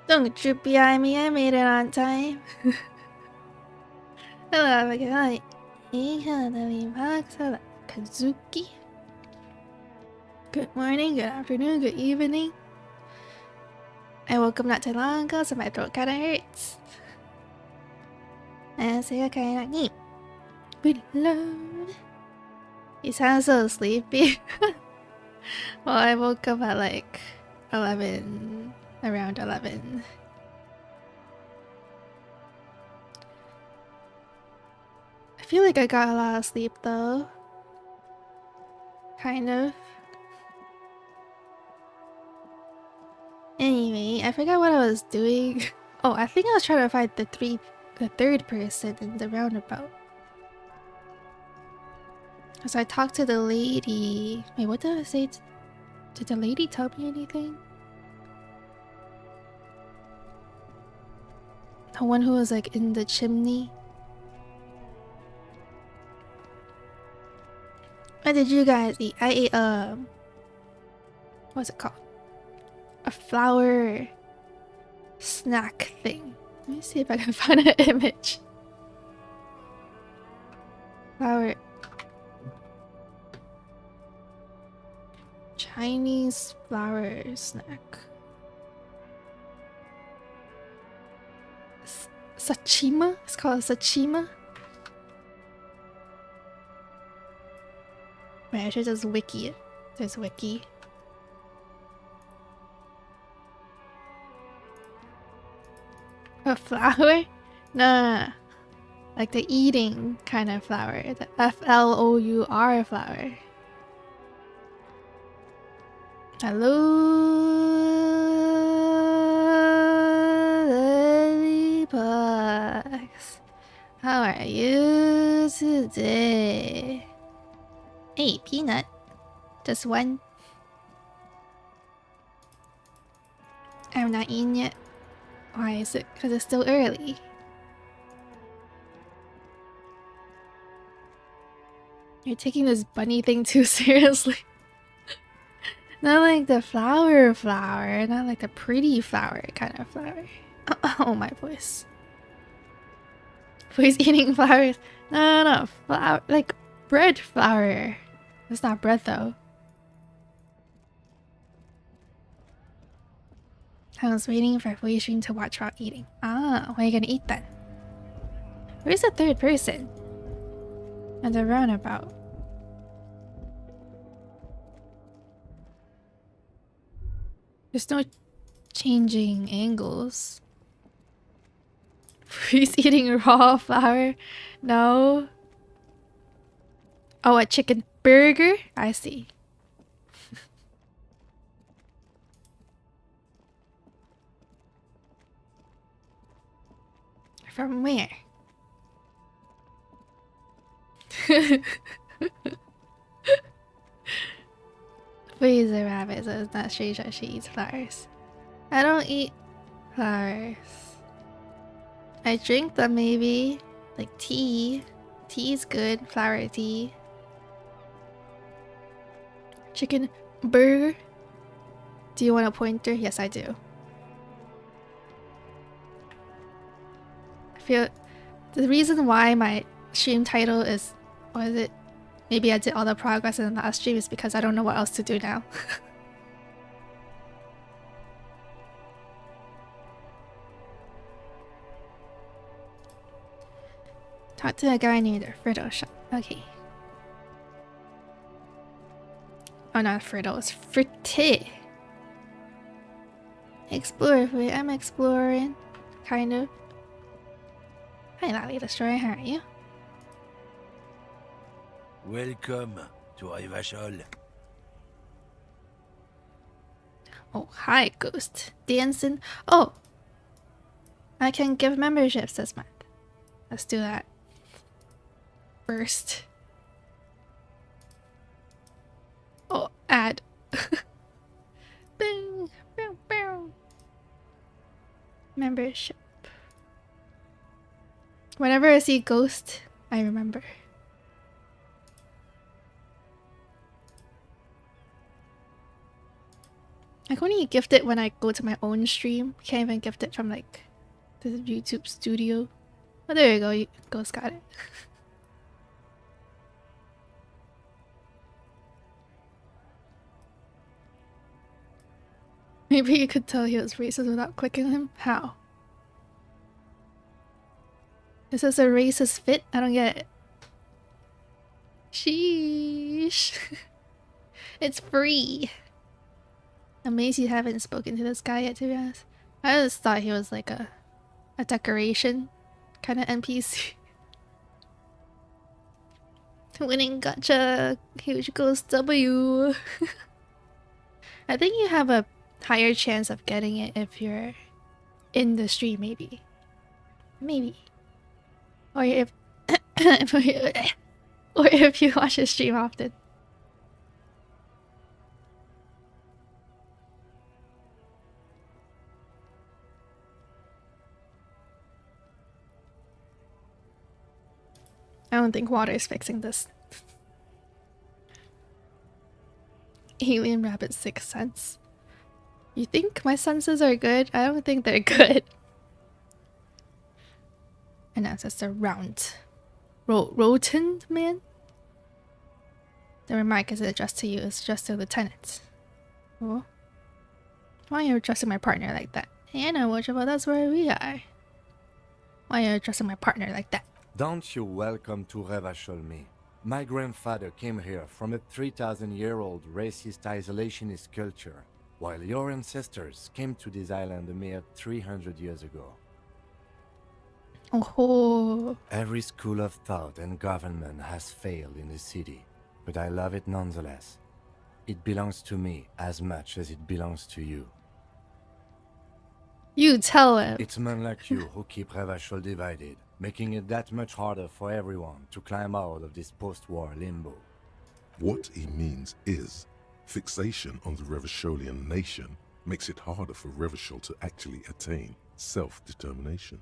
Don't you behind me, I made it on time. Hello, everybody. Kazuki. Good morning, good afternoon, good evening. I woke up not too long ago, so my throat kinda hurts. And so you're kinda neat. Reload. You sound so sleepy. Well, I woke up at like 11. Around 11. I feel like I got a lot of sleep though. Kind of. Anyway, I forgot what I was doing. Oh, I think I was trying to find the third person in the roundabout. So I talked to the lady. Wait, what did I say? Did the lady tell me anything? The one who was like in the chimney. What did you guys eat? I ate what's it called? A flower snack thing. Let me see if I can find an image. Flower Chinese flower snack. Sachima? It's called sachima? Wait, I should just wiki it. There's wiki. A flower? No. Like the eating kind of flower. The FLOUR flower. Hello, Lollybugs. How are you today? Hey, peanut. Just one. I'm not eating yet. Why is it? Because it's still early. You're taking this bunny thing too seriously. Not like the flower, not like the pretty flower kind of flower. Oh, my voice. Who's eating flowers? No, flower, like bread flour. It's not bread though. I was waiting for Fui Stream to watch while eating. Ah, what are you gonna eat then? Where's the third person? And the roundabout. There's no changing angles. He's eating raw flour? No. Oh, a chicken burger? I see. From where? Please a rabbit, so it's not strange that she eats flowers. I don't eat flowers. I drink them maybe. Like tea. Tea's good. Flower tea. Chicken burger? Do you want a pointer? Yes, I do. I feel the reason why my stream title is, what is it? Maybe I did all the progress in the last stream is because I don't know what else to do now. Talk to a guy near the Fritto shop. Okay. Oh, not Fritto, it's Fritte. Explore. Wait, I'm exploring. Kind of. Hi, Lolly Destroyer, how are you? Welcome. to Rivachol. Oh, hi, Ghost. Dancing. Oh, I can give memberships this month. Let's do that first. Oh, add. Bing, bow, bow. Membership. Whenever I see Ghost, I remember. I can only gift it when I go to my own stream. Can't even gift it from like the YouTube studio. Oh, there you go. Ghost got it. Maybe you could tell he was racist without clicking him. How? Is this a racist fit? I don't get it. Sheesh. It's free. Amazed you haven't spoken to this guy yet, to be honest. I just thought he was like a decoration kind of NPC. Winning gotcha. Huge Ghost W. I think you have a higher chance of getting it if you're in the stream, maybe. Maybe. Or if or if you watch the stream often. I don't think water is fixing this. Alien Rabbit 6 cents. You think my senses are good? I don't think they're good. And that's just a round rotund man. The remark isn't addressed to you, it's addressed to the lieutenant. Oh. Why are you addressing my partner like that? Hey, I know what about that's where we are. Why are you addressing my partner like that? Don't you welcome to Revachol me. My grandfather came here from a 3,000-year-old racist isolationist culture, while your ancestors came to this island a mere 300 years ago. Oh. Every school of thought and government has failed in the city, but I love it nonetheless. It belongs to me as much as it belongs to you. You tell him. It's men like you who keep Revachol divided, making it that much harder for everyone to climb out of this post-war limbo. What he means is, fixation on the Revacholian nation makes it harder for Revachol to actually attain self-determination.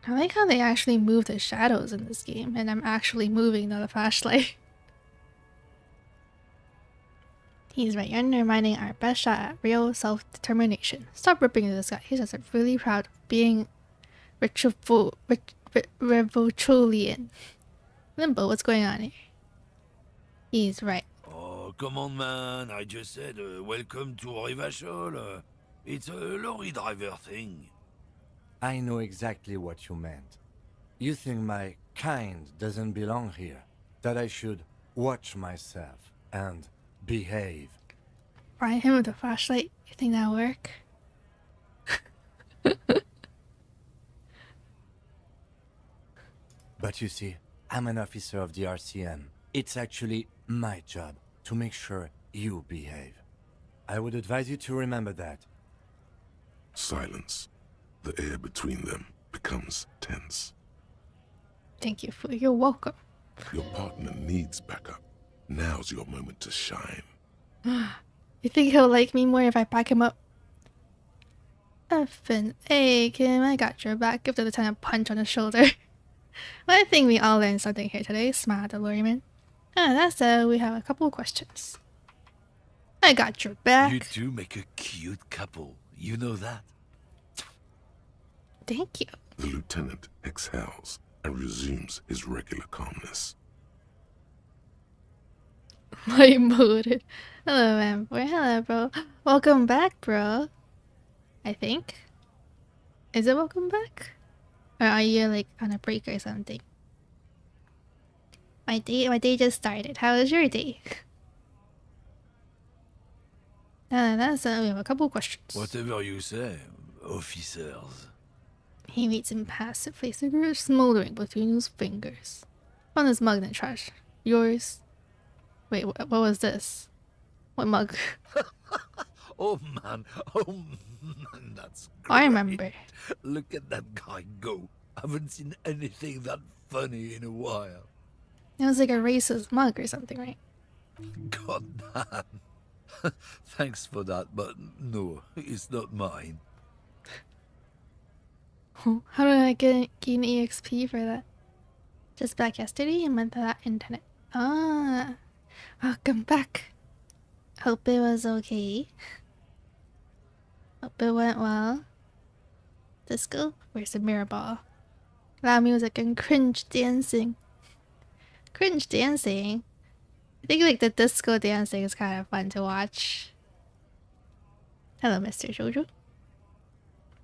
I like how they actually move the shadows in this game, and I'm actually moving the flashlight. He's right, you're undermining our best shot at real self-determination. Stop ripping into this guy. He's just really proud of being Revacholian. Limbo, what's going on here? He's right. Oh, come on, man. I just said welcome to Rivachol. It's a lorry driver thing. I know exactly what you meant. You think my kind doesn't belong here, that I should watch myself and behave. Fry him with a flashlight. You think that'll work? But you see, I'm an officer of the RCM. It's actually my job to make sure you behave. I would advise you to remember that. Silence. The air between them becomes tense. Thank you, Fu. You're welcome. Your partner needs backup. Now's your moment to shine. You think he'll like me more if I back him up? Effin'. Hey, Kim, I got your back. Give the lieutenant a punch on the shoulder. Well, I think we all learned something here today. Smiled the lorryman. That said, we have a couple of questions. I got your back. You two make a cute couple. You know that? Thank you. The lieutenant exhales and resumes his regular calmness. My mood. Hello, Vampire. Hello, bro. Welcome back, bro. I think. Is it welcome back? Or are you like on a break or something? My day just started. How was your day? That's we have a couple of questions. Whatever you say, officers. He waits impassively, cigarette smoldering between his fingers. Found his mug in the trash. yours. Wait, what was this? What mug? Oh man, that's great. I remember. Look at that guy go. Haven't seen anything that funny in a while. It was like a racist mug or something, right? God damn. Thanks for that, but no, it's not mine. How did I get an EXP for that? Just back yesterday and went to that internet. Ah, welcome back. Hope it was okay. Hope it went well. Disco? Where's the mirror ball? Loud music and cringe dancing. Cringe dancing? I think like the disco dancing is kind of fun to watch. Hello, Mr. Jojo.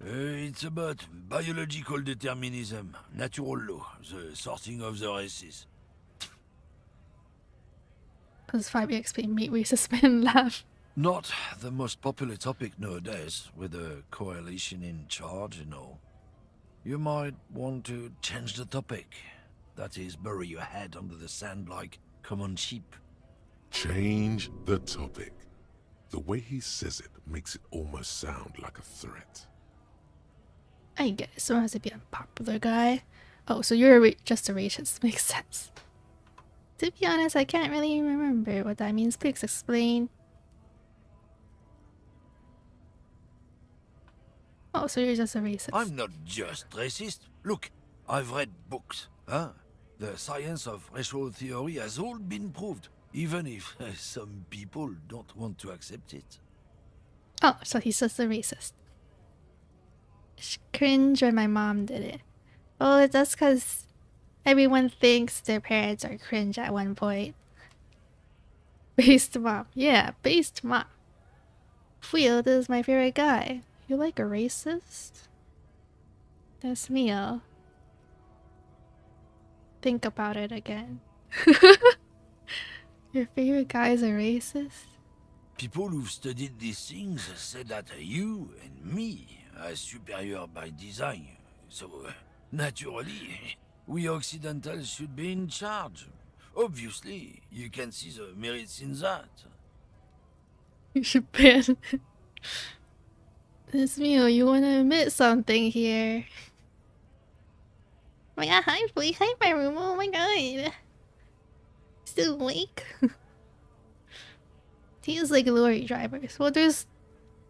It's about biological determinism, natural law, the sorting of the races. Plus 5 EXP meet racist men laugh. Not the most popular topic nowadays, with the coalition in charge and all. You might want to change the topic. That is, bury your head under the sand like common sheep. Change the topic. The way he says it makes it almost sound like a threat. I get it. Someone has to be a popular guy. Oh, so you're just a racist. Makes sense. To be honest, I can't really remember what that means. Please explain. Oh, so you're just a racist. I'm not just racist. Look, I've read books. Huh? The science of racial theory has all been proved, even if some people don't want to accept it. Oh, so he's just a racist. Cringe when my mom did it. Oh, that's because everyone thinks their parents are cringe at one point. Based mom. Yeah, based mom. Field is my favorite guy. You like a racist? That's me. Think about it again. Your favorite guy is a racist? People who've studied these things say that you and me are superior by design. So, naturally, we Occidentals should be in charge. Obviously, you can see the merits in that. You should ban. It's me. You want to admit something here? Oh my god, hi, please. Hi, my room. Oh my god. Still awake? He's like lorry drivers. Well, there's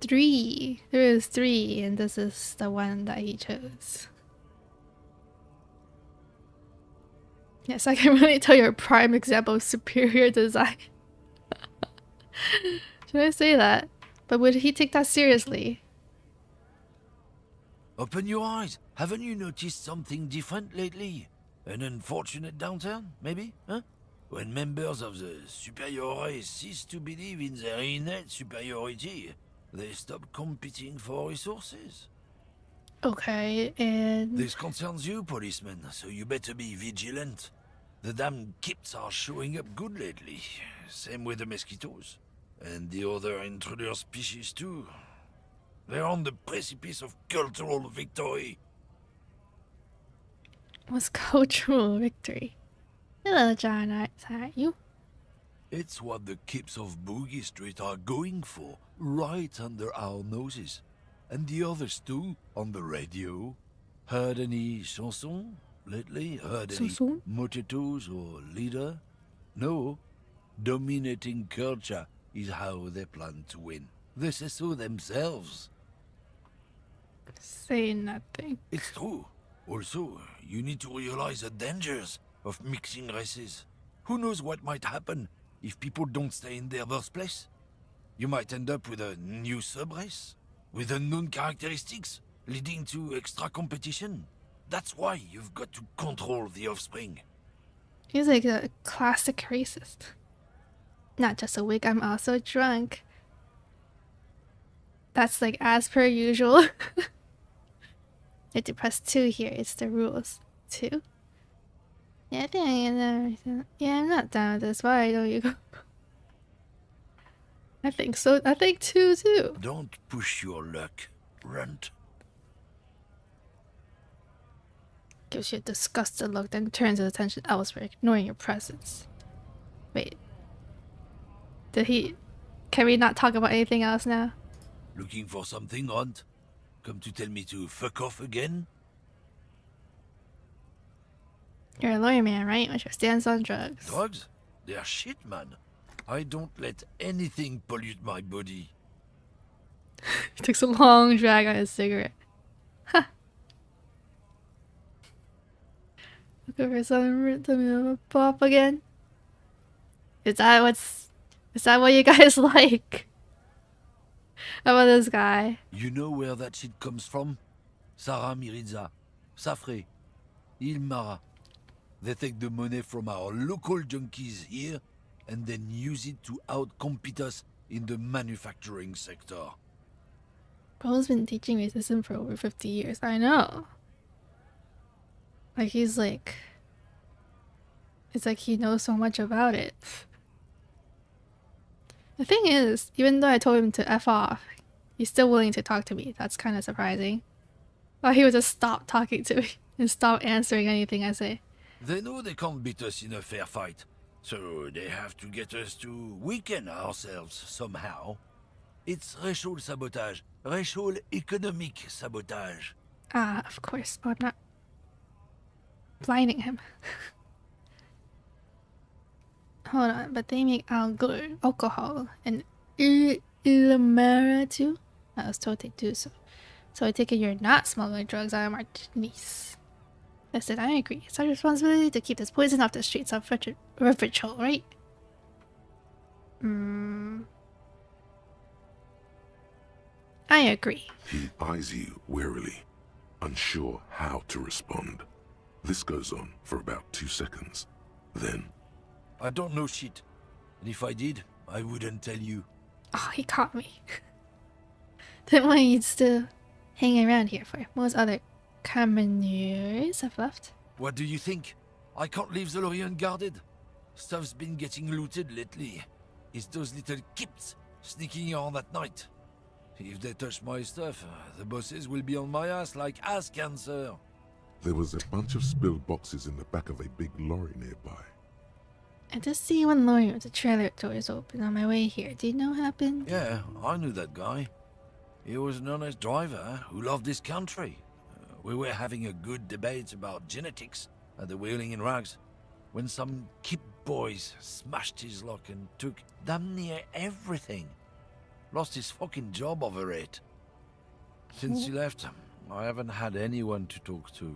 3. There is 3, and this is the one that he chose. Yes, I can really tell you're a prime example of superior design. Should I say that? But would he take that seriously? Open your eyes. Haven't you noticed something different lately? An unfortunate downturn, maybe? Huh? When members of the superior race cease to believe in their innate superiority, they stop competing for resources. Okay, and... This concerns you, policeman, so you better be vigilant. The damn kips are showing up good lately. Same with the mosquitoes. And the other intruder species too. They're on the precipice of cultural victory. What's cultural victory? Hello, John. How are you? It's what the kips of Boogie Street are going for, right under our noses. And the others too, on the radio. Heard any chansons lately? Heard any Chanson? motetos or leader? No. Dominating culture is how they plan to win. They say so themselves. Say nothing. It's true. Also, you need to realize the dangers of mixing races. Who knows what might happen if people don't stay in their birthplace? You might end up with a new sub-race, with unknown characteristics, leading to extra competition. That's why you've got to control the offspring. He's like a classic racist. Not just a wig, I'm also drunk. That's like as per usual. You have to press 2 here, it's the rules. 2? Yeah, I think I'm not done with this. Why don't you go? I think so. I think 2 too. Don't push your luck, runt. Gives you a disgusted look, then turns his attention elsewhere, ignoring your presence. Wait. Did he... Can we not talk about anything else now? Looking for something, Aunt? Come to tell me to fuck off again? You're a lawyer man, right? Which stands on drugs. Drugs? They're shit, man. I don't let anything pollute my body. He takes a long drag on his cigarette. Ha! Looking for some pop again? Is that what you guys like? How about this guy? You know where that shit comes from? Sarah Miriza, Safre, Ilmara. They take the money from our local junkies here and then use it to outcompete us in the manufacturing sector. Bro's been teaching racism for over 50 years. I know. Like, he's like... It's like he knows so much about it. The thing is, even though I told him to F off, he's still willing to talk to me. That's kind of surprising. Thought he would just stop talking to me and stop answering anything I say. They know they can't beat us in a fair fight, so they have to get us to weaken ourselves somehow. It's racial sabotage, racial economic sabotage. Ah, of course. Oh, I'm not blinding him. Hold on, but they make alcohol and Ilmara too? I was told they do so. So I take it you're not smuggling drugs out of Martinis. Listen, I agree. It's our responsibility to keep this poison off the streets of River Patrol, right? I agree. He eyes you warily, unsure how to respond. This goes on for about 2 seconds. Then... I don't know shit. And if I did, I wouldn't tell you. Oh, he caught me. Then why you'd still hang around here for? Most other commoners have left. What do you think? I can't leave the lorry unguarded. Stuff's been getting looted lately. It's those little kips sneaking around at night. If they touch my stuff, the bosses will be on my ass like ass cancer. There was a bunch of spilled boxes in the back of a big lorry nearby. I just see one lorry with the trailer doors open on my way here. Do you know what happened? Yeah, I knew that guy. He was an honest driver who loved this country. We were having a good debate about genetics at the Wheeling in Rags when some kip boys smashed his lock and took damn near everything. Lost his fucking job over it. Since he left, I haven't had anyone to talk to.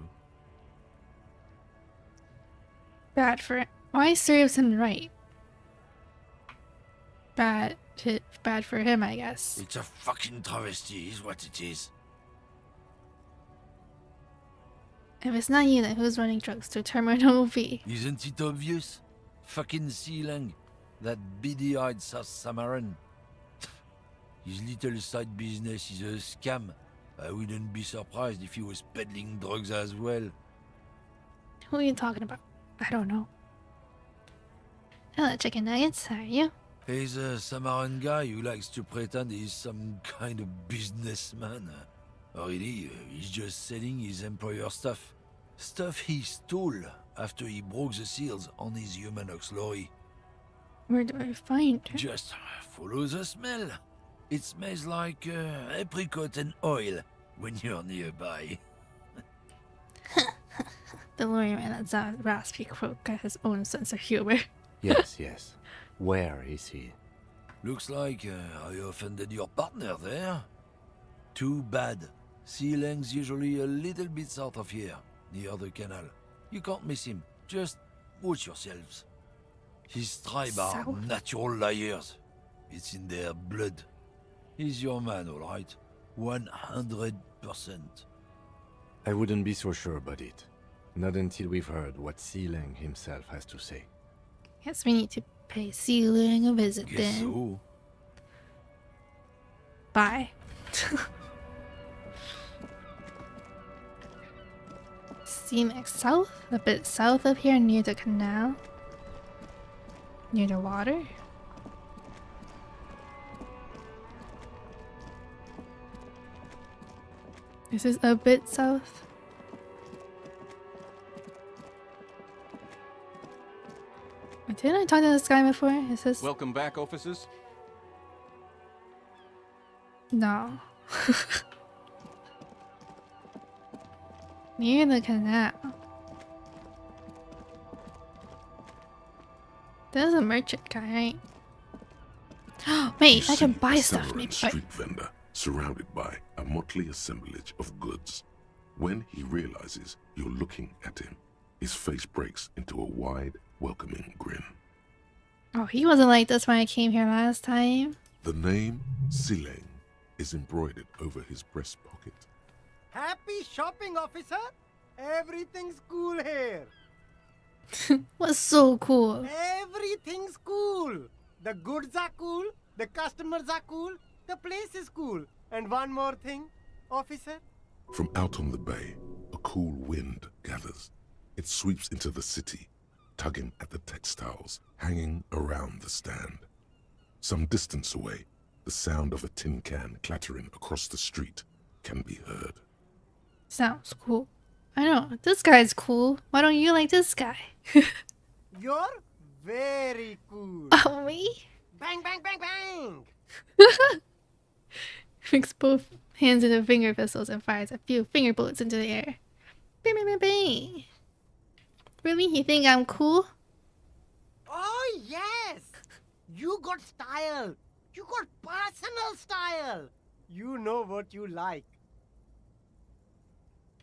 Bad for... Why serves him right? Bad for him, I guess. It's a fucking travesty is what it is. If it's not you, then who's running drugs to Terminal V? Isn't it obvious? Fucking Sealang, that beady-eyed South Samaran. His little side business is a scam. I wouldn't be surprised if he was peddling drugs as well. Who are you talking about? I don't know. Hello, chicken nuggets. How are you? He's a Samaran guy who likes to pretend he's some kind of businessman. Really, he's just selling his employer stuff. Stuff he stole after he broke the seals on his Humanox lorry. Where do I find her? Just follow the smell. It smells like apricot and oil when you're nearby. The lawyer man that raspy croak got his own sense of humor. Yes, yes. Where is he? Looks like I offended your partner there. Too bad. Sealang's usually a little bit south of here, near the canal. You can't miss him. Just watch yourselves. His tribe are South? natural liars. It's in their blood. He's your man, all right. 100%. I wouldn't be so sure about it. Not until we've heard what Sealang himself has to say. Guess we need to pay Sealang a visit Guess then. so. Bye. Seem like south? A bit south of here near the canal? Near the water? This is a bit south. Didn't I talk to this guy before? Is this... Welcome back, officers. No. Near the canal. There's a merchant guy, right? Wait, I can buy stuff. Maybe. Street vendor surrounded by a motley assemblage of goods. When he realizes you're looking at him, his face breaks into a wide, welcoming grin. Oh, he wasn't like this when I came here last time. The name Sileng is embroidered over his breast pocket. Happy shopping, officer! Everything's cool here. What's so cool? Everything's cool. The goods are cool, the customers are cool, the place is cool. And one more thing, officer. From out on the bay, a cool wind gathers. It sweeps into the city, tugging at the textiles hanging around the stand. Some distance away, the sound of a tin can clattering across the street can be heard. Sounds cool. I know, this guy's cool. Why don't you like this guy? You're very cool. Oh, me? Bang, bang, bang, bang! Makes both hands into finger pistols and fires a few finger bullets into the air. Bang, bang, bang, bang. Really? You think I'm cool? Oh, yes! You got style. You got personal style. You know what you like.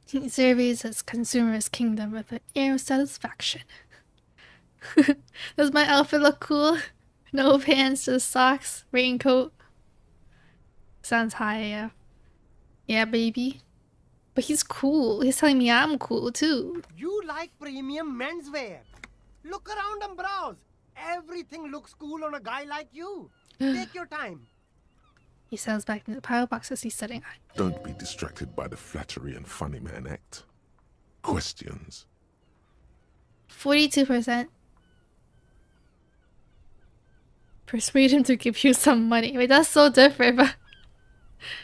He surveys his consumer's kingdom with an air of satisfaction. Does my outfit look cool? No pants, just socks, raincoat. Sounds high, yeah. Yeah, baby. But he's cool. He's telling me I'm cool, too. You like premium menswear. Look around and browse. Everything looks cool on a guy like you. Take your time. He settles back into the pile of boxes he's setting on. Don't be distracted by the flattery and funny man act. Questions? 42%. Persuade him to give you some money. Wait, that's so different, but...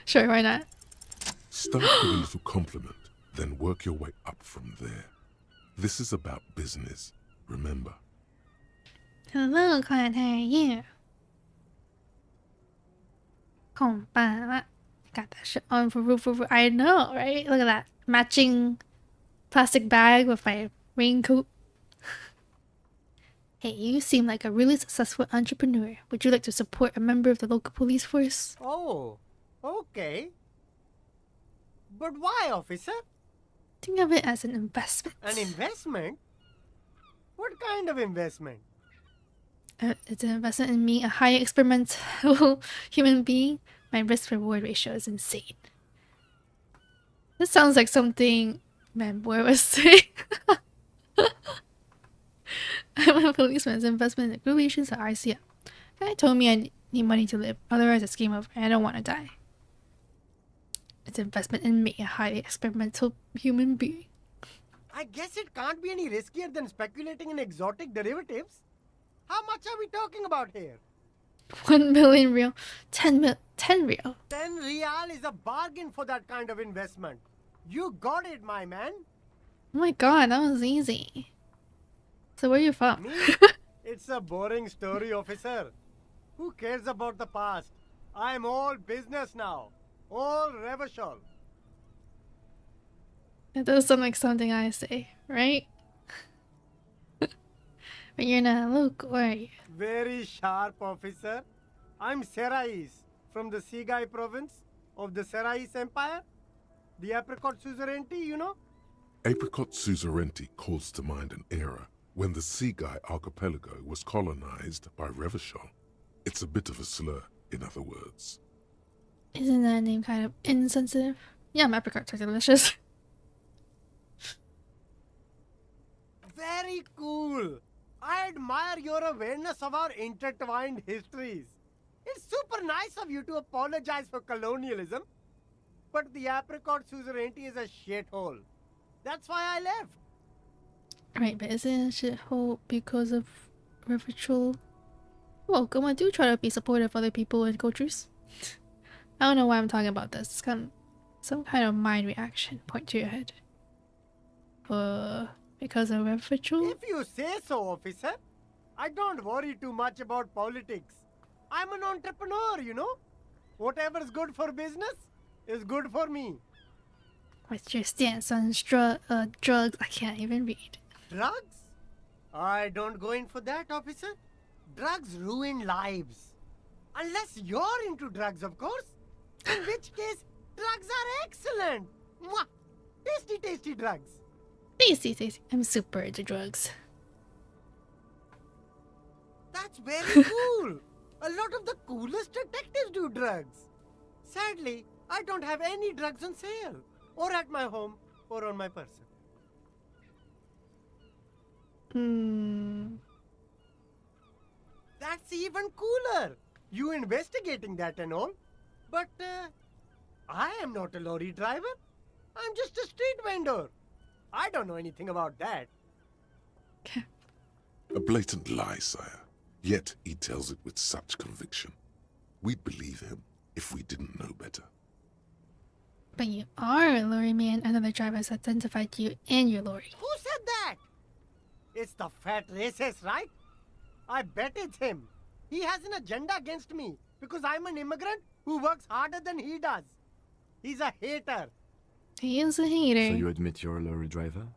Sure, why not? Start with a little compliment, then work your way up from there. This is about business, remember. Hello, how are you? こんばんは. Got that shit on for I know, right? Look at that. Matching plastic bag with my raincoat. Hey, you seem like a really successful entrepreneur. Would you like to support a member of the local police force? Oh, okay. But why, officer? Think of it as an investment. An investment? What kind of investment? It's an investment in me, a highly experimental human being. My risk-reward ratio is insane. This sounds like something Manboy was saying. I'm a policeman's investment in the relations at RCM. Guy told me I need money to live, otherwise it's game over and I don't want to die. It's investment in me, a highly experimental human being. I guess it can't be any riskier than speculating in exotic derivatives. How much are we talking about here? 1 million real, 10 real. 10 real is a bargain for that kind of investment. You got it, my man. Oh my god, that was easy. So where are you from? Me? It's a boring story, officer. Who cares about the past? I'm all business now. All revershal. It does sound like something I say, right? But you're not local, are you? Very sharp, officer. I'm Serais, from the Sigai province of the Serais Empire. The apricot suzerainty, you know? Apricot suzerainty calls to mind an era when the Sigai archipelago was colonized by Revachol. It's a bit of a slur, in other words. Isn't that name kind of insensitive? Yeah, apricots are delicious. Very cool. I admire your awareness of our intertwined histories. It's super nice of you to apologize for colonialism. But the apricot suzerainty is a shithole. That's why I left. Right, but isn't it a shithole because of Revachol? Welcome, I do try to be supportive of other people and cultures. I don't know why I'm talking about this. It's some kind of mind reaction. Point to your head. Because of Revachol? If you say so, officer. I don't worry too much about politics. I'm an entrepreneur, you know? Whatever's good for business is good for me. What's your stance on drugs? I can't even read. Drugs? I don't go in for that, officer. Drugs ruin lives. Unless you're into drugs, of course. In which case, drugs are excellent. Mwah! Tasty, tasty drugs. Tasty. I'm super into drugs. That's very cool. A lot of the coolest detectives do drugs. Sadly, I don't have any drugs on sale, or at my home, or on my person. That's even cooler. You investigating that and all. But I am not a lorry driver. I'm just a street vendor. I don't know anything about that. A blatant lie, sire. Yet he tells it with such conviction. We'd believe him if we didn't know better. But you are a lorry man. Another driver has identified you and your lorry. Who said that? It's the fat racist, right? I bet it's him. He has an agenda against me because I'm an immigrant who works harder than he does. He's a hater. He is a hater. So you admit you're a lorry driver?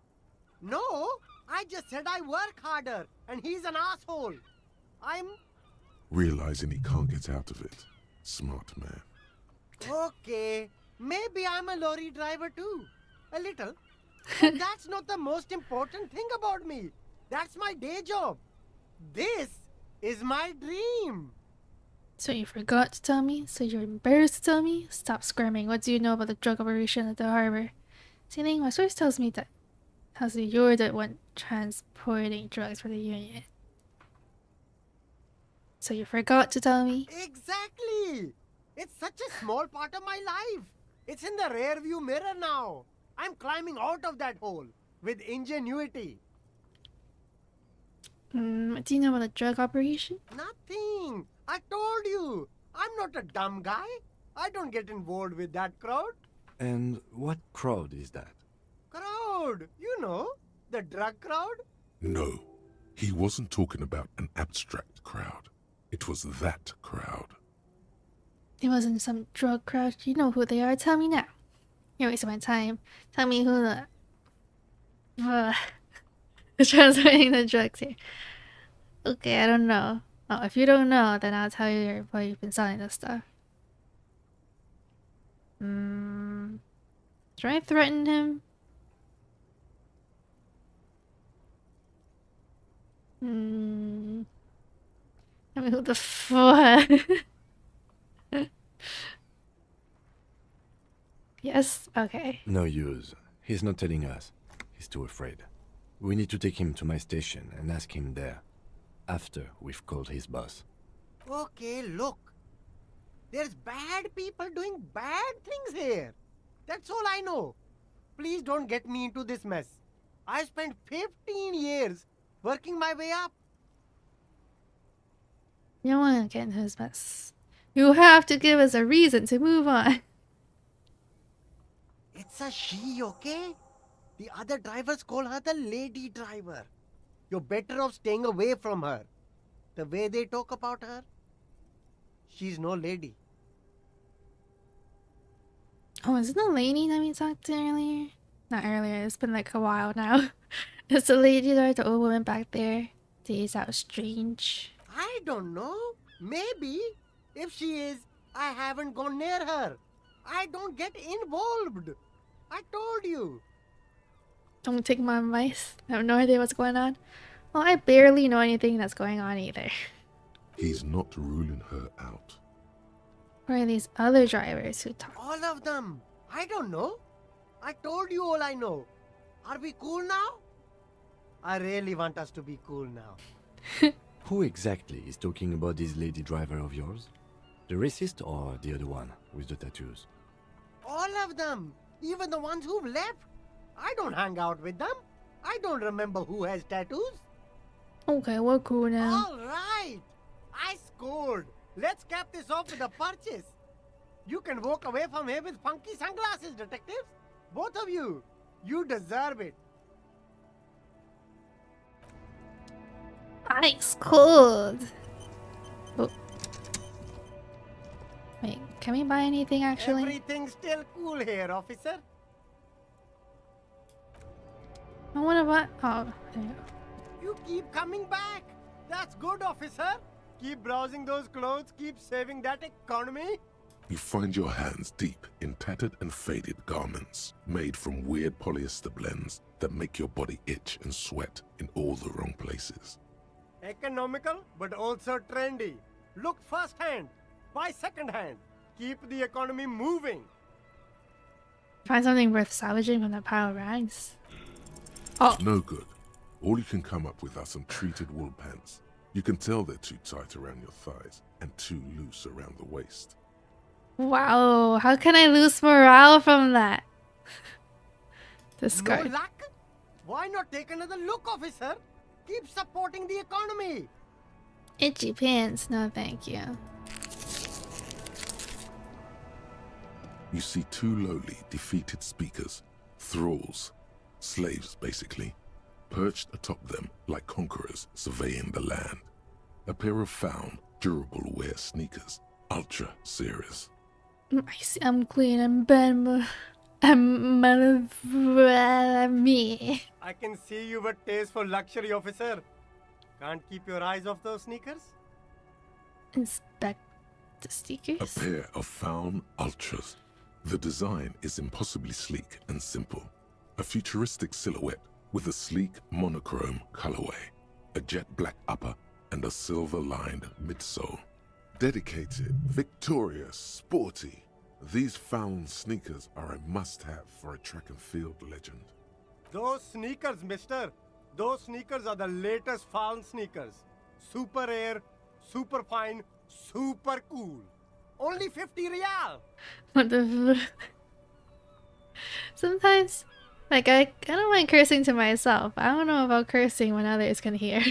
No, I just said I work harder and he's an asshole. I'm... Realizing he can't get out of it. Smart man. Okay, maybe I'm a lorry driver too. A little. But that's not the most important thing about me. That's my day job. This is my dream. So you forgot to tell me? So you're embarrassed to tell me? Stop squirming. What do you know about the drug operation at the harbor? See, my source tells me that you're the one transporting drugs for the Union. So you forgot to tell me? Exactly. It's such a small part of my life. It's in the rear view mirror now. I'm climbing out of that hole with ingenuity. What do you know about the drug operation? Nothing. I told you. I'm not a dumb guy. I don't get involved with that crowd. And what crowd is that? Crowd? You know, the drug crowd? No, he wasn't talking about an abstract crowd. It was that crowd. It wasn't some drug crowd. You know who they are. Tell me now. You're wasting my time. Tell me who the... transporting the drugs here. Okay, I don't know. Oh, if you don't know, then I'll tell you why you've been selling this stuff. Should I threaten him? I mean, who the fuck? Yes? Okay. No use. He's not telling us. He's too afraid. We need to take him to my station and ask him there. After we've called his boss. Okay, look. There's bad people doing bad things here. That's all I know. Please don't get me into this mess. I spent 15 years working my way up. You don't want to get into his mess. You have to give us a reason to move on. It's a she, okay? The other drivers call her the lady driver. You're better off staying away from her. The way they talk about her, she's no lady. Oh, is it the lady that we talked to earlier? Not earlier, it's been like a while now. It's the lady or the old woman back there. Days that was strange. I don't know. Maybe. If she is, I haven't gone near her. I don't get involved. I told you. Don't take my advice. I have no idea what's going on. Well, I barely know anything that's going on either. He's not ruling her out. Or are these other drivers who talk? All of them. I don't know. I told you all I know. Are we cool now? I really want us to be cool now. Who exactly is talking about this lady driver of yours? The racist or the other one with the tattoos? All of them. Even the ones who've left. I don't hang out with them. I don't remember who has tattoos. Okay, we're cool now. All right. I scored. Let's cap this off with a purchase. You can walk away from here with funky sunglasses, detectives. Both of you. You deserve it. Ice cold. Oh. Wait, can we buy anything actually? Everything's still cool here, officer. I wanna buy. Oh, there you go. You keep coming back. That's good, officer. Keep browsing those clothes. Keep saving that economy. You find your hands deep in tattered and faded garments made from weird polyester blends that make your body itch and sweat in all the wrong places. Economical, but also trendy. Look first-hand. Buy second-hand. Keep the economy moving. Find something worth salvaging from that pile of rags. Oh, No good. All you can come up with are some treated wool pants. You can tell they're too tight around your thighs and too loose around the waist. wow. How can I lose morale from that? No Discard. luck? Why not take another look, officer? Keep supporting the economy. Itchy pants. No, thank you. You see two lowly, defeated speakers, thralls, slaves basically, perched atop them like conquerors surveying the land. A pair of found, durable wear sneakers, ultra serious. I see. I'm clean. I'm bad. Me. I can see you with taste for luxury, officer. Can't keep your eyes off those sneakers? Inspect the A stickers. pair of found ultras. The design is impossibly sleek and simple. A futuristic silhouette with a sleek monochrome colorway, a jet black upper, and a silver-lined midsole. Dedicated, victorious, sporty. These found sneakers are a must-have for a track and field legend. Those sneakers, mister. Those sneakers are the latest found sneakers. Super air, super fine, super cool. Only 50 real. What the Sometimes, like, I don't mind cursing to myself. I don't know about cursing when others can hear.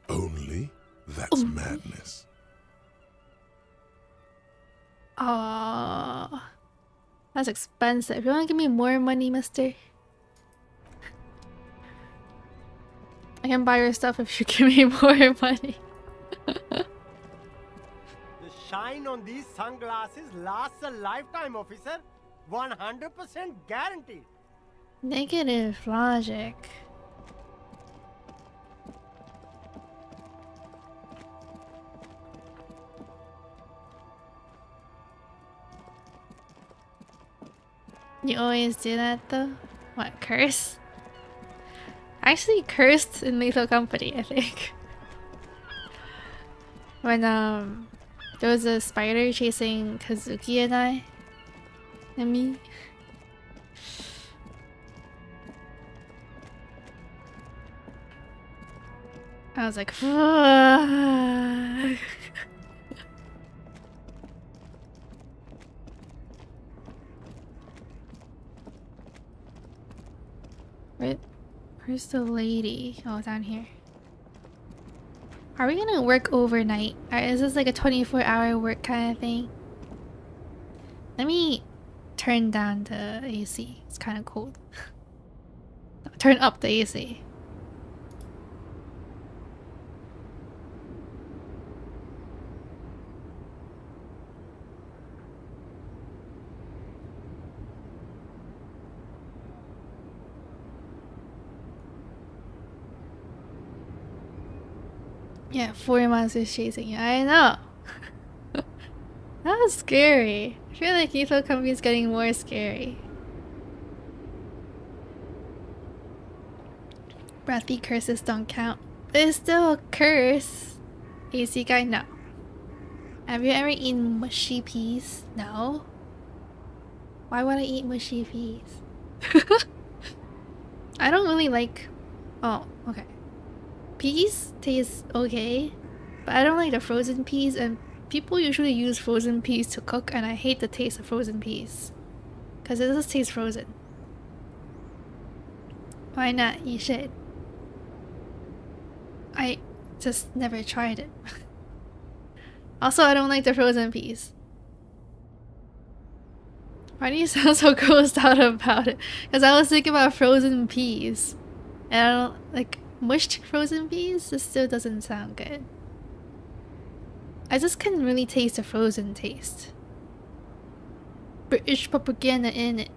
Only? That's madness. Oh, that's expensive. You want to give me more money, mister? I can buy your stuff if you give me more money. The shine on these sunglasses lasts a lifetime, officer. 100% guaranteed. Negative logic. You always do that though? What, curse? I actually cursed in Lethal Company, I think. When there was a spider chasing Kazuki and me. I was like, fuck. Where's the lady? Oh, down here. Are we gonna work overnight? Is this like a 24-hour work kind of thing? Let me turn down the AC. It's kind of cold. No, turn up the AC. Yeah, 4 monsters chasing you. I know. That was scary. I feel like Lethal Company is getting more scary. Breathy curses don't count. But it's still a curse. AC guy, no. Have you ever eaten mushy peas? No. Why would I eat mushy peas? I don't really like... Oh, okay. Peas taste okay, but I don't like the frozen peas, and people usually use frozen peas to cook, and I hate the taste of frozen peas. Because it just tastes frozen. Why not? You should. I just never tried it. Also, I don't like the frozen peas. Why do you sound so grossed out about it? Because I was thinking about frozen peas. And I don't, like... Mushed frozen peas? This still doesn't sound good. I just can't really taste the frozen taste. British propaganda in it.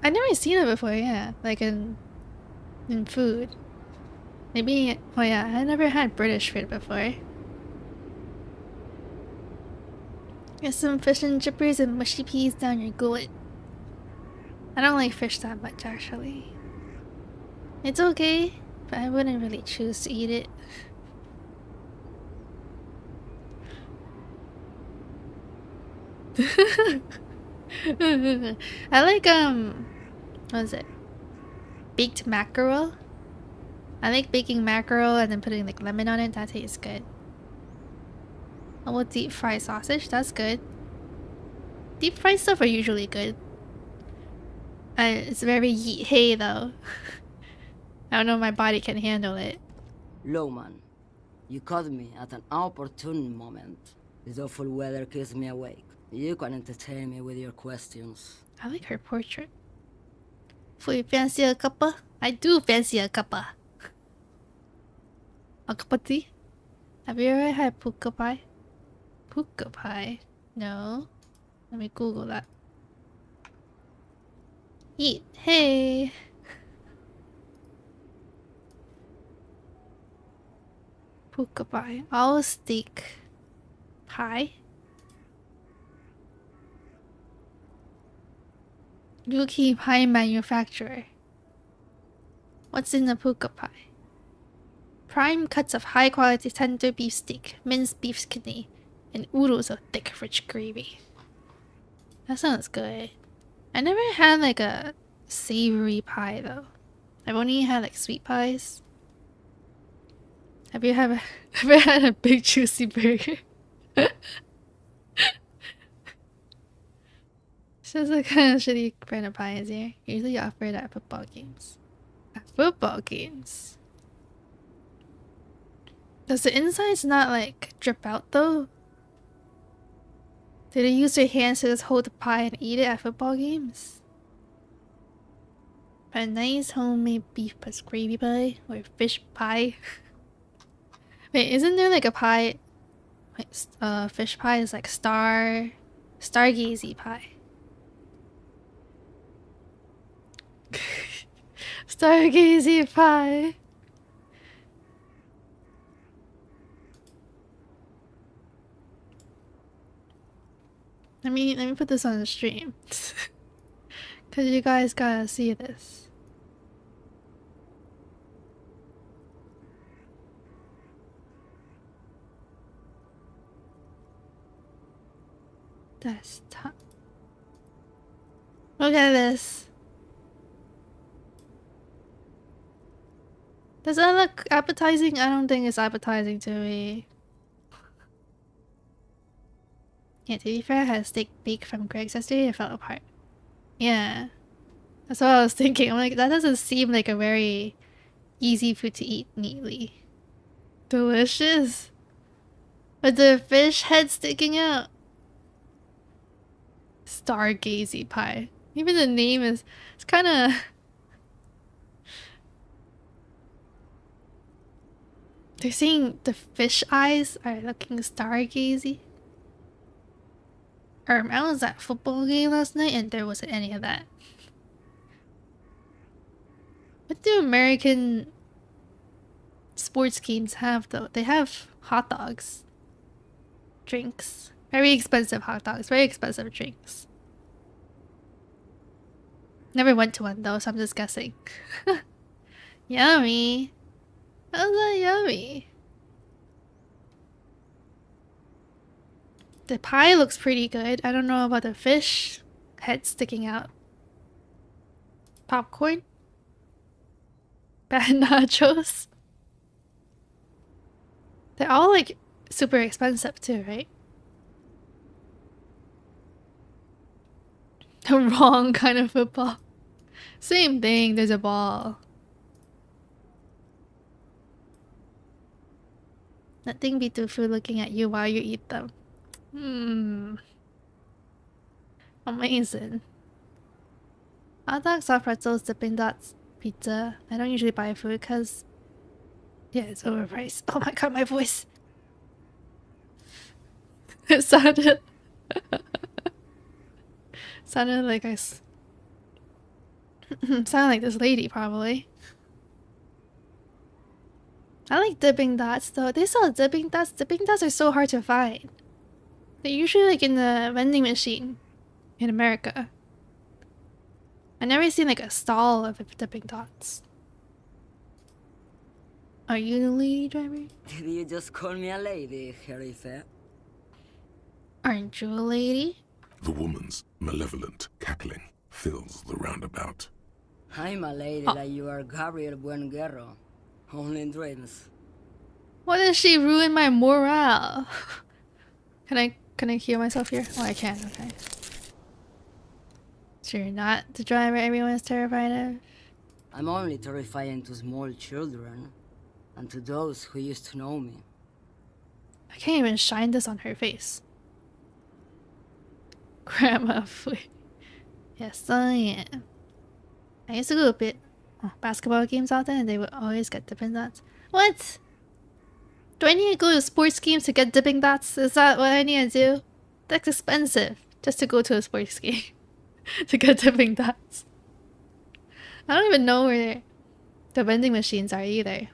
I've never seen it before, yeah. Like in food. Maybe, oh yeah, I never had British food before. Get some fish and chippers and mushy peas down your gullet. I don't like fish that much, actually. It's okay, but I wouldn't really choose to eat it. I like, what is it? Baked mackerel? I like baking mackerel and then putting like lemon on it. That tastes good. I will deep fry sausage. That's good. Deep fried stuff are usually good. It's very yeet hey though. I don't know if my body can handle it. Lowman, you caught me at an opportune moment. This awful weather keeps me awake. You can entertain me with your questions. I like her portrait. So you fancy a cuppa? I do fancy a cuppa. A cup of tea? Have you ever had puka pie? Puka pie? No. Let me Google that. Eat. Hey. Puka pie. All steak pie. Yuki pie manufacturer. What's in the puka pie? Prime cuts of high quality tender beef steak, minced beef kidney, and oodles of thick rich gravy. That sounds good. I never had like a savory pie though. I've only had like sweet pies. Have you ever had a big juicy burger? Shows what kind of shitty brand of pie is here. Usually offered at football games. At football games? Does the insides not like drip out though? Do they use their hands to just hold the pie and eat it at football games? A nice homemade beef plus gravy pie or fish pie. Wait, isn't there like a pie? Like, fish pie is like stargazy pie. Stargazy pie. Let me put this on the stream. Cause you guys gotta see this. Desktop. Look at this. Does that look appetizing? I don't think it's appetizing to me. Yeah, to be fair, I had a steak bake from Greg's yesterday. It fell apart. Yeah. That's what I was thinking. I'm like, that doesn't seem like a very easy food to eat neatly. Delicious. With the fish head sticking out. Stargazy pie. Even the name is... It's kind of... They're saying the fish eyes are looking stargazy. I was at a football game last night and there wasn't any of that. What do American sports games have though? They have hot dogs. Drinks. Very expensive hot dogs. Very expensive drinks. Never went to one though, so I'm just guessing. Yummy. How's that yummy? The pie looks pretty good. I don't know about the fish head sticking out. Popcorn? Bad nachos? They're all like super expensive too, right? The wrong kind of football. Same thing, there's a ball. Nothing beats the food looking at you while you eat them. Amazing. Hot dogs, soft pretzels, dipping dots, pizza. I don't usually buy food because, yeah, it's overpriced. Oh my god, my voice. It sounded sounded like sound like this lady probably. I like dipping dots though. They sell dipping dots. Dipping dots are so hard to find. They're usually like in the vending machine in America. I never seen like a stall of dipping dots. Are you the lady driver? Did you just call me a lady, Herife? Aren't you a lady? The woman's malevolent cackling fills the roundabout. I'm a lady like you are, Gabriel Buenguerro. Only in dreams. Why does she ruin my morale? Can I heal myself here? Oh, I can. Okay. So you're not the driver everyone is terrified of? I'm only terrifying to small children and to those who used to know me. I can't even shine this on her face. Grandma food. Yes, I am. I used to go a bit basketball games out there and they would always get dipping dots. What? Do I need to go to sports games to get dipping dots? Is that what I need to do? That's expensive just to go to a sports game to get dipping dots. I don't even know where the vending machines are either.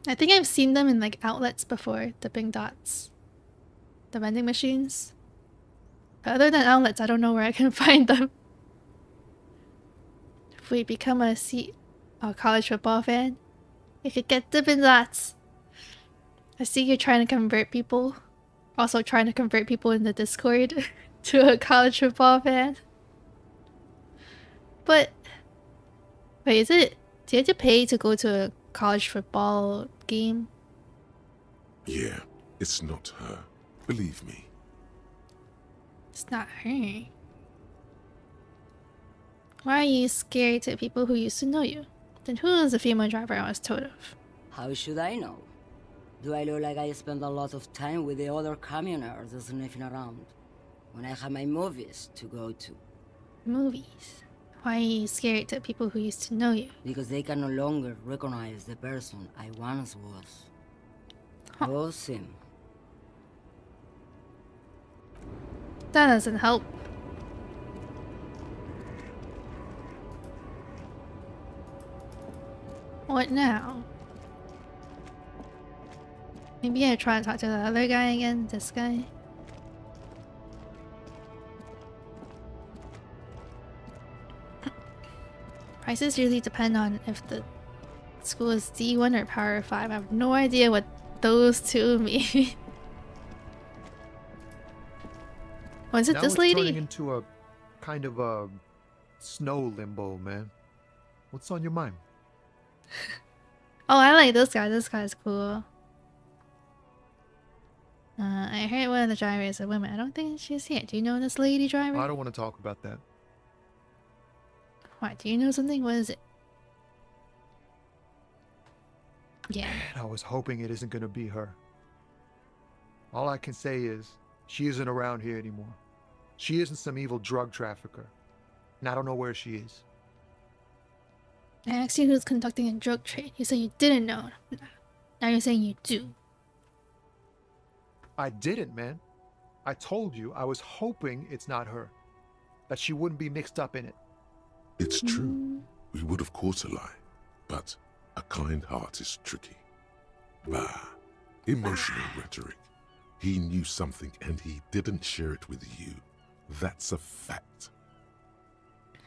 I think I've seen them in like outlets before, dipping dots. The vending machines. But other than outlets, I don't know where I can find them. If we become a college football fan, you could get dipping dots. I see you're trying to convert people. Also trying to convert people in the Discord to a college football fan. But wait, do you have to pay to go to a college football game? Yeah, it's not her. Believe me. It's not her. Why are you scared to people who used to know you? Then who is the female driver I was told of? How should I know? Do I look like I spend a lot of time with the other commoners sniffing around when I have my movies to go to? Movies? Why are you scared to people who used to know you? Because they can no longer recognize the person I once was. Huh. Awesome. That doesn't help. What now? Maybe I try to talk to the other guy again, this guy. Prices really depend on if the school is D1 or Power 5. I have no idea what those two mean. Was it Now this it's lady? turning into a kind of a snow limbo, man. What's on your mind? Oh, I like this guy. This guy's cool. I heard one of the drivers is a woman. I don't think she's here. Do you know this lady driver? I don't want to talk about that. What? Do you know something? What is it? Yeah. Man, I was hoping it isn't going to be her. All I can say is, she isn't around here anymore. She isn't some evil drug trafficker. And I don't know where she is. I asked you who's conducting a drug trade. You said you didn't know. Now you're saying you do. I didn't, man. I told you I was hoping it's not her. That she wouldn't be mixed up in it. It's true. We would have caught a lie. But a kind heart is tricky. Bah. Emotional rhetoric. He knew something and he didn't share it with you. That's a fact.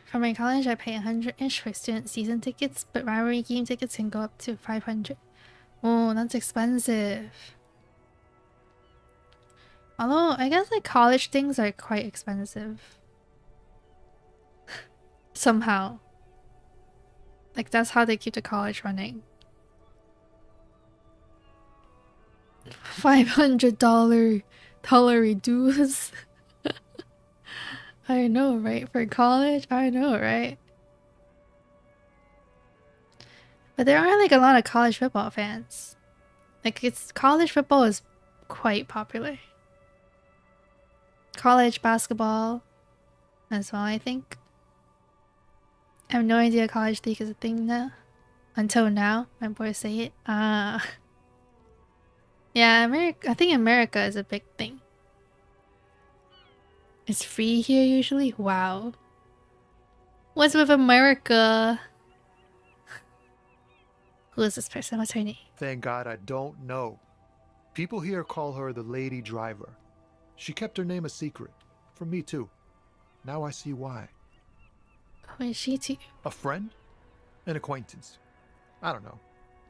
For my college, I pay 100-ish for student season tickets, but rivalry game tickets can go up to 500. Oh, that's expensive. Although, I guess like college things are quite expensive. Somehow. Like that's how they keep the college running. $500 dues. I know, right? For college? I know, right? But there are like a lot of college football fans. Like college football is quite popular. College basketball as well, I think. I have no idea college league is a thing now. Until now, my boys say it. Yeah, I think America is a big thing. It's free here usually? Wow. What's with America? Who is this person? What's her name? Thank God I don't know. People here call her the lady driver. She kept her name a secret. From me too. Now I see why. Who is she to you? A friend? An acquaintance. I don't know.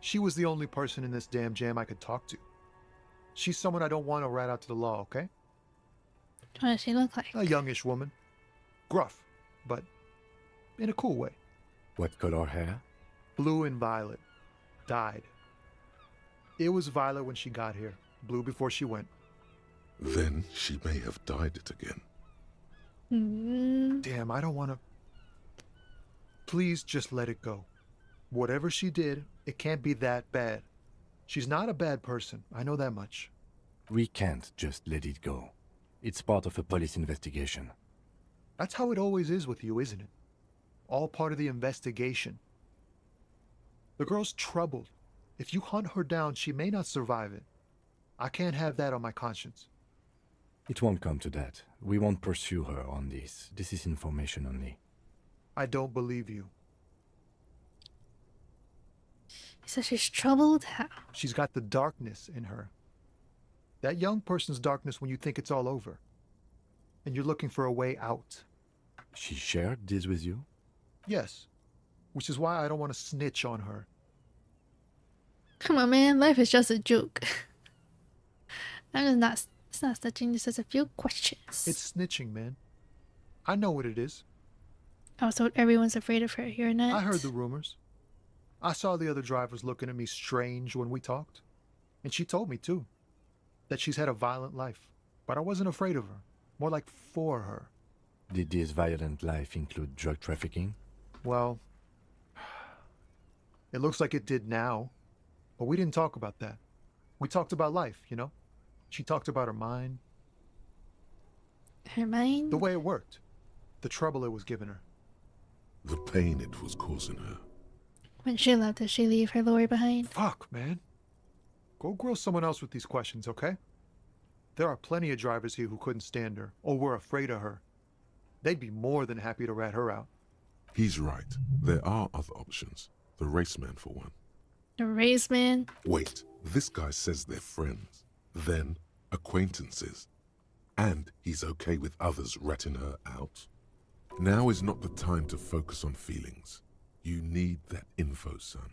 She was the only person in this damn jam I could talk to. She's someone I don't want to rat out to the law, okay? What does she look like? A youngish woman. Gruff, but in a cool way. What color hair? Blue and violet. Dyed. It was violet when she got here. Blue before she went. Then she may have dyed it again. Damn, I don't want to... Please just let it go. Whatever she did, it can't be that bad. She's not a bad person. I know that much. We can't just let it go. It's part of a police investigation. That's how it always is with you, isn't it? All part of the investigation. The girl's troubled. If you hunt her down, she may not survive it. I can't have that on my conscience. It won't come to that. We won't pursue her on this. This is information only. I don't believe you. So she's troubled? How? She's got the darkness in her. That young person's darkness when you think it's all over. And you're looking for a way out. She shared this with you? Yes. Which is why I don't want to snitch on her. Come on, man. Life is just a joke. I'm just not... It's not snitching. Just a few questions. It's snitching, man. I know what it is. I was told everyone's afraid of her. You're not. I heard the rumors. I saw the other drivers looking at me strange when we talked. And she told me, too, that she's had a violent life. But I wasn't afraid of her. More like for her. Did this violent life include drug trafficking? Well, it looks like it did now. But we didn't talk about that. We talked about life, you know? She talked about her mind. Her mind? The way it worked. The trouble it was giving her. The pain it was causing her. When she left, did she leave her lawyer behind? Fuck, man. Go grill someone else with these questions, okay? There are plenty of drivers here who couldn't stand her, or were afraid of her. They'd be more than happy to rat her out. He's right. There are other options. The raceman, for one. The raceman? Wait, this guy says they're friends. Then acquaintances. And he's okay with others ratting her out. Now is not the time to focus on feelings. You need that info, son.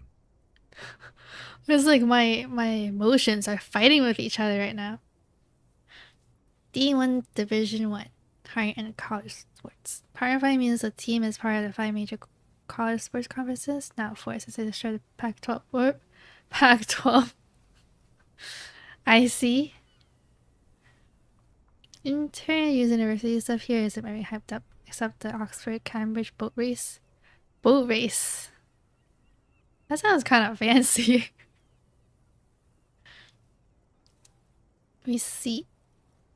It's like my emotions are fighting with each other right now. D1 Division 1. Higher end college sports. Power 5 means the team is part of the 5 major college sports conferences. Now 4 since they destroyed the Pac-12. What? Pac-12. I see. Internet university stuff here isn't very hyped up, except the Oxford Cambridge boat race. Boat race. That sounds kind of fancy. We see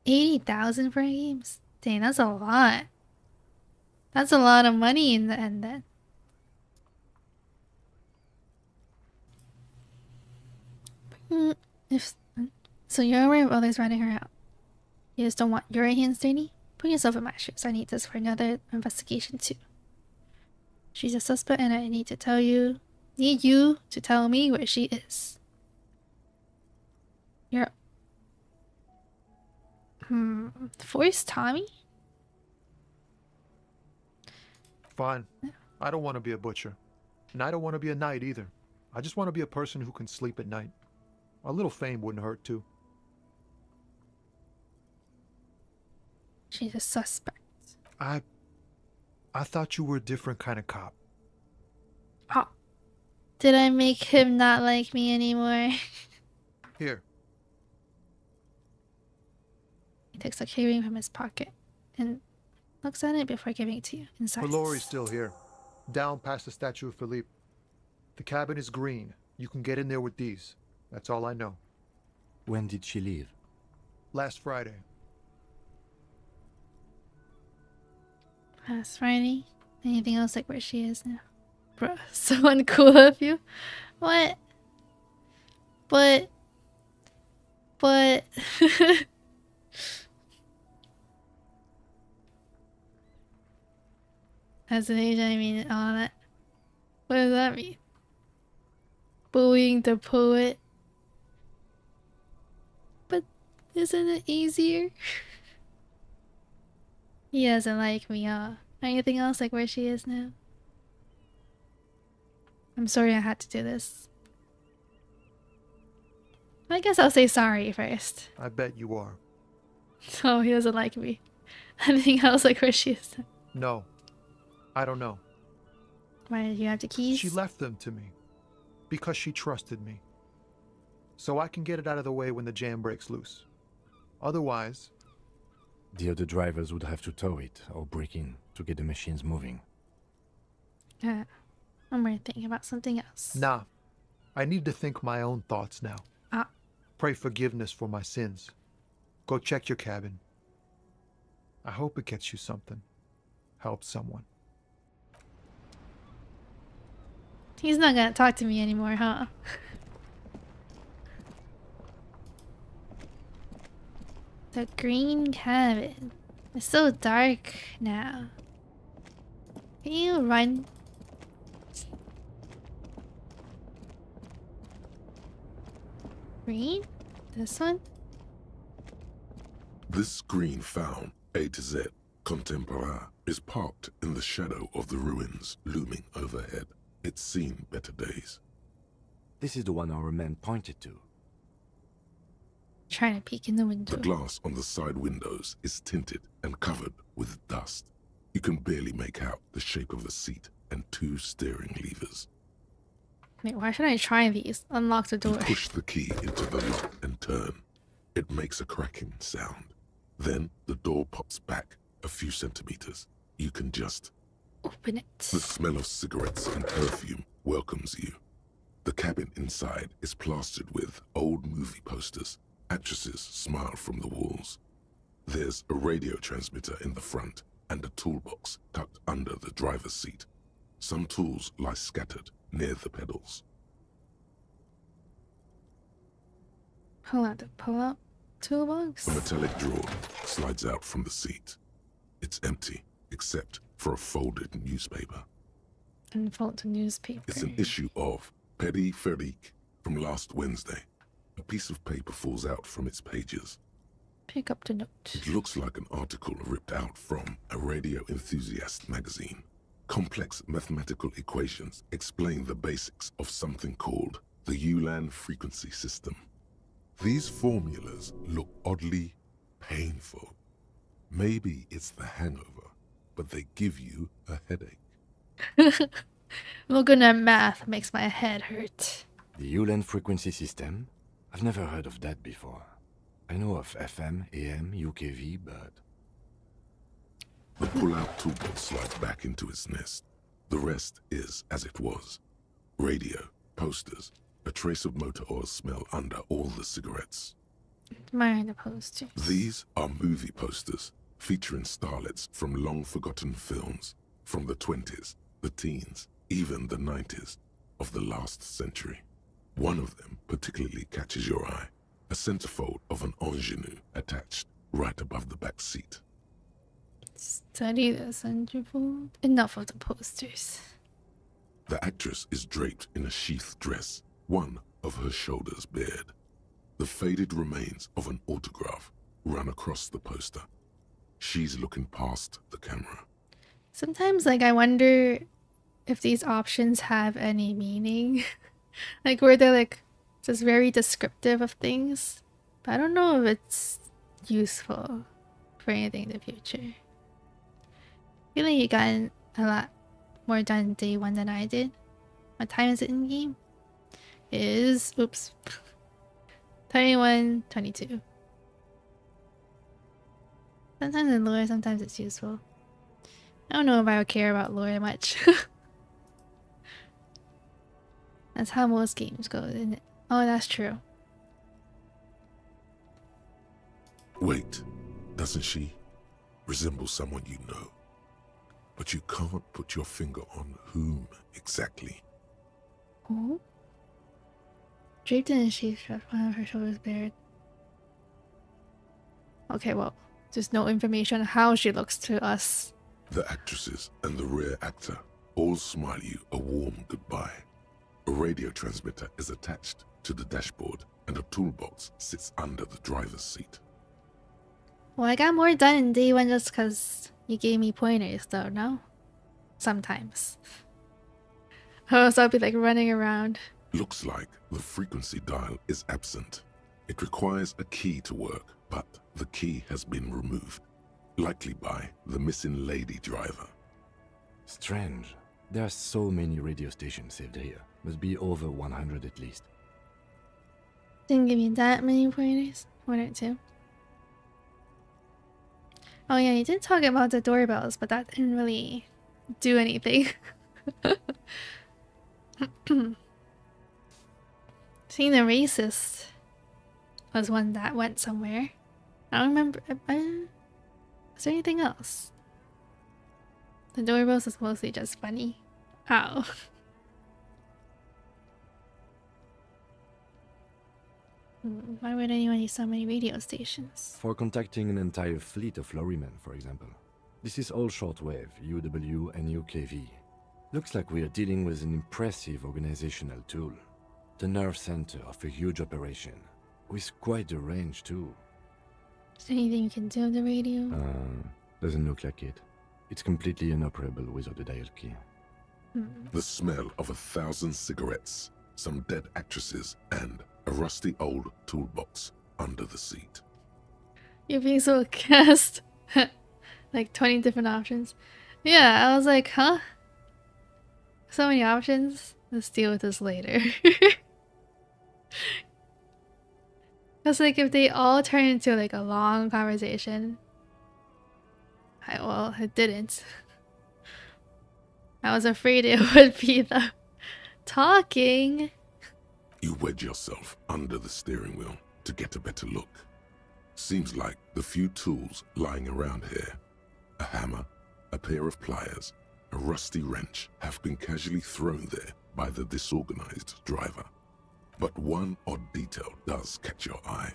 80,000 for games. Dang, that's a lot. That's a lot of money in the end then. So you're aware of others ratting her out. You just don't want your hands dirty? Put yourself in my shoes. I need this for another investigation too. She's a suspect and I need you to tell me where she is. You're... Voice Tommy? Fine. I don't want to be a butcher. And I don't want to be a knight either. I just want to be a person who can sleep at night. A little fame wouldn't hurt too. She's a suspect. I thought you were a different kind of cop. Oh. Did I make him not like me anymore? Here. He takes a keyring from his pocket and looks at it before giving it to you. Inside. Lori's still here. Down past the statue of Philippe. The cabin is green. You can get in there with these. That's all I know. When did she leave? Last Friday. Last Friday? Anything else like where she is now? Bro, so uncool of you. What? But as an Asian, I mean all that. What does that mean? Bullying the poet. But isn't it easier? He doesn't like me, huh? Anything else like where she is now? I'm sorry I had to do this. I guess I'll say sorry first. I bet you are. Oh, he doesn't like me. Anything else like where she is now? No. I don't know. Why did you have the keys? She left them to me. Because she trusted me. So I can get it out of the way when the jam breaks loose. Otherwise... The other drivers would have to tow it or break in to get the machines moving. I'm more thinking about something else. Nah. I need to think my own thoughts now. Ah. Pray forgiveness for my sins. Go check your cabin. I hope it gets you something. Help someone. He's not gonna talk to me anymore, huh? The green cabin. It's so dark now. Can you run? Green? This one? This green found, A to Z, contemporaire, is parked in the shadow of the ruins looming overhead. It's seen better days. This is the one our man pointed to. Trying to peek in the window. The glass on the side windows is tinted and covered with dust. You can barely make out the shape of the seat and 2 steering levers. Wait, why should I try these? Unlock the door. You push the key into the lock and turn. It makes a cracking sound. Then the door pops back a few centimeters. You can just... Open it. The smell of cigarettes and perfume welcomes you. The cabin inside is plastered with old movie posters. Actresses smile from the walls. There's a radio transmitter in the front and a toolbox tucked under the driver's seat. Some tools lie scattered near the pedals. Pull out the pull-out toolbox. A metallic drawer slides out from the seat. It's empty, except for a folded newspaper. Unfold the newspaper. It's an issue of Peripherique from last Wednesday. A piece of paper falls out from its pages. Pick up the note. It looks like an article ripped out from a radio enthusiast magazine. Complex mathematical equations explain the basics of something called the Ulan frequency system. These formulas look oddly painful. Maybe it's the hangover, but they give you a headache. Looking at math makes my head hurt. The Ulan frequency system? I've never heard of that before. I know of FM, AM, UKV, but... The pull-out toolbox slides back into its nest. The rest is as it was. Radio, posters, a trace of motor oil smell under all the cigarettes. Admire the posters. These are movie posters featuring starlets from long-forgotten films from the 20s, the teens, even the 90s of the last century. One of them particularly catches your eye, a centerfold of an ingenue attached right above the back seat. Study the centerfold. Enough of the posters. The actress is draped in a sheath dress, one of her shoulders bared. The faded remains of an autograph run across the poster. She's looking past the camera. Sometimes, like, I wonder if these options have any meaning. Like, where they're, like, just very descriptive of things. But I don't know if it's useful for anything in the future. I feel like you got a lot more done day 1 than I did. What time is it in game? It is, oops, 21:22. Sometimes in lore, sometimes it's useful. I don't know if I would care about lore much. That's how most games go, isn't it? Oh, that's true. Wait, doesn't she resemble someone you know? but you can't put your finger on whom exactly. Oh? Draped in a sheet, one of her shoulders bared. Okay, well, there's no information on how she looks to us. The actresses and the rear actor all smile you a warm goodbye. A radio transmitter is attached to the dashboard and a toolbox sits under the driver's seat. Well, I got more done in day one just because you gave me pointers, though, no? Sometimes. So I'll be like running around. Looks like the frequency dial is absent. It requires a key to work, but the key has been removed, likely by the missing lady driver. Strange. There are so many radio stations saved here. Must be over 100 at least. Didn't give you that many pointers. 1 or 2. Oh yeah, you did talk about the doorbells, but that didn't really do anything. Seeing the racist was one that went somewhere. I don't remember. Is there anything else? The doorbells is mostly just funny. How? Why would anyone use so many radio stations? For contacting an entire fleet of lorrymen, for example. This is all shortwave, UW and UKV. Looks like we are dealing with an impressive organizational tool. The nerve center of a huge operation, with quite a range too. Is there anything you can do with the radio? Doesn't look like it. It's completely inoperable without the dial key. The smell of 1,000 cigarettes, some dead actresses, and a rusty old toolbox under the seat. You're being so cast. Like 20 different options. Yeah, I was like, huh? So many options? Let's deal with this later. That's like if they all turn into like a long conversation. Well, it didn't. I was afraid it would be the talking. You wedge yourself under the steering wheel to get a better look. Seems like the few tools lying around here, a hammer, a pair of pliers, a rusty wrench, have been casually thrown there by the disorganized driver. But one odd detail does catch your eye.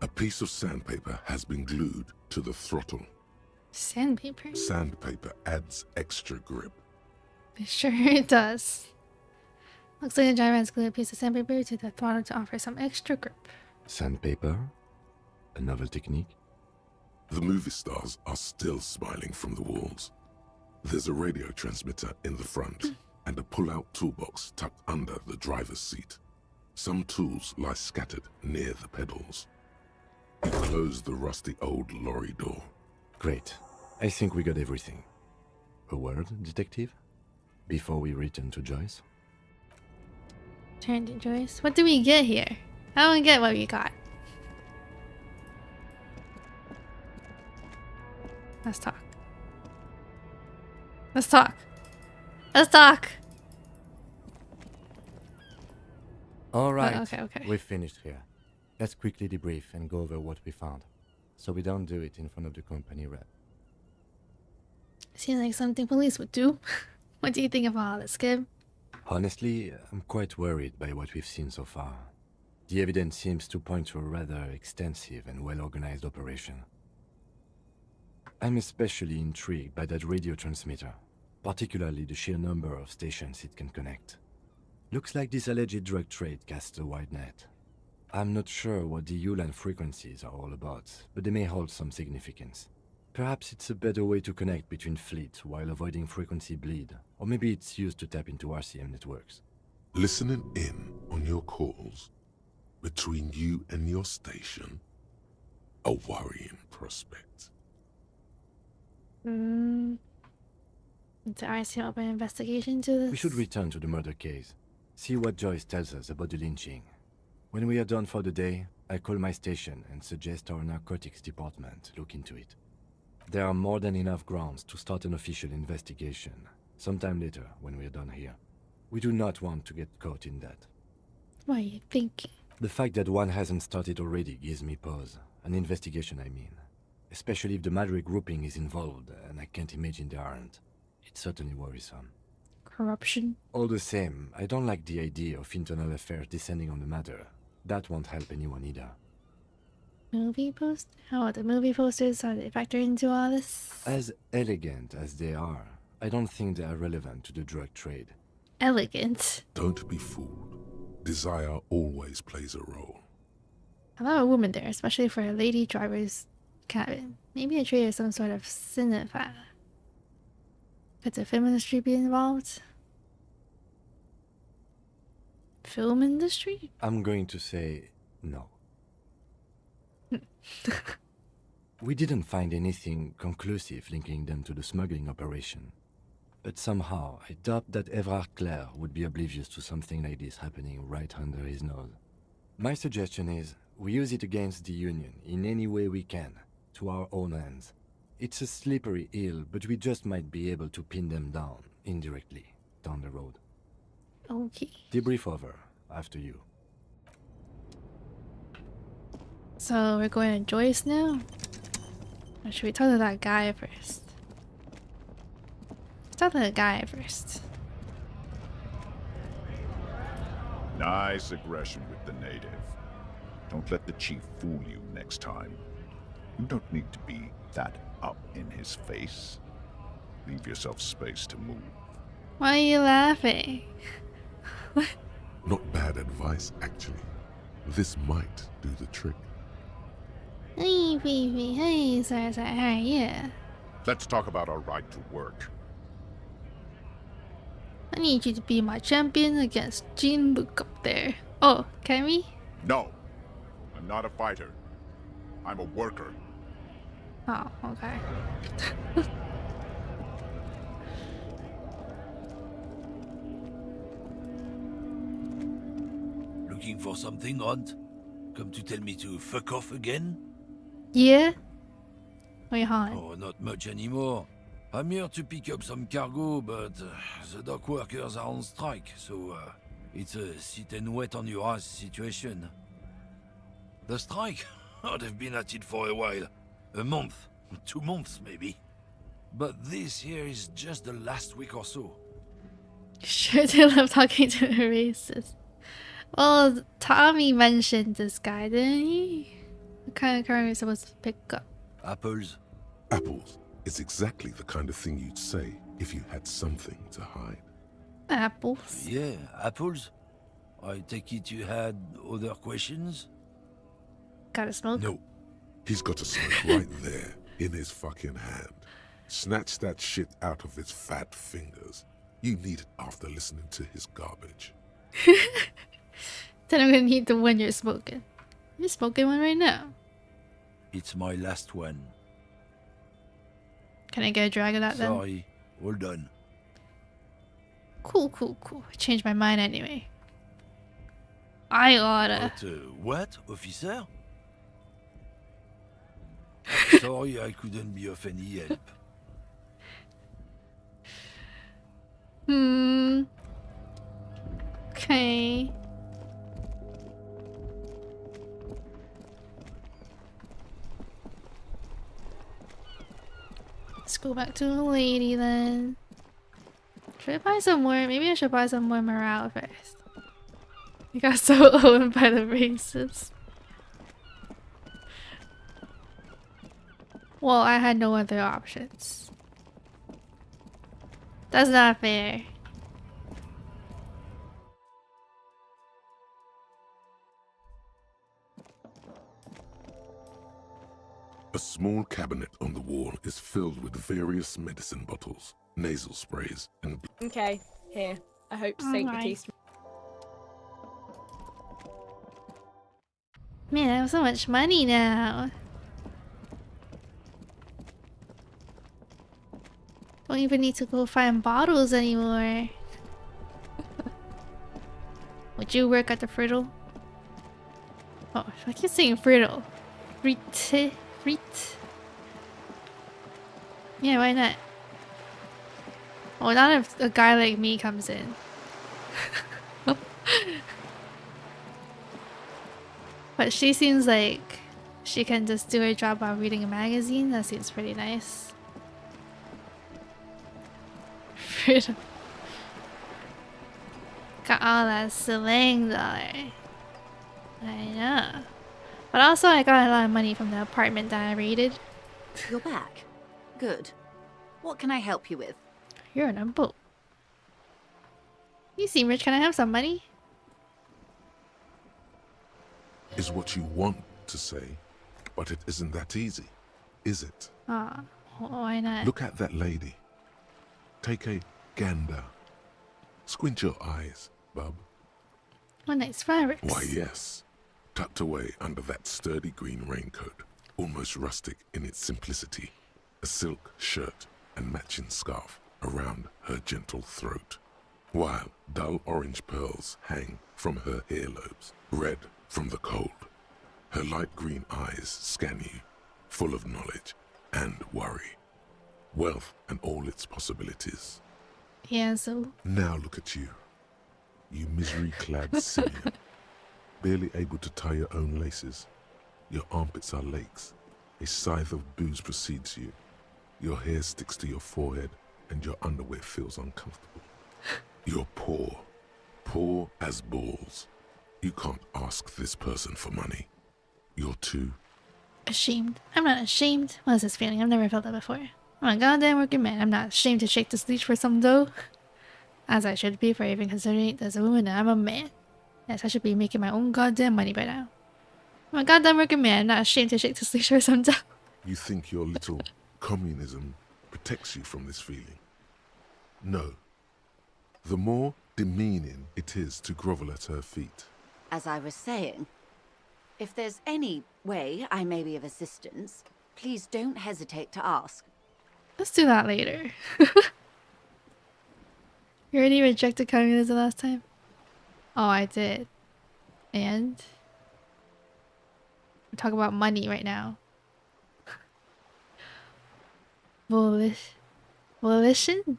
A piece of sandpaper has been glued to the throttle. Sandpaper? Sandpaper adds extra grip. Sure it does. Looks like the driver has glued a piece of sandpaper to the throttle to offer some extra grip. Sandpaper? A novel technique? The movie stars are still smiling from the walls. There's a radio transmitter in the front and a pull-out toolbox tucked under the driver's seat. Some tools lie scattered near the pedals. You close the rusty old lorry door. Great. I think we got everything. A word, detective? Before we return to Joyce? Turn to Joyce. What did we get here? I don't get what we got. Let's talk. Let's talk. Let's talk. Alright, okay. We've finished here. Let's quickly debrief and go over what we found, so we don't do it in front of the company rep. Seems like something police would do. What do you think of all this, Kib? Honestly, I'm quite worried by what we've seen so far. The evidence seems to point to a rather extensive and well-organized operation. I'm especially intrigued by that radio transmitter, particularly the sheer number of stations it can connect. Looks like this alleged drug trade casts a wide net. I'm not sure what the ULAN frequencies are all about, but they may hold some significance. Perhaps it's a better way to connect between fleets while avoiding frequency bleed, or maybe it's used to tap into RCM networks. Listening in on your calls between you and your station, a worrying prospect. Is the RCM open investigation to this? We should return to the murder case, see what Joyce tells us about the lynching. When we are done for the day, I call my station and suggest our narcotics department look into it. There are more than enough grounds to start an official investigation, sometime later when we are done here. We do not want to get caught in that. What are you thinking? The fact that one hasn't started already gives me pause. An investigation, I mean. Especially if the Madrid grouping is involved, and I can't imagine they aren't. It's certainly worrisome. Corruption. All the same, I don't like the idea of internal affairs descending on the matter. That won't help anyone either. Movie post? How are the movie posters? Are they factor into all this? As elegant as they are, I don't think they are relevant to the drug trade. Elegant. Don't be fooled. Desire always plays a role. A lot of women there, especially for a lady driver's cabin. Maybe a trade or some sort of cinephile. Could the film industry be involved? Film industry? I'm going to say no. We didn't find anything conclusive linking them to the smuggling operation. But somehow, I doubt that Everard Clare would be oblivious to something like this happening right under his nose. My suggestion is, we use it against the Union in any way we can, to our own ends. It's a slippery hill, but we just might be able to pin them down, indirectly, down the road. Okay. Debrief over, after you. So we're going to Joyce now? Or should we talk to that guy first? Let's talk to the guy first. Nice aggression with the native. Don't let the chief fool you next time. You don't need to be that up in his face. Leave yourself space to move. Why are you laughing? Not bad advice, actually. This might do the trick. Hey, baby. Hey, sorry, how are you? Let's talk about our right to work. I need you to be my champion against Jean Luc up there. Oh, can we? No, I'm not a fighter. I'm a worker. Oh, okay. Looking for something, Hunt? Come to tell me to fuck off again? Yeah? Wait, hold on. Oh, not much anymore. I'm here to pick up some cargo, but the dock workers are on strike, so it's a sit and wait on your ass situation. The strike? Oh, they've been at it for a while. A month, 2 months maybe. But this here is just the last week or so. Sure do love talking to the racist. Well, Tommy mentioned this guy, didn't he? What kind of car are we supposed to pick up? Apples? Apples is exactly the kind of thing you'd say if you had something to hide. Apples. Yeah, apples? I take it you had other questions? Gotta smoke? No. He's got a smoke right there in his fucking hand. Snatch that shit out of his fat fingers. You need it after listening to his garbage. Then I'm gonna need the one you're smoking. You're smoking one right now. It's my last one. Can I get a drag of that then? Sorry, all done. Cool. I changed my mind anyway. I oughta. But, what, officer? Sorry, I couldn't be of any help. Okay. Let's go back to the lady then. Should I buy some more? Maybe I should buy some more morale first. I got so owned by the racists. Well, I had no other options. That's not fair. A small cabinet on the wall is filled with various medicine bottles, nasal sprays, and... Okay, here. I hope to take the taste. Man, I have so much money now. Don't even need to go find bottles anymore. Would you work at the Friddle? Oh, I keep saying Friddle. Frit. Yeah, why not? Oh, not if a guy like me comes in. But she seems like she can just do her job while reading a magazine. That seems pretty nice. freedom. Got all that slang dollar. I know. But also I got a lot of money from the apartment that I raided. You're back. Good. What can I help you with? You're on a boat. You seem rich. Can I have some money? Is what you want to say, but it isn't that easy, is it? Ah, why not? Look at that lady. Take a gander. Squint your eyes, bub. What nice fabrics. Why, yes. Tucked away under that sturdy green raincoat, almost rustic in its simplicity, a silk shirt and matching scarf around her gentle throat, while dull orange pearls hang from her earlobes, red from the cold. Her light green eyes scan you, full of knowledge and worry, wealth and all its possibilities. Yeah, so... Now look at you, you misery-clad simian, barely able to tie your own laces. Your armpits are lakes. A scythe of booze precedes you. Your hair sticks to your forehead, and your underwear feels uncomfortable. You're poor. Poor as balls. You can't ask this person for money. You're too... ashamed. I'm not ashamed. What is this feeling? I've never felt that before. I'm a goddamn working man. I'm not ashamed to shake this leash for some dough. As I should be for even considering it as a woman and I'm a man. Yes, I should be making my own goddamn money by now. I'm a goddamn working man. I'm not ashamed to shake this leash for some dough. You think your little communism protects you from this feeling? No. The more demeaning it is to grovel at her feet. As I was saying, if there's any way I may be of assistance, please don't hesitate to ask. Let's do that later. You already rejected communism last time? Oh, I did. And? We're talking about money right now. Volition?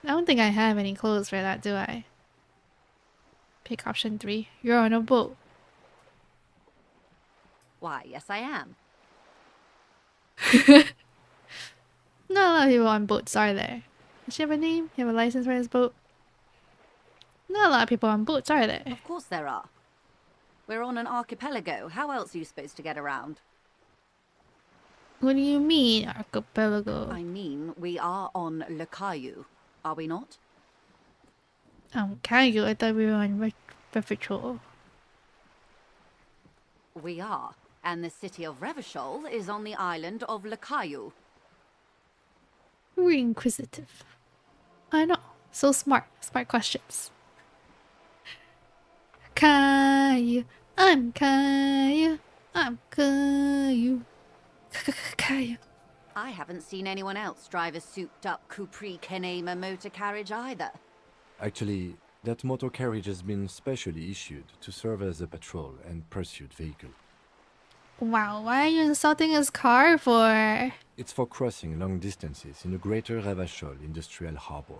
I don't think I have any clothes for that, do I? Pick option 3. You're on a boat. Why, yes I am. Not a lot of people on boats, are there? Does she have a name? You have a license for this boat? Not a lot of people on boats, are there? Of course there are. We're on an archipelago. How else are you supposed to get around? What do you mean, archipelago? I mean, we are on Lukrembo, are we not? Caillou, I thought we were on Patrol. We are, and the city of Revachol is on the island of Lukrembo. We're inquisitive. I know. So smart. Smart questions. Caillou. I'm Caillou. I'm Caillou. Caillou. I haven't seen anyone else drive a souped-up Capri Kenema motor carriage either. Actually, that motor carriage has been specially issued to serve as a patrol and pursuit vehicle. Wow, why are you insulting his car for? It's for crossing long distances in the greater Revachol industrial harbor.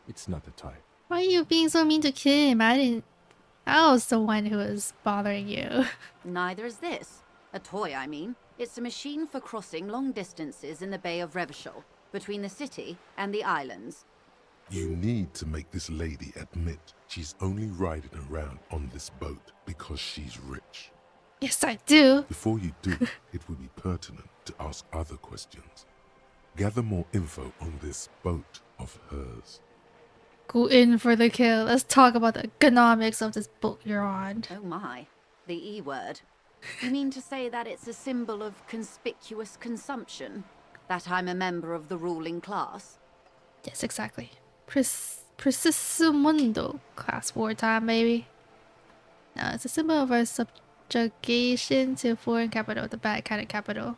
It's not a toy. Why are you being so mean to Kim? I was the one who was bothering you. Neither is this. A toy, I mean. It's a machine for crossing long distances in the Bay of Revachol, between the city and the islands. You need to make this lady admit she's only riding around on this boat because she's rich. Yes, I do. Before you do, it would be pertinent to ask other questions. Gather more info on this boat of hers. Go in for the kill. Let's talk about the economics of this boat you're on. Oh my, the E word. You mean to say that it's a symbol of conspicuous consumption? That I'm a member of the ruling class? Yes, exactly. Preciso class wartime, baby. No, it's a symbol of our subjugation to foreign capital, the bad kind of capital.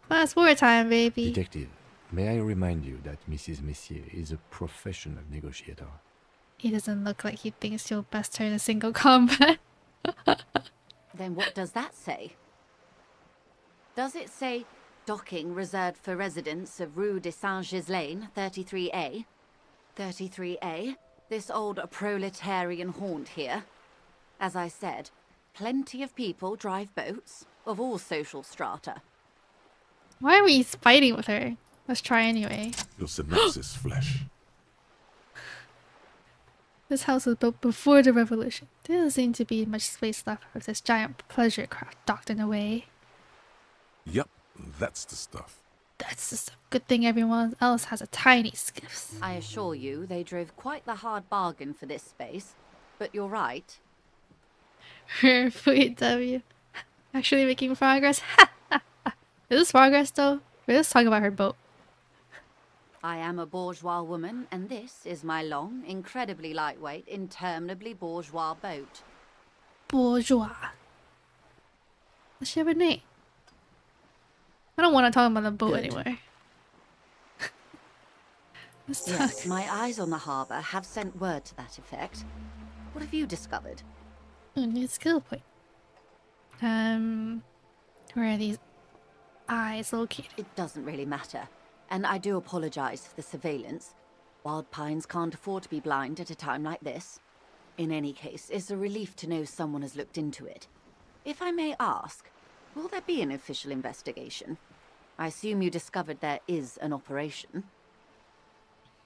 Class wartime, baby. Detective, may I remind you that Mrs. Messier is a professional negotiator. He doesn't look like he thinks you'll best her in a single combat. Then what does that say? Does it say docking reserved for residents of Rue de Saint-Ghislain, 33A? 33A? This old proletarian haunt here? As I said, plenty of people drive boats. of all social strata. Why are we fighting with her? Let's try anyway. Your synopsis, flesh. This house was built before the revolution. There doesn't seem to be much space left for this giant pleasure craft docked in a way. Yup, that's the stuff. That's just a good thing everyone else has a tiny skiffs. I assure you, they drove quite the hard bargain for this space. But you're right. Her VTuber actually making progress. Is this progress though? We're just talking about her boat. I am a bourgeois woman, and this is my long, incredibly lightweight, interminably bourgeois boat. Bourgeois. Does she have a name? I don't want to talk about the boat anymore. Yes, my eyes on the harbour have sent word to that effect. What have you discovered? New skill point. Where are these eyes located? It doesn't really matter. And I do apologise for the surveillance. Wild Pines can't afford to be blind at a time like this. In any case, it's a relief to know someone has looked into it. If I may ask, will there be an official investigation? I assume you discovered there is an operation.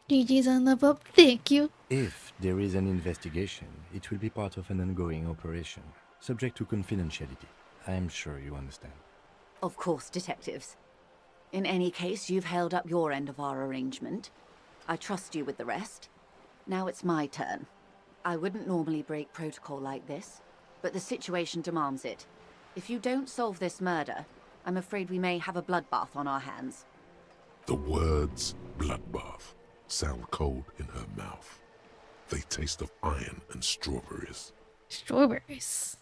GG's on the boat, thank you. If there is an investigation, it will be part of an ongoing operation, subject to confidentiality. I am sure you understand. Of course, detectives. In any case, you've held up your end of our arrangement. I trust you with the rest. Now it's my turn. I wouldn't normally break protocol like this, but the situation demands it. If you don't solve this murder, I'm afraid we may have a bloodbath on our hands. The words bloodbath sound cold in her mouth. They taste of iron and strawberries. Strawberries.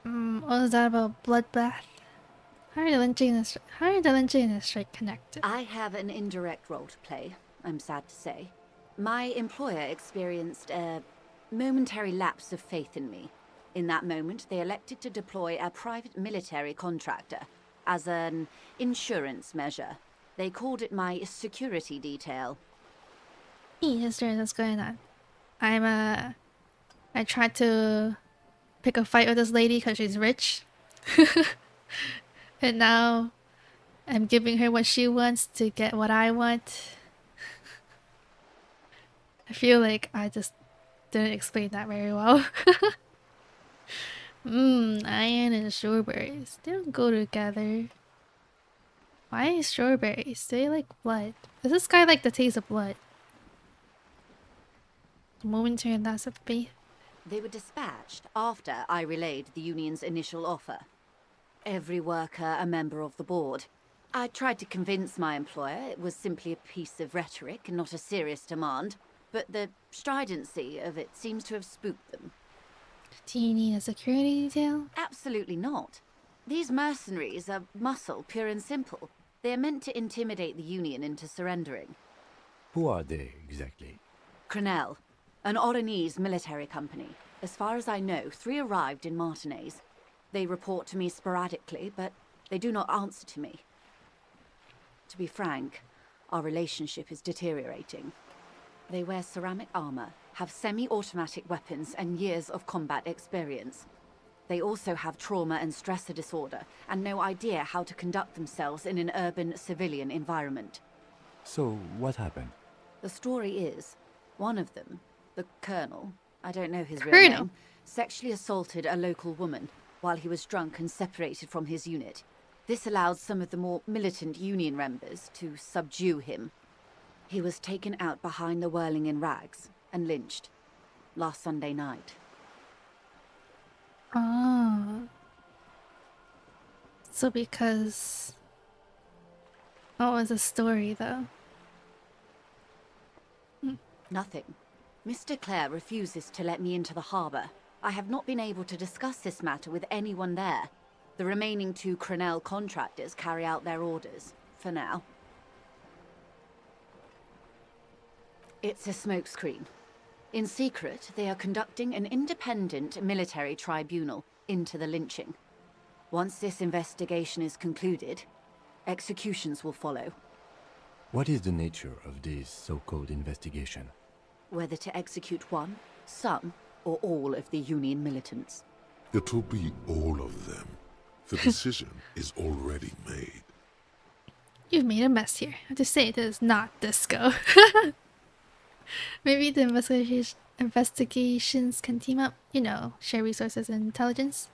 What was that about bloodbath? How are the lynching and the strike connected? I have an indirect role to play, I'm sad to say. My employer experienced a momentary lapse of faith in me. In that moment, they elected to deploy a private military contractor as an insurance measure. They called it my security detail. Yes, what's going on? I tried to pick a fight with this lady because she's rich. And now I'm giving her what she wants to get what I want. I feel like I just didn't explain that very well. Iron and strawberries. They don't go together. Why strawberries? They like blood. Does this guy like the taste of blood? Momentary loss of faith. They were dispatched after I relayed the union's initial offer. Every worker a member of the board. I tried to convince my employer it was simply a piece of rhetoric and not a serious demand, but the stridency of it seems to have spooked them. Do you need a security detail? Absolutely not. These mercenaries are muscle, pure and simple. They are meant to intimidate the Union into surrendering. Who are they, exactly? Crenel, an Oranese military company. As far as I know, 3 arrived in Martinez. They report to me sporadically, but they do not answer to me. To be frank, our relationship is deteriorating. They wear ceramic armor, have semi-automatic weapons, and years of combat experience. They also have trauma and stressor disorder, and no idea how to conduct themselves in an urban civilian environment. So, what happened? The story is, one of them, the Colonel, I don't know his real Colonel? name, sexually assaulted a local woman while he was drunk and separated from his unit. This allowed some of the more militant Union members to subdue him. He was taken out behind the whirling in rags and lynched last Sunday night. Oh. So because... What was the story though? Nothing. Mr. Clare refuses to let me into the harbour. I have not been able to discuss this matter with anyone there. The remaining 2 Crenel contractors carry out their orders, for now. It's a smokescreen. In secret, they are conducting an independent military tribunal into the lynching. Once this investigation is concluded, executions will follow. What is the nature of this so-called investigation? Whether to execute one, some, or all of the Union militants. It'll be all of them. The decision is already made. You've made a mess here. I have to say it is not disco. Maybe the investigations can team up, you know, share resources and intelligence.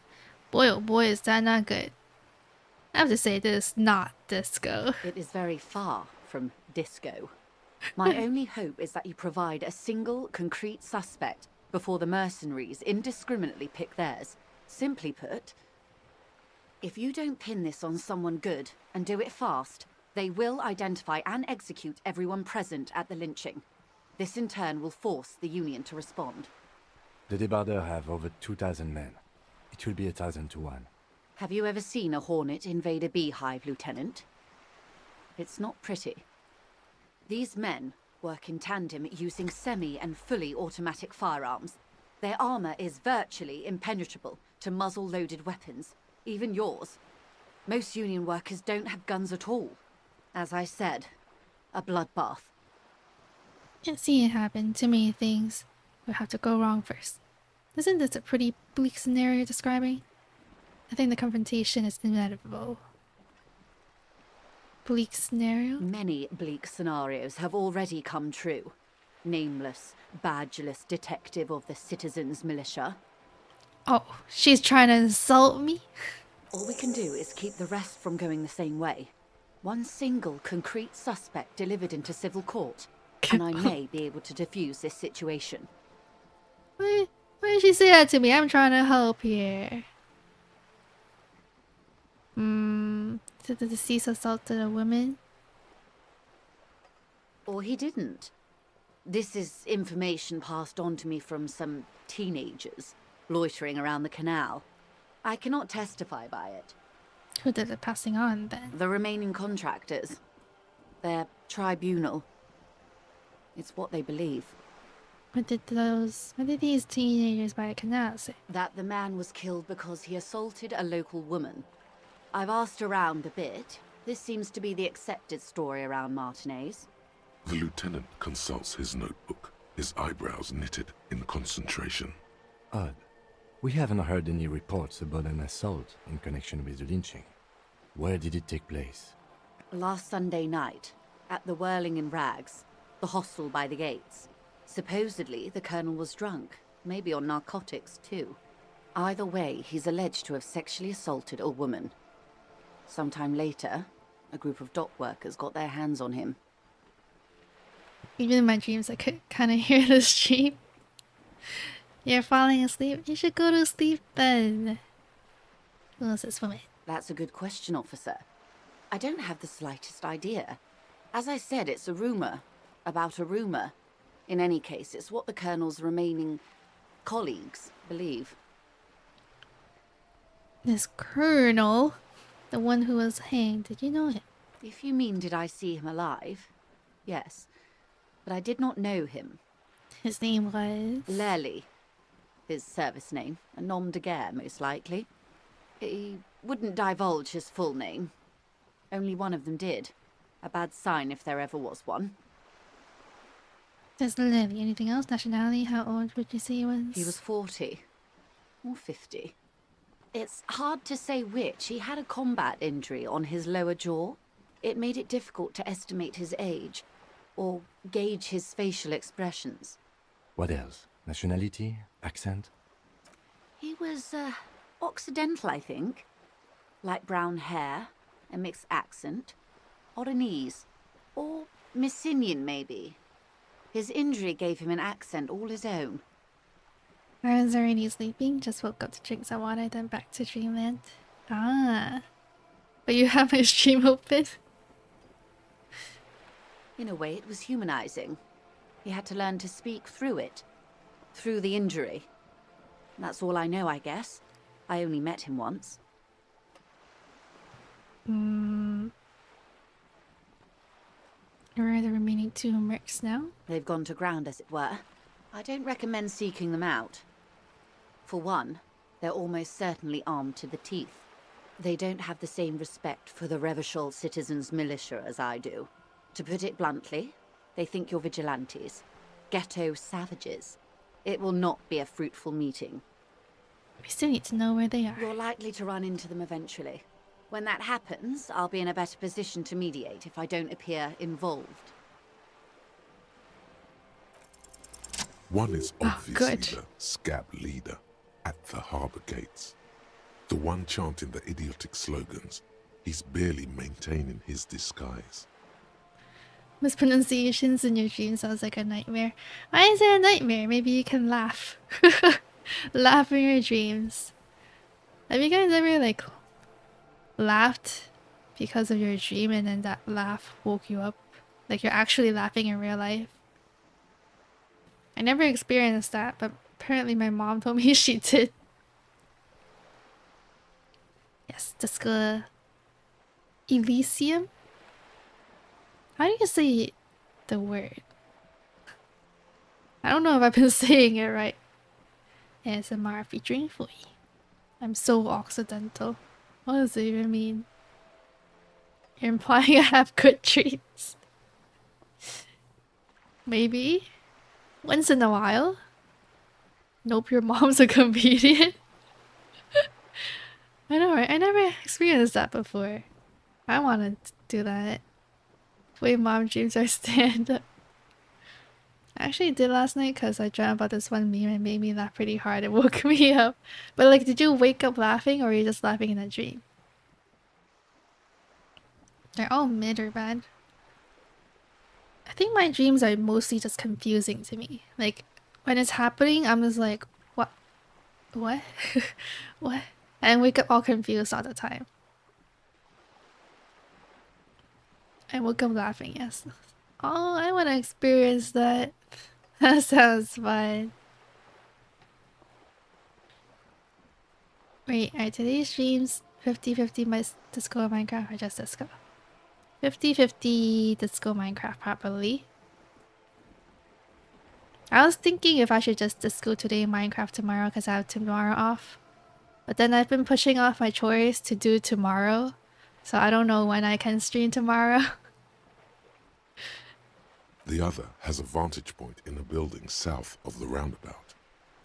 Boy, oh boy, is that not good. I have to say this is not disco. It is very far from disco. My only hope is that you provide a single, concrete suspect before the mercenaries indiscriminately pick theirs. Simply put, if you don't pin this on someone good and do it fast, they will identify and execute everyone present at the lynching. This in turn will force the Union to respond. The debardeurs have over 2,000 men. It will be 1,000 to 1. Have you ever seen a hornet invade a beehive, Lieutenant? It's not pretty. These men work in tandem using semi and fully automatic firearms. Their armor is virtually impenetrable to muzzle-loaded weapons, even yours. Most Union workers don't have guns at all. As I said, a bloodbath. Can't see it happen. Too many things will have to go wrong first. Isn't this a pretty bleak scenario you're describing? I think the confrontation is inevitable. Bleak scenario? Many bleak scenarios have already come true. Nameless, badgeless detective of the citizens' militia. Oh, she's trying to insult me? All we can do is keep the rest from going the same way. One single concrete suspect delivered into civil court, and I may be able to defuse this situation. Why did she say that to me? I'm trying to help here. Did the deceased assaulted a woman? Or he didn't. This is information passed on to me from some teenagers loitering around the canal. I cannot testify by it. Who did the passing on then? The remaining contractors. Their tribunal. It's what they believe. What did these teenagers by a canal say? That the man was killed because he assaulted a local woman. I've asked around a bit. This seems to be the accepted story around Martinez. The lieutenant consults his notebook, his eyebrows knitted in concentration. Odd. We haven't heard any reports about an assault in connection with the lynching. Where did it take place? Last Sunday night, at the Whirling in Rags, the hostel by the gates. Supposedly, the colonel was drunk, maybe on narcotics too. Either way, he's alleged to have sexually assaulted a woman. Sometime later, a group of dock workers got their hands on him. Even in my dreams, I could kind of hear this dream. You're falling asleep? You should go to sleep then. Who was this woman? That's a good question, officer. I don't have the slightest idea. As I said, it's a rumor. About a rumor. In any case, it's what the colonel's remaining colleagues believe. This colonel? The one who was hanged, did you know him? If you mean did I see him alive? Yes. But I did not know him. His name was... Lely. His service name. A nom de guerre, most likely. He wouldn't divulge his full name. Only one of them did. A bad sign if there ever was one. There's Lily. Anything else? Nationality? How old would you say he was? He was 40. Or 50. It's hard to say which. He had a combat injury on his lower jaw. It made it difficult to estimate his age, or gauge his facial expressions. What else? Nationality? Accent? He was, Occidental, I think. Light brown hair, a mixed accent, Oranese, or Messinian, maybe. His injury gave him an accent all his own. I was already sleeping, just woke up to drink some water, then back to dreamland. Ah. But you have my stream open? In a way, it was humanizing. He had to learn to speak through it. Through the injury. That's all I know, I guess. I only met him once. Where are the remaining 2 mercs now? They've gone to ground, as it were. I don't recommend seeking them out. For one, they're almost certainly armed to the teeth. They don't have the same respect for the Revachol citizens' militia as I do. To put it bluntly, they think you're vigilantes. Ghetto savages. It will not be a fruitful meeting. We still need to know where they are. You're likely to run into them eventually. When that happens, I'll be in a better position to mediate if I don't appear involved. One is Oh, obviously good. the scab leader at the harbour gates. The one chanting the idiotic slogans. He's barely maintaining his disguise. Mispronunciations in your dreams sounds like a nightmare. Why is it a nightmare? Maybe you can laugh. Laugh in your dreams. Have you guys ever like laughed because of your dream and then that laugh woke you up? Like you're actually laughing in real life? I never experienced that, but apparently my mom told me she did. Yes, the Elysium? How do you say the word? I don't know if I've been saying it right. ASMR featuring Fui. I'm so occidental. What does it even mean? You're implying I have good dreams. Maybe. Once in a while. Nope, your mom's a comedian. I know, right? I never experienced that before. I want to do that. Wait, mom dreams are stand-up. I actually did last night because I dreamt about this one meme and made me laugh pretty hard. It woke me up. But like, did you wake up laughing or were you just laughing in a dream? They're all mid or bad. I think my dreams are mostly just confusing to me. Like, when it's happening, I'm just like, what? What? What? And I wake up all confused all the time. I woke up laughing, yes. Oh, I want to experience that. That sounds fun. Wait, are today's streams 50-50 my Disco or Minecraft or just Disco? 50-50 Disco Minecraft probably. I was thinking if I should just Disco today Minecraft tomorrow because I have tomorrow off. But then I've been pushing off my chores to do tomorrow. So I don't know when I can stream tomorrow. The other has a vantage point in a building south of the roundabout.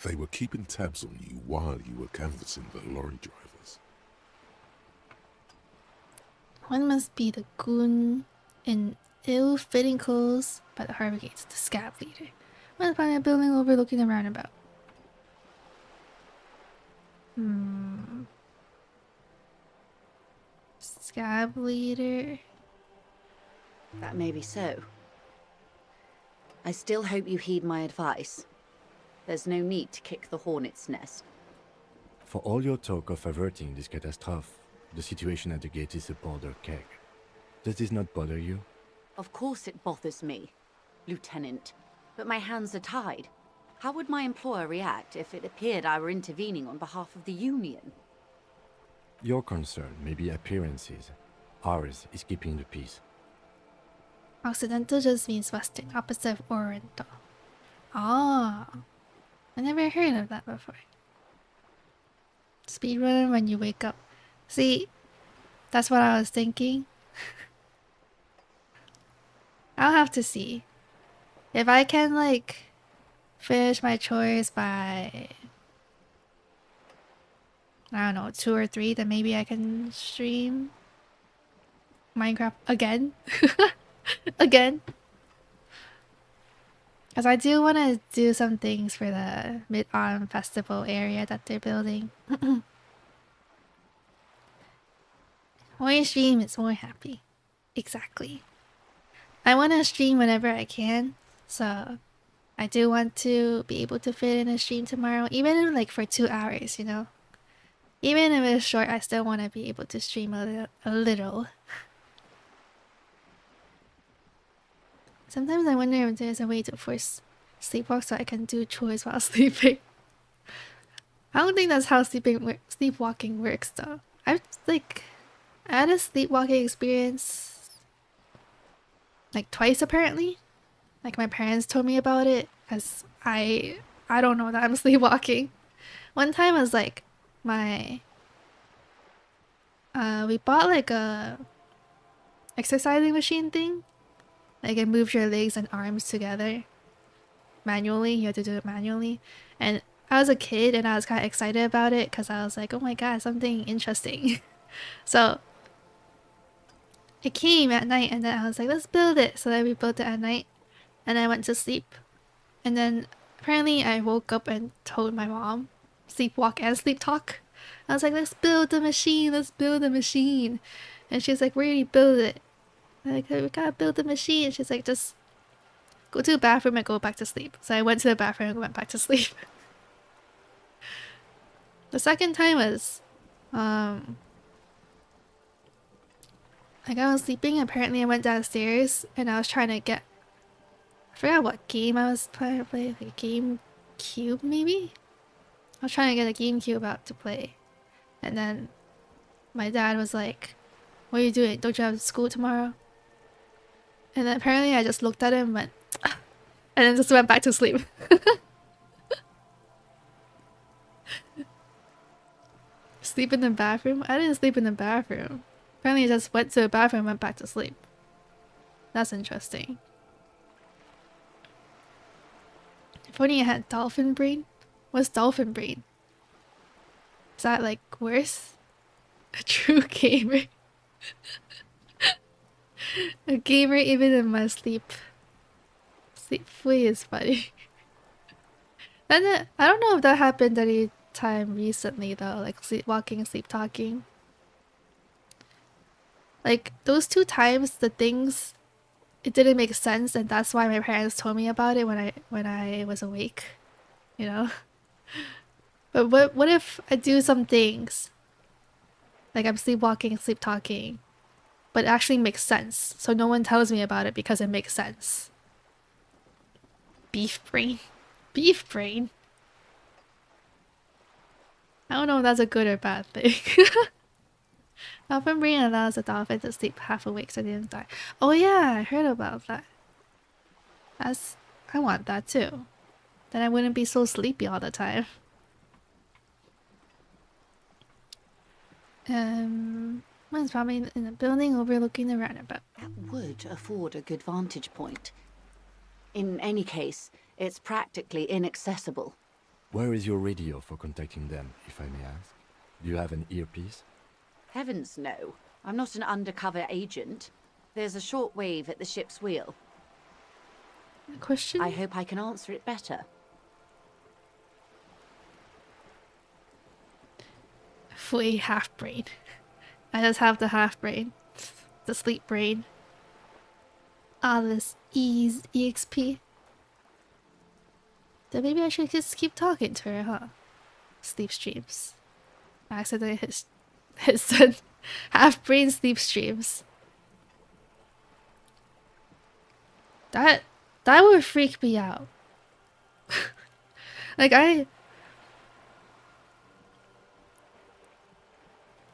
They were keeping tabs on you while you were canvassing the lorry drivers. One must be the goon in ill-fitting clothes by the harbor gates, the scab leader. One find a building overlooking the roundabout. Scab leader. That may be so. I still hope you heed my advice. There's no need to kick the hornet's nest. For all your talk of averting this catastrophe, the situation at the gate is a powder keg. Does this not bother you? Of course it bothers me, Lieutenant. But my hands are tied. How would my employer react if it appeared I were intervening on behalf of the Union? Your concern may be appearances. Ours is keeping the peace. Occidental just means Western, opposite of Oriental. Oh, I never heard of that before. Speedrun when you wake up. See, that's what I was thinking. I'll have to see. If I can, like, finish my chores by, I don't know, 2 or 3, then maybe I can stream Minecraft again. Again. Because I do want to do some things for the Mid-Autumn Festival area that they're building. More stream is more happy. Exactly. I want to stream whenever I can. So I do want to be able to fit in a stream tomorrow. Even if like for 2 hours, you know. Even if it's short, I still want to be able to stream a little. Sometimes I wonder if there's a way to force sleepwalk so I can do chores while sleeping. I don't think that's how sleepwalking works though. I had a sleepwalking experience like twice apparently. Like my parents told me about it because I don't know that I'm sleepwalking. One time I was like we bought like a exercising machine thing. Like it moves your legs and arms together manually. You have to do it manually. And I was a kid and I was kind of excited about it because I was like, oh my god, something interesting. So it came at night and then I was like, let's build it. So then we built it at night and I went to sleep. And then apparently I woke up and told my mom, sleepwalk and sleep talk. I was like, let's build the machine, let's build the machine. And she's like, where do you build it? I'm like, we gotta build the machine. She's like, just go to the bathroom and go back to sleep. So I went to the bathroom and went back to sleep. The second time was, like I was sleeping, apparently I went downstairs and I was trying to get, I forgot what game I was trying to play, like a GameCube maybe? I was trying to get a GameCube out to play. And then my dad was like, what are you doing? Don't you have school tomorrow? And then apparently I just looked at him and went, and then just went back to sleep. Sleep in the bathroom? I didn't sleep in the bathroom. Apparently I just went to the bathroom and went back to sleep. That's interesting. If only I had dolphin brain. What's dolphin brain? Is that like worse? A true gamer. A gamer even in my sleep. Sleep free is funny. And I don't know if that happened any time recently though, like sleepwalking and sleep talking. Like those two times, the things, it didn't make sense, and that's why my parents told me about it when I was awake, you know. But what if I do some things, like I'm sleepwalking, sleep talking, but it actually makes sense, so no one tells me about it because it makes sense. Beef brain, beef brain. I don't know if that's a good or bad thing. Dolphin brain allows a dolphin to sleep half awake so they didn't die. Oh yeah, I heard about that. I want that too. Then I wouldn't be so sleepy all the time. One's probably in a building overlooking the roundabout. That would afford a good vantage point. In any case, it's practically inaccessible. Where is your radio for contacting them, if I may ask? Do you have an earpiece? Heavens no. I'm not an undercover agent. There's a short wave at the ship's wheel. Question? I hope I can answer it better. Fully half brain. I just have the half brain. The sleep brain. All this EXP. Then maybe I should just keep talking to her, huh? Sleep streams. I accidentally his son half brain sleep streams. That would freak me out. Like I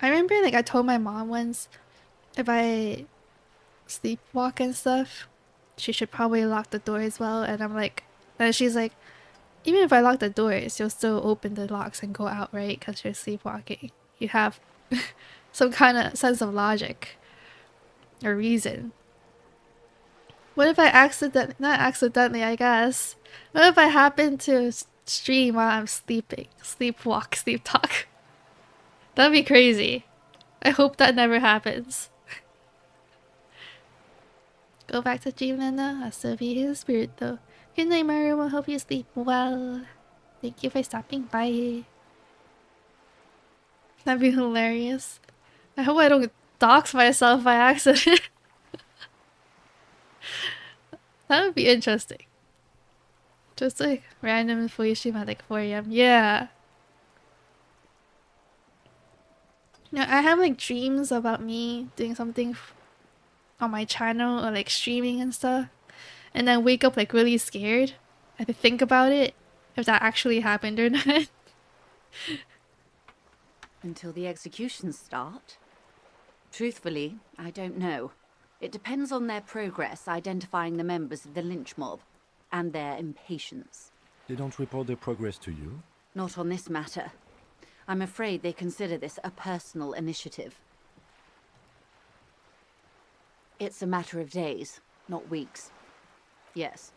remember like I told my mom once if I sleepwalk and stuff, she should probably lock the door as well, and I'm like, and she's like, even if I lock the doors, you'll still open the locks and go out, right? Because you're sleepwalking. You have some kind of sense of logic or reason. What if I not accidentally, I guess. What if I happen to stream while I'm sleeping? Sleepwalk, sleep talk. That'd be crazy. I hope that never happens. Go back to dreamland though. I'll still be his spirit though. Good night, Maru. I hope you sleep well. Thank you for stopping by. That'd be hilarious. I hope I don't dox myself by accident. That would be interesting. Just like random stream at like 4 AM. Yeah. You know, I have like dreams about me doing something on my channel or like streaming and stuff. And then wake up like really scared. I have to think about it, if that actually happened or not. Until the executions start? Truthfully, I don't know. It depends on their progress identifying the members of the lynch mob, and their impatience. They don't report their progress to you? Not on this matter. I'm afraid they consider this a personal initiative. It's a matter of days, not weeks. Yes.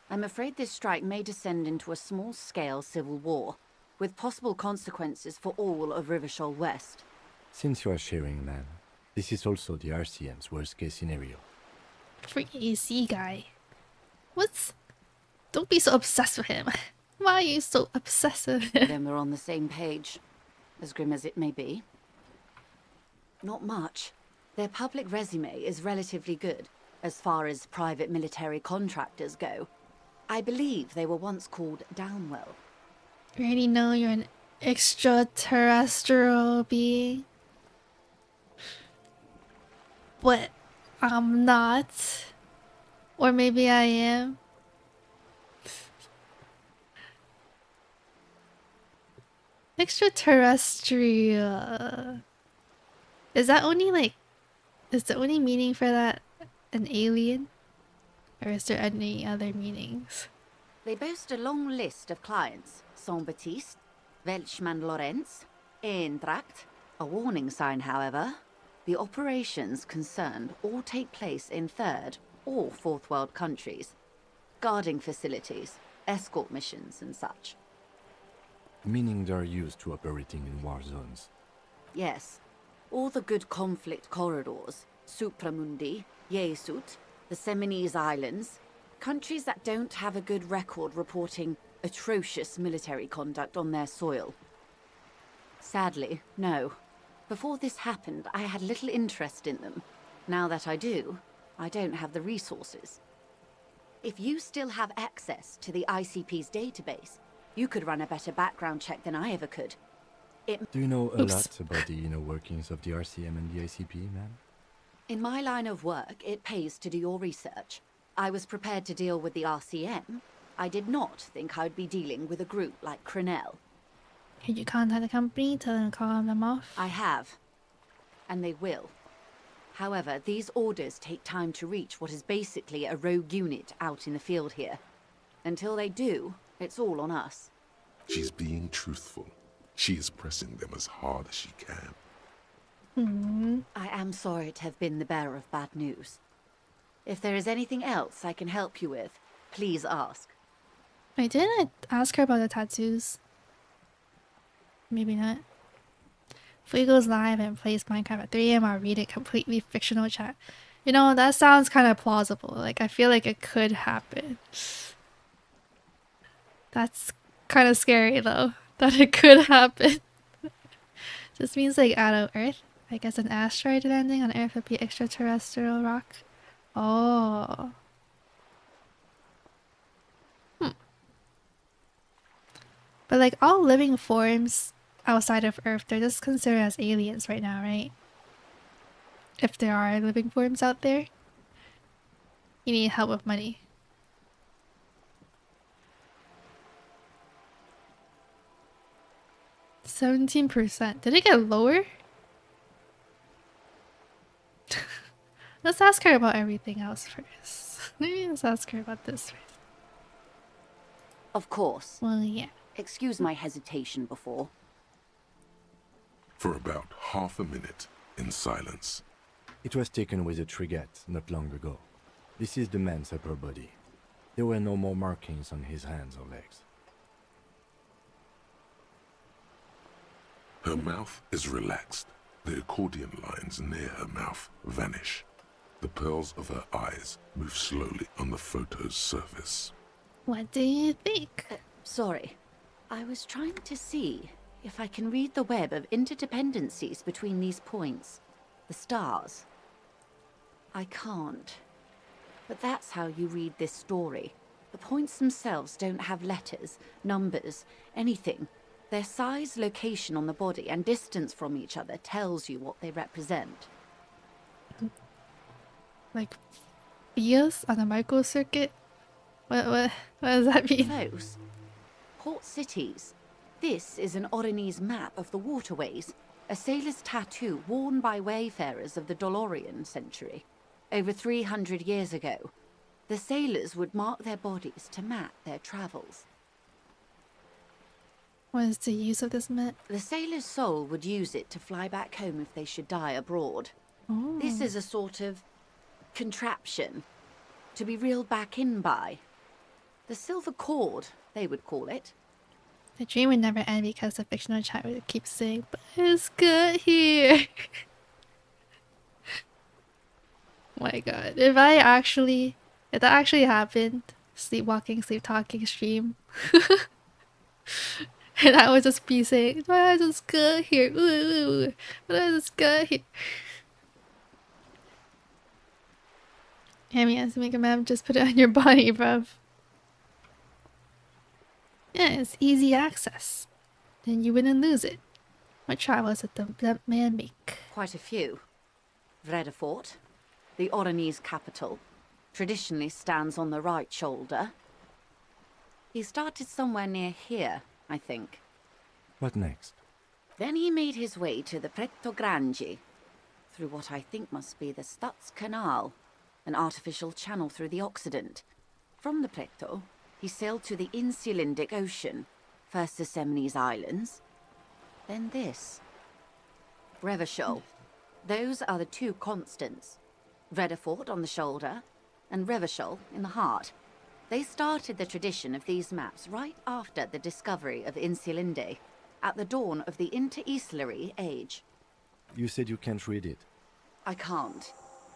I'm afraid this strike may descend into a small-scale civil war. with possible consequences for all of Rivershoal West. Since you are sharing, man, this is also the RCM's worst-case scenario. Freaking AC guy. What's... Don't be so obsessed with him. Why are you so obsessed with him? Then we're on the same page, as grim as it may be. Not much. Their public resume is relatively good, as far as private military contractors go. I believe they were once called Downwell. You already know you're an extraterrestrial being. But I'm not. Or maybe I am. Extraterrestrial. Is that only like... Is the only meaning for that an alien? Or is there any other meanings? They boast a long list of clients. Saint-Baptiste, Welchman-Lorenz, Eintracht. A warning sign, however. The operations concerned all take place in third or fourth world countries. Guarding facilities, escort missions and such. Meaning they're used to operating in war zones. Yes. All the good conflict corridors. Supramundi, Yesut, the Seminese Islands. Countries that don't have a good record reporting atrocious military conduct on their soil. Sadly, no. Before this happened, I had little interest in them. Now that I do, I don't have the resources. If you still have access to the ICP's database, you could run a better background check than I ever could. Do you know a lot about the inner workings of the RCM and the ICP, man? In my line of work, it pays to do your research. I was prepared to deal with the RCM. I did not think I'd be dealing with a group like Crenell. Could you contact the company, tell them to call them off? I have. And they will. However, these orders take time to reach what is basically a rogue unit out in the field here. Until they do, it's all on us. She's being truthful. She is pressing them as hard as she can. I am sorry to have been the bearer of bad news. If there is anything else I can help you with, please ask. Wait, didn't I ask her about the tattoos? Maybe not. If he goes live and plays Minecraft at 3 AM, I'll read it completely fictional chat. You know, that sounds kind of plausible. Like, I feel like it could happen. That's kind of scary, though. That it could happen. This means, like, out of Earth. I guess an asteroid landing on Earth would be extraterrestrial rock. Oh. But, like, all living forms outside of Earth, they're just considered as aliens right now, right? If there are living forms out there, you need help with money. 17%. Did it get lower? Let's ask her about everything else first. Maybe let's ask her about this first. Of course. Well, yeah. Excuse my hesitation before. For about half a minute, in silence. It was taken with a Triget not long ago. This is the man's upper body. There were no more markings on his hands or legs. Her mouth is relaxed. The accordion lines near her mouth vanish. The pearls of her eyes move slowly on the photo's surface. What do you think? Sorry. I was trying to see if I can read the web of interdependencies between these points. The stars. I can't. But that's how you read this story. The points themselves don't have letters, numbers, anything. Their size, location on the body, and distance from each other tells you what they represent. Like, Bios on a microcircuit? What does that mean? Close. Port cities. This is an Oronese map of the waterways, a sailor's tattoo worn by wayfarers of the Dolorian century. Over 300 years ago, the sailors would mark their bodies to map their travels. What is the use of this map? The sailor's soul would use it to fly back home if they should die abroad. Oh. This is a sort of contraption to be reeled back in by. The silver cord, they would call it. The dream would never end because the fictional child would keep saying, "But it's good here." My god. If that actually happened, sleepwalking, sleep talking stream. And I would just be saying, "Why is this good here? Ooh, what is this good here?" Hammy has to make a map, just put it on your body, bruv. Yeah, it's easy access. Then you wouldn't lose it. What travels did that man make? Quite a few. Vredefort, the Oranese capital, traditionally stands on the right shoulder. He started somewhere near here, I think. What next? Then he made his way to the Preto Grande, through what I think must be the Stad's Canal, an artificial channel through the Occident. From the Preto, he sailed to the Insulindic Ocean, first the Semines Islands, then this. Revachol. Those are the two constants. Vredefort on the shoulder, and Revachol in the heart. They started the tradition of these maps right after the discovery of Insulinde, at the dawn of the Interinsulary Age. You said you can't read it. I can't.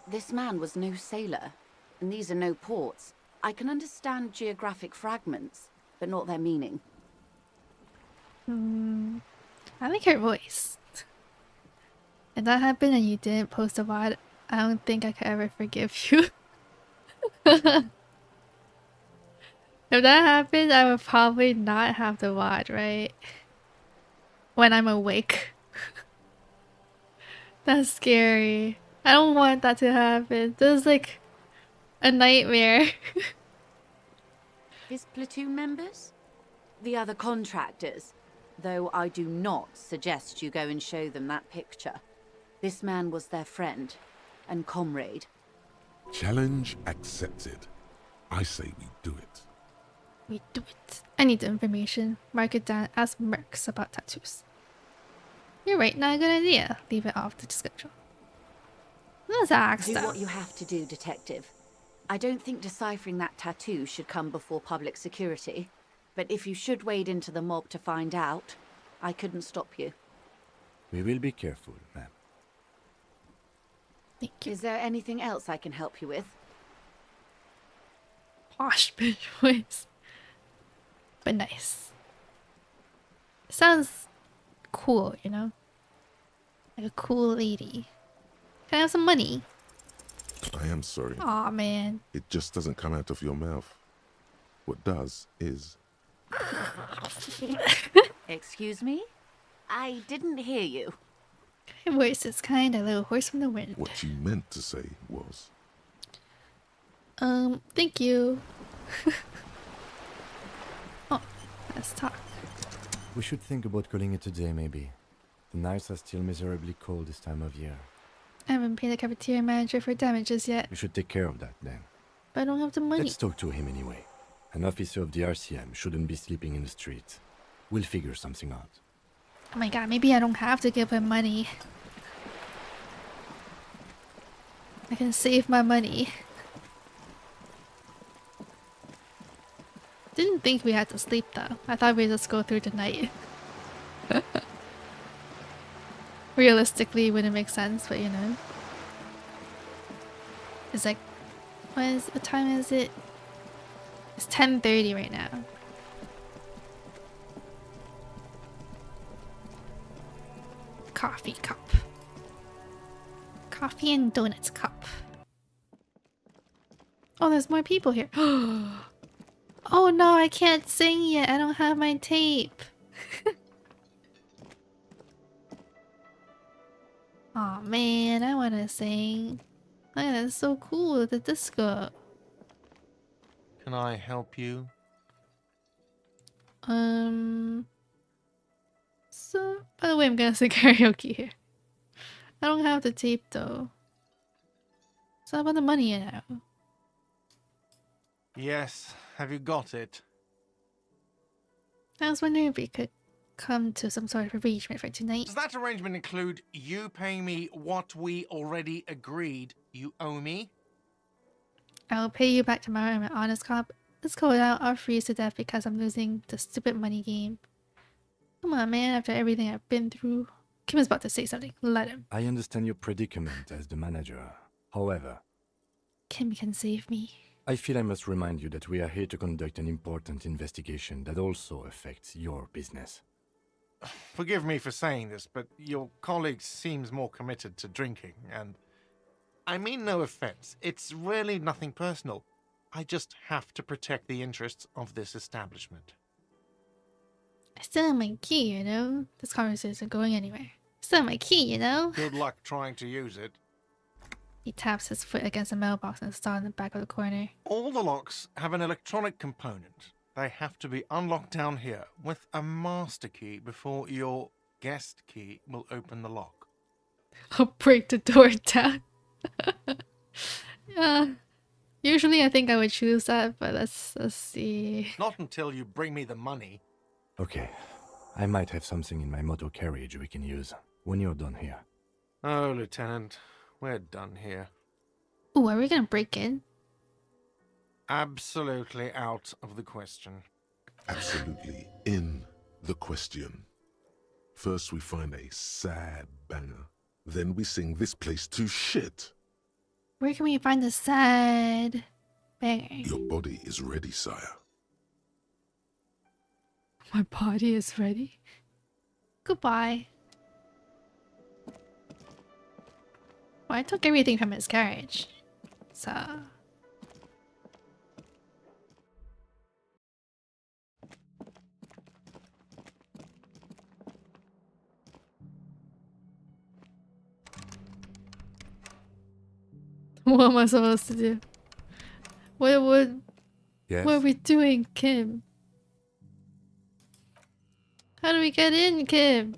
This man was no sailor, and these are no ports. I can understand geographic fragments, but not their meaning. I like her voice. If that happened and you didn't post a VOD, I don't think I could ever forgive you. If that happened, I would probably not have the VOD, right? When I'm awake. That's scary. I don't want that to happen. This is like a nightmare. His platoon members? The other contractors. Though I do not suggest you go and show them that picture. This man was their friend and comrade. Challenge accepted. I say we do it. We do it. I need the information. Mark it down. Ask Mercs about tattoos. You're right, not a good idea. Leave it off the description. Let's ask Do them. what you have to do, detective. I don't think deciphering that tattoo should come before public security. But if you should wade into the mob to find out, I couldn't stop you. We will be careful, ma'am. Thank you. Is there anything else I can help you with? Posh bitch voice. But nice. Sounds cool, you know? Like a cool lady. Can I have some money? I am sorry. Aw, man. It just doesn't come out of your mouth. What does is... Excuse me? I didn't hear you. My voice is kind of a little horse from the wind. What you meant to say was... Thank you. Oh, let's talk. We should think about calling it a day, maybe. The nights are still miserably cold this time of year. I haven't paid the cafeteria manager for damages yet, We should take care of that, then. but I don't have the money. Let's talk to him anyway. An officer of the RCM shouldn't be sleeping in the street. We'll figure something out. Oh my god, maybe I don't have to give him money. I can save my money. Didn't think we had to sleep though. I thought we'd just go through the night. Realistically, it wouldn't make sense, but you know. It's like, what time is it? It's 10:30 right now. Coffee cup. Coffee and donuts cup. Oh, there's more people here. Oh no, I can't sing yet. I don't have my tape. Oh man, I wanna sing. Oh, that's so cool, the disco. Can I help you? So, by the way, I'm gonna sing karaoke here. I don't have the tape though. So how about the money now? Yes. Have you got it? I was wondering if we could come to some sort of arrangement for tonight. Does that arrangement include you paying me what we already agreed you owe me? I'll pay you back tomorrow. I'm an honest cop. It's cold out. I'll freeze to death because I'm losing the stupid money game. Come on, man, after everything I've been through. Kim is about to say something. Let him. I understand your predicament as the manager. However, Kim can save me. I feel I must remind you that we are here to conduct an important investigation that also affects your business. Forgive me for saying this, but your colleague seems more committed to drinking, and I mean no offense. It's really nothing personal. I just have to protect the interests of this establishment. I still have my key, you know? This conversation isn't going anywhere. Still have my key, you know? Good luck trying to use it. He taps his foot against the mailbox and starts in the back of the corner. All the locks have an electronic component. They have to be unlocked down here with a master key before your guest key will open the lock. I'll break the door down. Usually I think I would choose that, but let's see. Not until you bring me the money. Okay, I might have something in my motor carriage we can use when you're done here. Oh, Lieutenant, we're done here. Ooh, are we gonna break in? Absolutely out of the question. Absolutely in the question. First we find a sad banger. Then we sing this place to shit. Where can we find the sad banger? Your body is ready, sire. My body is ready. Goodbye. Well, I took everything from his carriage. So... what am I supposed to do? Yes? What are we doing, Kim? How do we get in, Kim?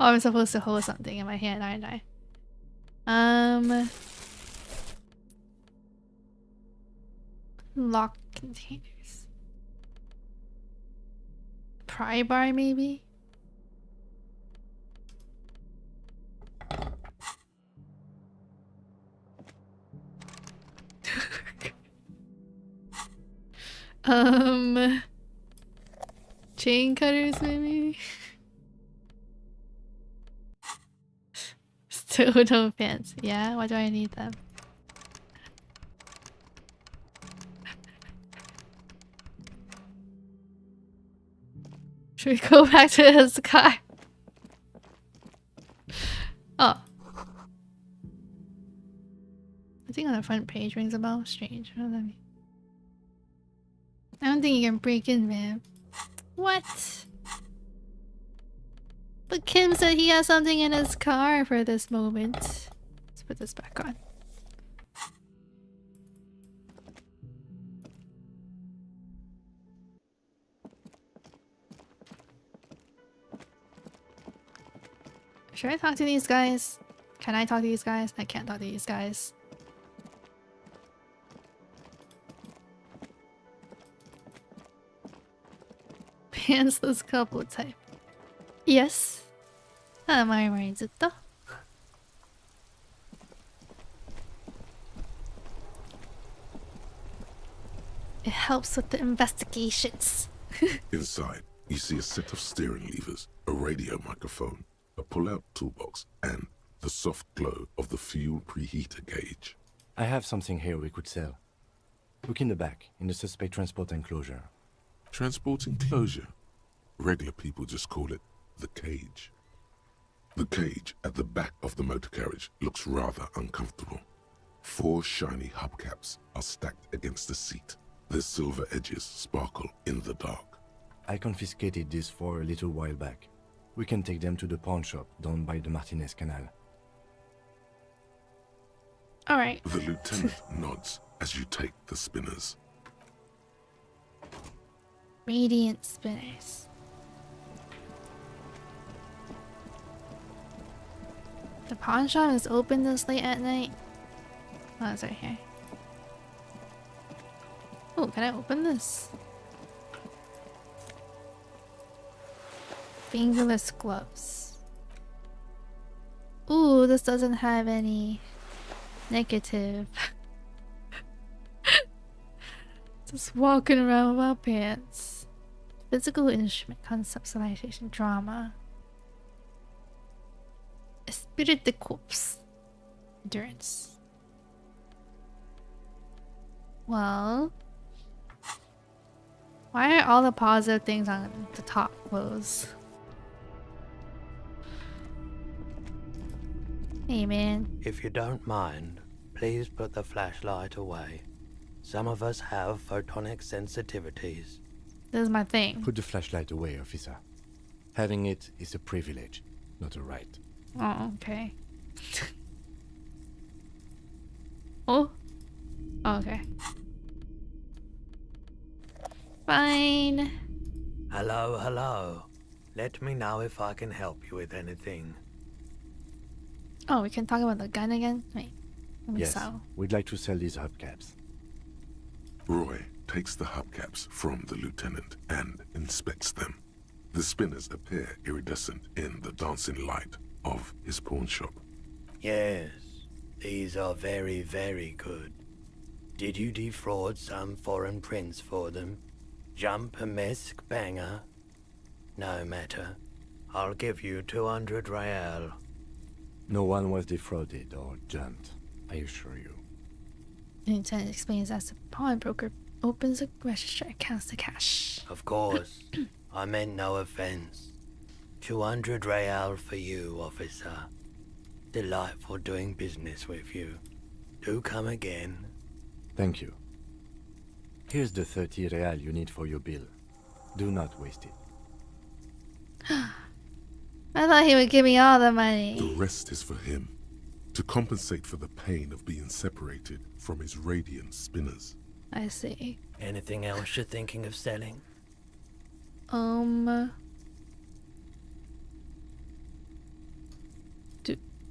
Oh, I'm supposed to hold something in my hand, aren't I? Lock containers. Pry bar, maybe? Chain cutters, maybe? Still no pants. Yeah, why do I need them? Should we go back to his car? Oh. I think on the front page rings a bell. Strange. What does that mean? I don't think you can break in, man. What? But Kim said he has something in his car for this moment. Let's put this back on. Should I talk to these guys? Can I talk to these guys? I can't talk to these guys. Pantsless couple type. Yes. It helps with the investigations. Inside, you see a set of steering levers, a radio microphone, a pull-out toolbox, and the soft glow of the fuel preheater gauge. I have something here we could sell. Look in the back, in the suspect transport enclosure. Transport enclosure? Regular people just call it the cage. The cage at the back of the motor carriage looks rather uncomfortable. 4 shiny hubcaps are stacked against the seat. Their silver edges sparkle in the dark. I confiscated these 4 a little while back. We can take them to the pawn shop down by the Martinez Canal. Alright. The lieutenant nods as you take the spinners. Radiant spinners. The pawn shop is open this late at night. Oh, it's right here. Oh, can I open this? Fingerless gloves. Ooh, this doesn't have any negative. Just walking around without pants. Physical instrument conceptualization drama. Esprit de corps. Endurance. Well, why are all the positive things on the top closed? Hey man. If you don't mind, please put the flashlight away. Some of us have photonic sensitivities. This is my thing. Put the flashlight away, officer. Having it is a privilege, not a right. Oh, okay. Oh? Okay. Fine. Hello, hello. Let me know if I can help you with anything. Oh, we can talk about the gun again? Wait. Let me Yes, sell. we'd like to sell these hubcaps. Roy takes the hubcaps from the lieutenant and inspects them. The spinners appear iridescent in the dancing light of his pawn shop. Yes, these are very, very good. Did you defraud some foreign prince for them? Jump-a-mesque banger? No matter. I'll give you 200 real. No one was defrauded or jumped, I assure you. The lieutenant explains as the pawnbroker opens a register and counts the cash. Of course. I meant no offense. 200 real for you, officer. Delightful doing business with you. Do come again. Thank you. Here's the 30 real you need for your bill. Do not waste it. I thought he would give me all the The money. rest is for him, to compensate for the pain of being separated from his radiant spinners. I see. Anything else you're thinking of selling?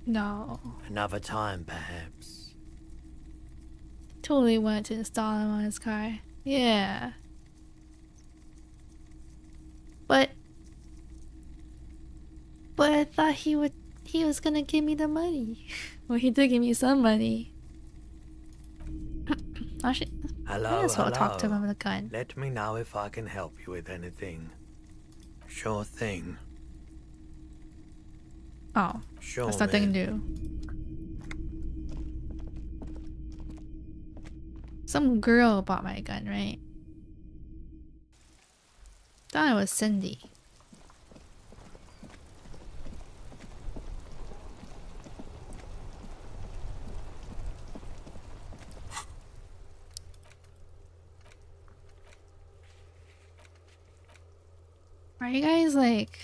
No. Another time, perhaps. Totally wanted to install him on his car. Yeah. But I thought he was gonna give me the money. Well, he did give me some money. Actually, Hello, I just want to talk to him hello. about the gun. Let me know if I can help you with anything. Sure thing. Oh, Sure, that's nothing man. new. Some girl bought my gun, right? Thought it was Cindy. Are you guys like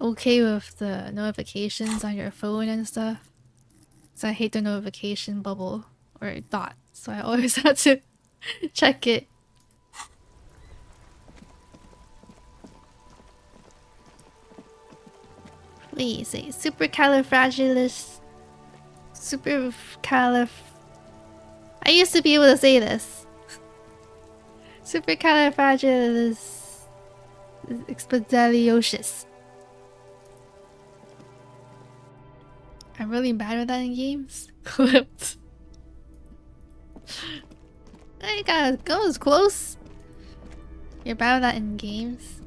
okay with the notifications on your phone and stuff? So I hate the notification bubble or dot, so I always have to check it. Please say supercalifragilistic. I used to be able to say this. Supercalifragilistic. I'm really bad with that in games. Clipped. I gotta go as close. You're bad with that in games.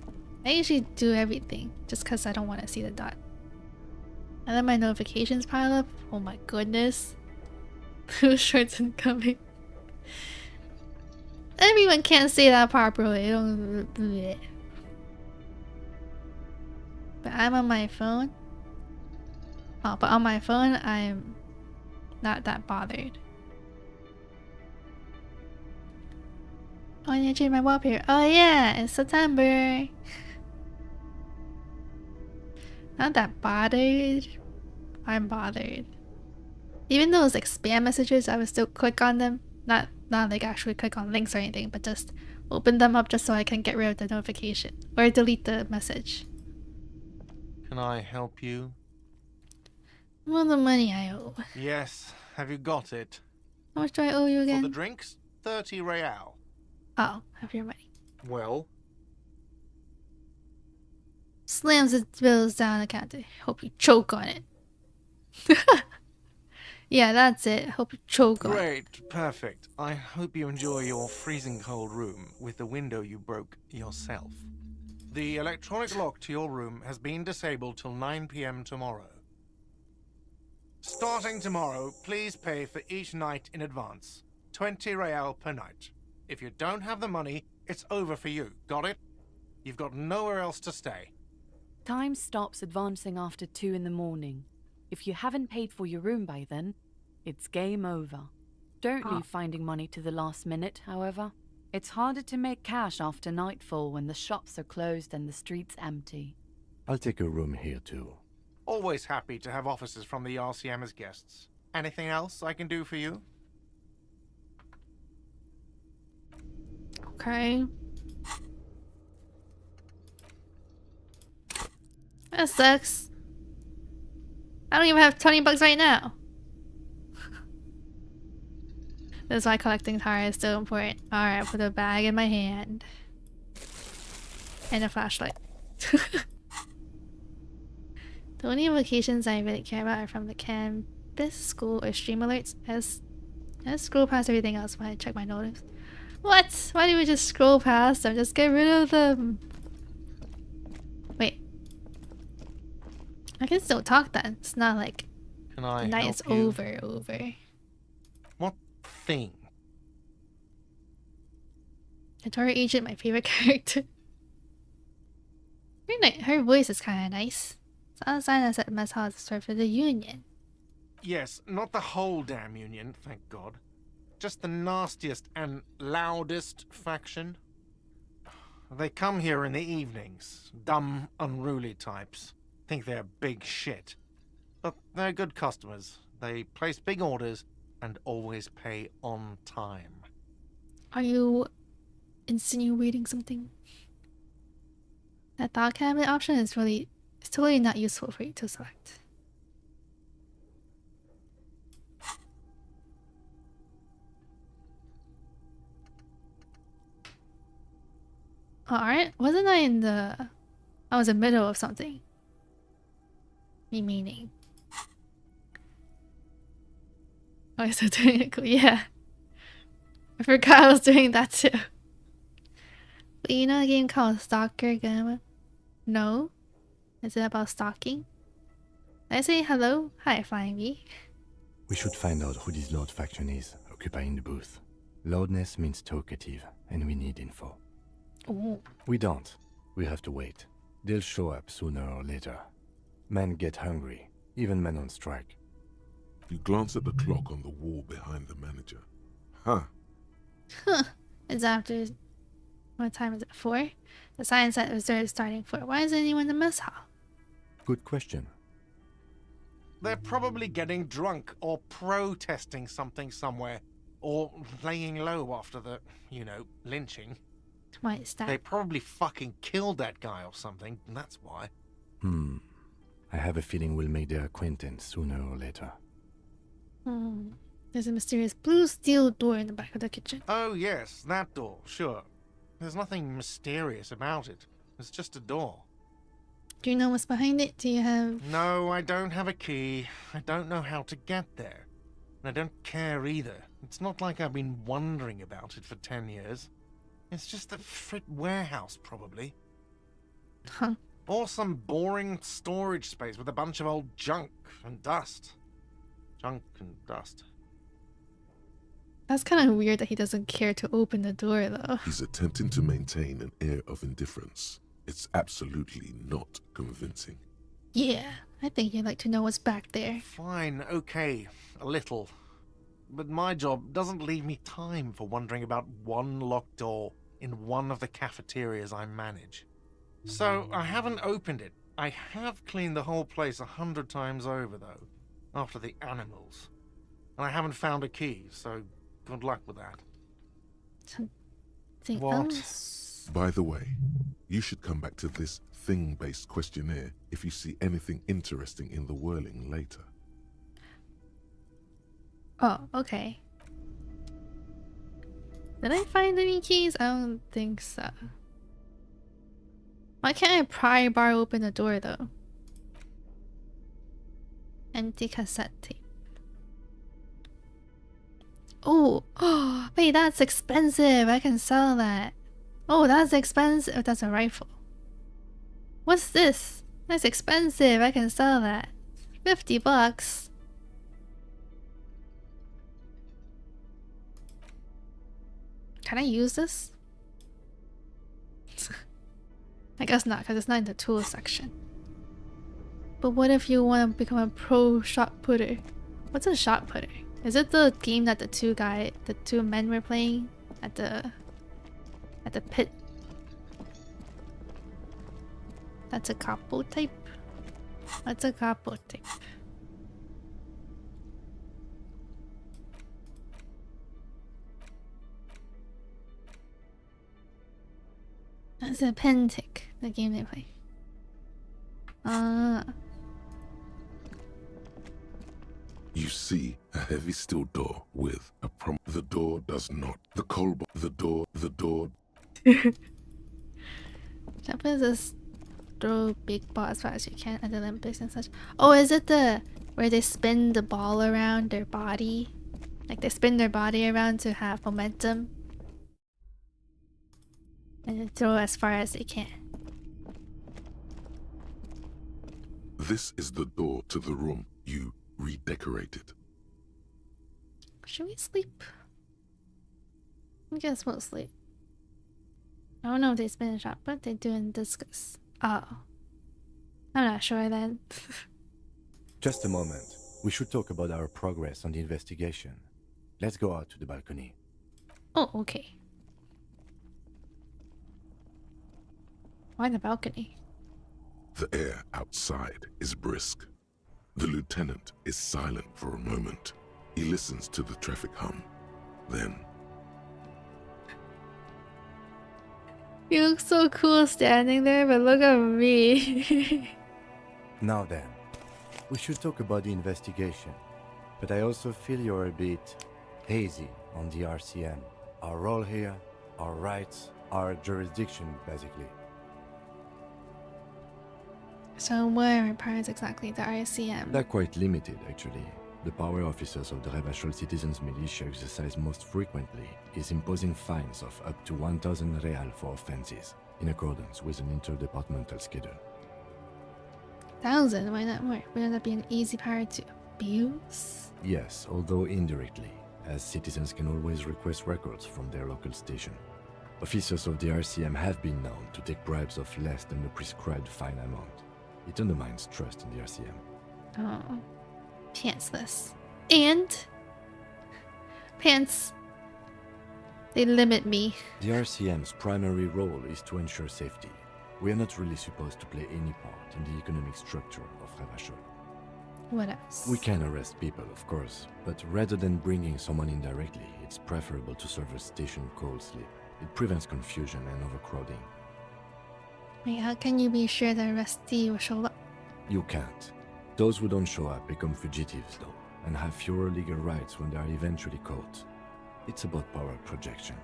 I usually do everything just because I don't want to see the dot. And then my notifications pile up. Oh my goodness. Two shorts incoming. Everyone can't say that properly. But I'm on my phone. Oh, but on my phone, I'm not that bothered. Oh, I need to change my wallpaper. Oh yeah, it's September. Not that bothered. I'm bothered. Even those like spam messages, I would still click on them. Not like actually click on links or anything, but just open them up just so I can get rid of the notification or delete the message. Can I help you? Well, the money I owe. Yes. Have you got it? How much do I owe you For again? the drinks, 30 real. Oh, have your money. Well, Slams his bills down the counter. Hope you choke on it. Yeah, that's it. Hope you choke on. Great, perfect. I hope you enjoy your freezing cold room with the window you broke yourself. The electronic lock to your room has been disabled till 9 p.m. tomorrow. Starting tomorrow, please pay for each night in advance. 20 real per night. If you don't have the money, it's over for you. Got it? You've got nowhere else to stay. Time stops advancing after 2 in the morning. If you haven't paid for your room by then, it's game over. Don't leave finding money to the last minute, however. It's harder to make cash after nightfall when the shops are closed and the streets empty. I'll take a room here too. Always happy to have officers from the RCM as guests. Anything else I can do for you? Okay. That sucks. I don't even have 20 bucks right now. That's why collecting tires is still important. Alright, put a bag in my hand. And a flashlight. The only implications I really care about are from the campus, school, or stream alerts. As scroll past everything else when I check my notice. What? Why do we just scroll past them? Just get rid of them. Wait. I can still talk then. It's not like Can I night help is you? over. What thing? Notorious Agent, my favorite character. Her voice is kind of nice. It's not a sign that said mess hall is served for the Union. Yes, not the whole damn Union, thank God. Just the nastiest and loudest faction. They come here in the evenings. Dumb, unruly types. Think they're big shit. But they're good customers. They place big orders and always pay on time. Are you insinuating something? That thought cabinet option is it's totally not useful for you to select. Alright, wasn't I in the... I was in the middle of something. Me meaning. Oh, I still doing it cool. Yeah. I forgot I was doing that too. But you know a game called Stalker Gamma? No? Is it about stalking? Did I say hello? Hi, Flying Bee. We should find out who this Lord faction is, occupying the booth. Loudness means talkative, and we need info. Ooh. We don't. We have to wait. They'll show up sooner or later. Men get hungry, even men on strike. You glance at the clock on the wall behind the manager. Huh. Huh. It's after... What time is it? 4? The sign said reserve starting 4. Why isn't anyone in the mess hall? Good question. They're probably getting drunk or protesting something somewhere. Or laying low after the, lynching. Why is that? They probably fucking killed that guy or something, and that's why. I have a feeling we'll make their acquaintance sooner or later. There's a mysterious blue steel door in the back of the kitchen. Oh yes, that door, sure. There's nothing mysterious about it. It's just a door. Do you know what's behind it? Do you have... No, I don't have a key. I don't know how to get there. And I don't care either. It's not like I've been wondering about it for 10 years. It's just a frit warehouse, probably. Huh. Or some boring storage space with a bunch of old junk and dust. Junk and dust. That's kind of weird that he doesn't care to open the door, though. He's attempting to maintain an air of indifference. It's absolutely not convincing. Yeah, I think you'd like to know what's back there. Fine, okay, a little. But my job doesn't leave me time for wondering about one locked door in one of the cafeterias I manage. So I haven't opened it. I have cleaned the whole place 100 times over, though, after the animals. And I haven't found a key, so good luck with that. Something What? else? By the way, you should come back to this thing-based questionnaire if you see anything interesting in the whirling later. Oh, okay. Did I find any keys? I don't think so. Why can't I pry bar open the door though? Empty cassette tape. Oh, wait, that's expensive. I can sell that. Oh, that's expensive. Oh, that's a rifle. What's this? That's expensive. I can sell that. $50. Can I use this? I guess not, because it's not in the tools section. But what if you want to become a pro shot putter? What's a shot putter? Is it the game that the two men were playing at the pit? That's a capo type. What's a capo type? That's a pentic, the game they play. You see a heavy steel door with a The door does not. The cold. The door. Japanese is throw big ball as far as you can at the Olympics and such. Oh, is it the where they spin the ball around their body? Like they spin their body around to have momentum? And they throw as far as they can. This is the door to the room you redecorated. Should we sleep? I guess we'll sleep. I don't know if they spin a shot, but they do in discus. Oh. I'm not sure then. Just a moment. We should talk about our progress on the investigation. Let's go out to the balcony. Oh, okay. Why the balcony? The air outside is brisk. The lieutenant is silent for a moment. He listens to the traffic hum. Then... You look so cool standing there, but look at me. Now then, we should talk about the investigation. But I also feel you're a bit hazy on the RCM. Our role here, our rights, our jurisdiction, basically. So what are parts exactly, the RCM? They're quite limited, actually. The power officers of the Revachol Citizens Militia exercise most frequently is imposing fines of up to 1,000 real for offenses, in accordance with an interdepartmental schedule. 1,000? Why not more? Wouldn't that be an easy power to abuse? Yes, although indirectly, as citizens can always request records from their local station. Officers of the RCM have been known to take bribes of less than the prescribed fine amount. It undermines trust in the RCM. Oh. Pantsless. And... pants. They limit me. The RCM's primary role is to ensure safety. We are not really supposed to play any part in the economic structure of Revachol. What else? We can arrest people, of course, but rather than bringing someone in directly, it's preferable to serve a station call slip. It prevents confusion and overcrowding. Wait, how can you be sure the arrestee will show up? You can't. Those who don't show up become fugitives, though, and have fewer legal rights when they are eventually caught. It's about power projection.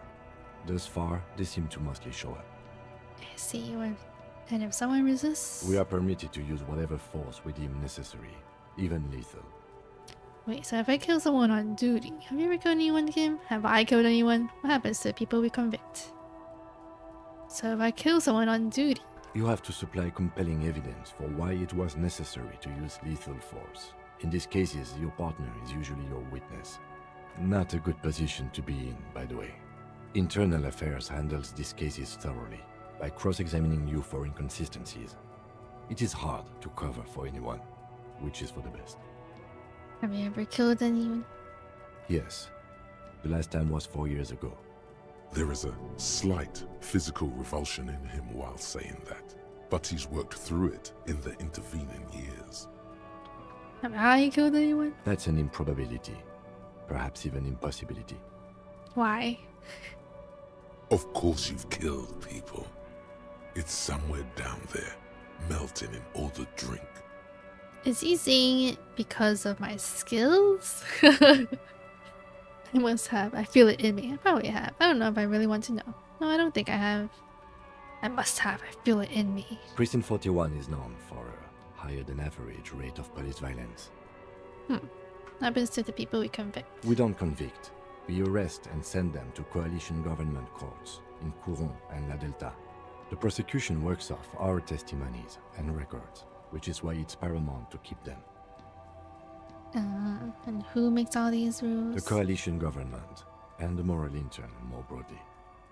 Thus far, they seem to mostly show up. I see. And if someone resists? We are permitted to use whatever force we deem necessary, even lethal. Wait, so if I kill someone on duty, have you ever killed anyone, Kim? Have I killed anyone? What happens to people we convict? So if I kill someone on duty... You have to supply compelling evidence for why it was necessary to use lethal force. In these cases, your partner is usually your witness. Not a good position to be in, by the way. Internal Affairs handles these cases thoroughly, by cross-examining you for inconsistencies. It is hard to cover for anyone, which is for the best. Have you ever killed anyone? Yes. The last time was 4 years ago. There is a slight physical revulsion in him while saying that, but he's worked through it in the intervening years. Have I killed anyone? That's an improbability. Perhaps even impossibility. Why? Of course you've killed people. It's somewhere down there, melting in all the drink. Is he saying it because of my skills? I must have. I feel it in me. I probably have. I don't know if I really want to know. No, I don't think I have. I must have. I feel it in me. Precinct 41 is known for a higher than average rate of police violence. Happens to the people we convict. We don't convict. We arrest and send them to coalition government courts in Courron and La Delta. The prosecution works off our testimonies and records, which is why it's paramount to keep them. And who makes all these rules? The coalition government and the moral intern more broadly.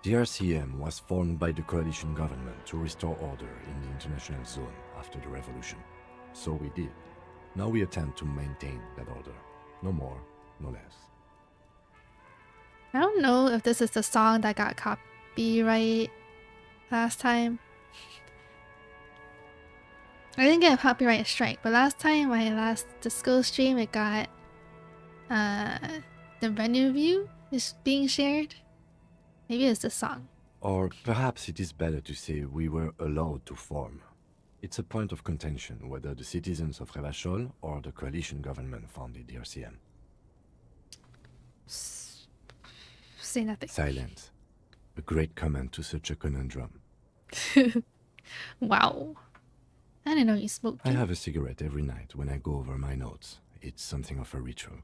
The RCM was formed by the coalition government to restore order in the international zone after the revolution. So we did. Now we attempt to maintain that order. No more, no less. I don't know if this is the song that got copyright last time. I didn't get a copyright strike, but last time, my last disco stream, it got the venue view is being shared. Maybe it's the song. Or perhaps it is better to say we were allowed to form. It's a point of contention whether the citizens of Revachol or the coalition government founded the RCM. Say nothing. Silence. A great comment to such a conundrum. Wow. I didn't know you smoked. I have a cigarette every night when I go over my notes. It's something of a ritual.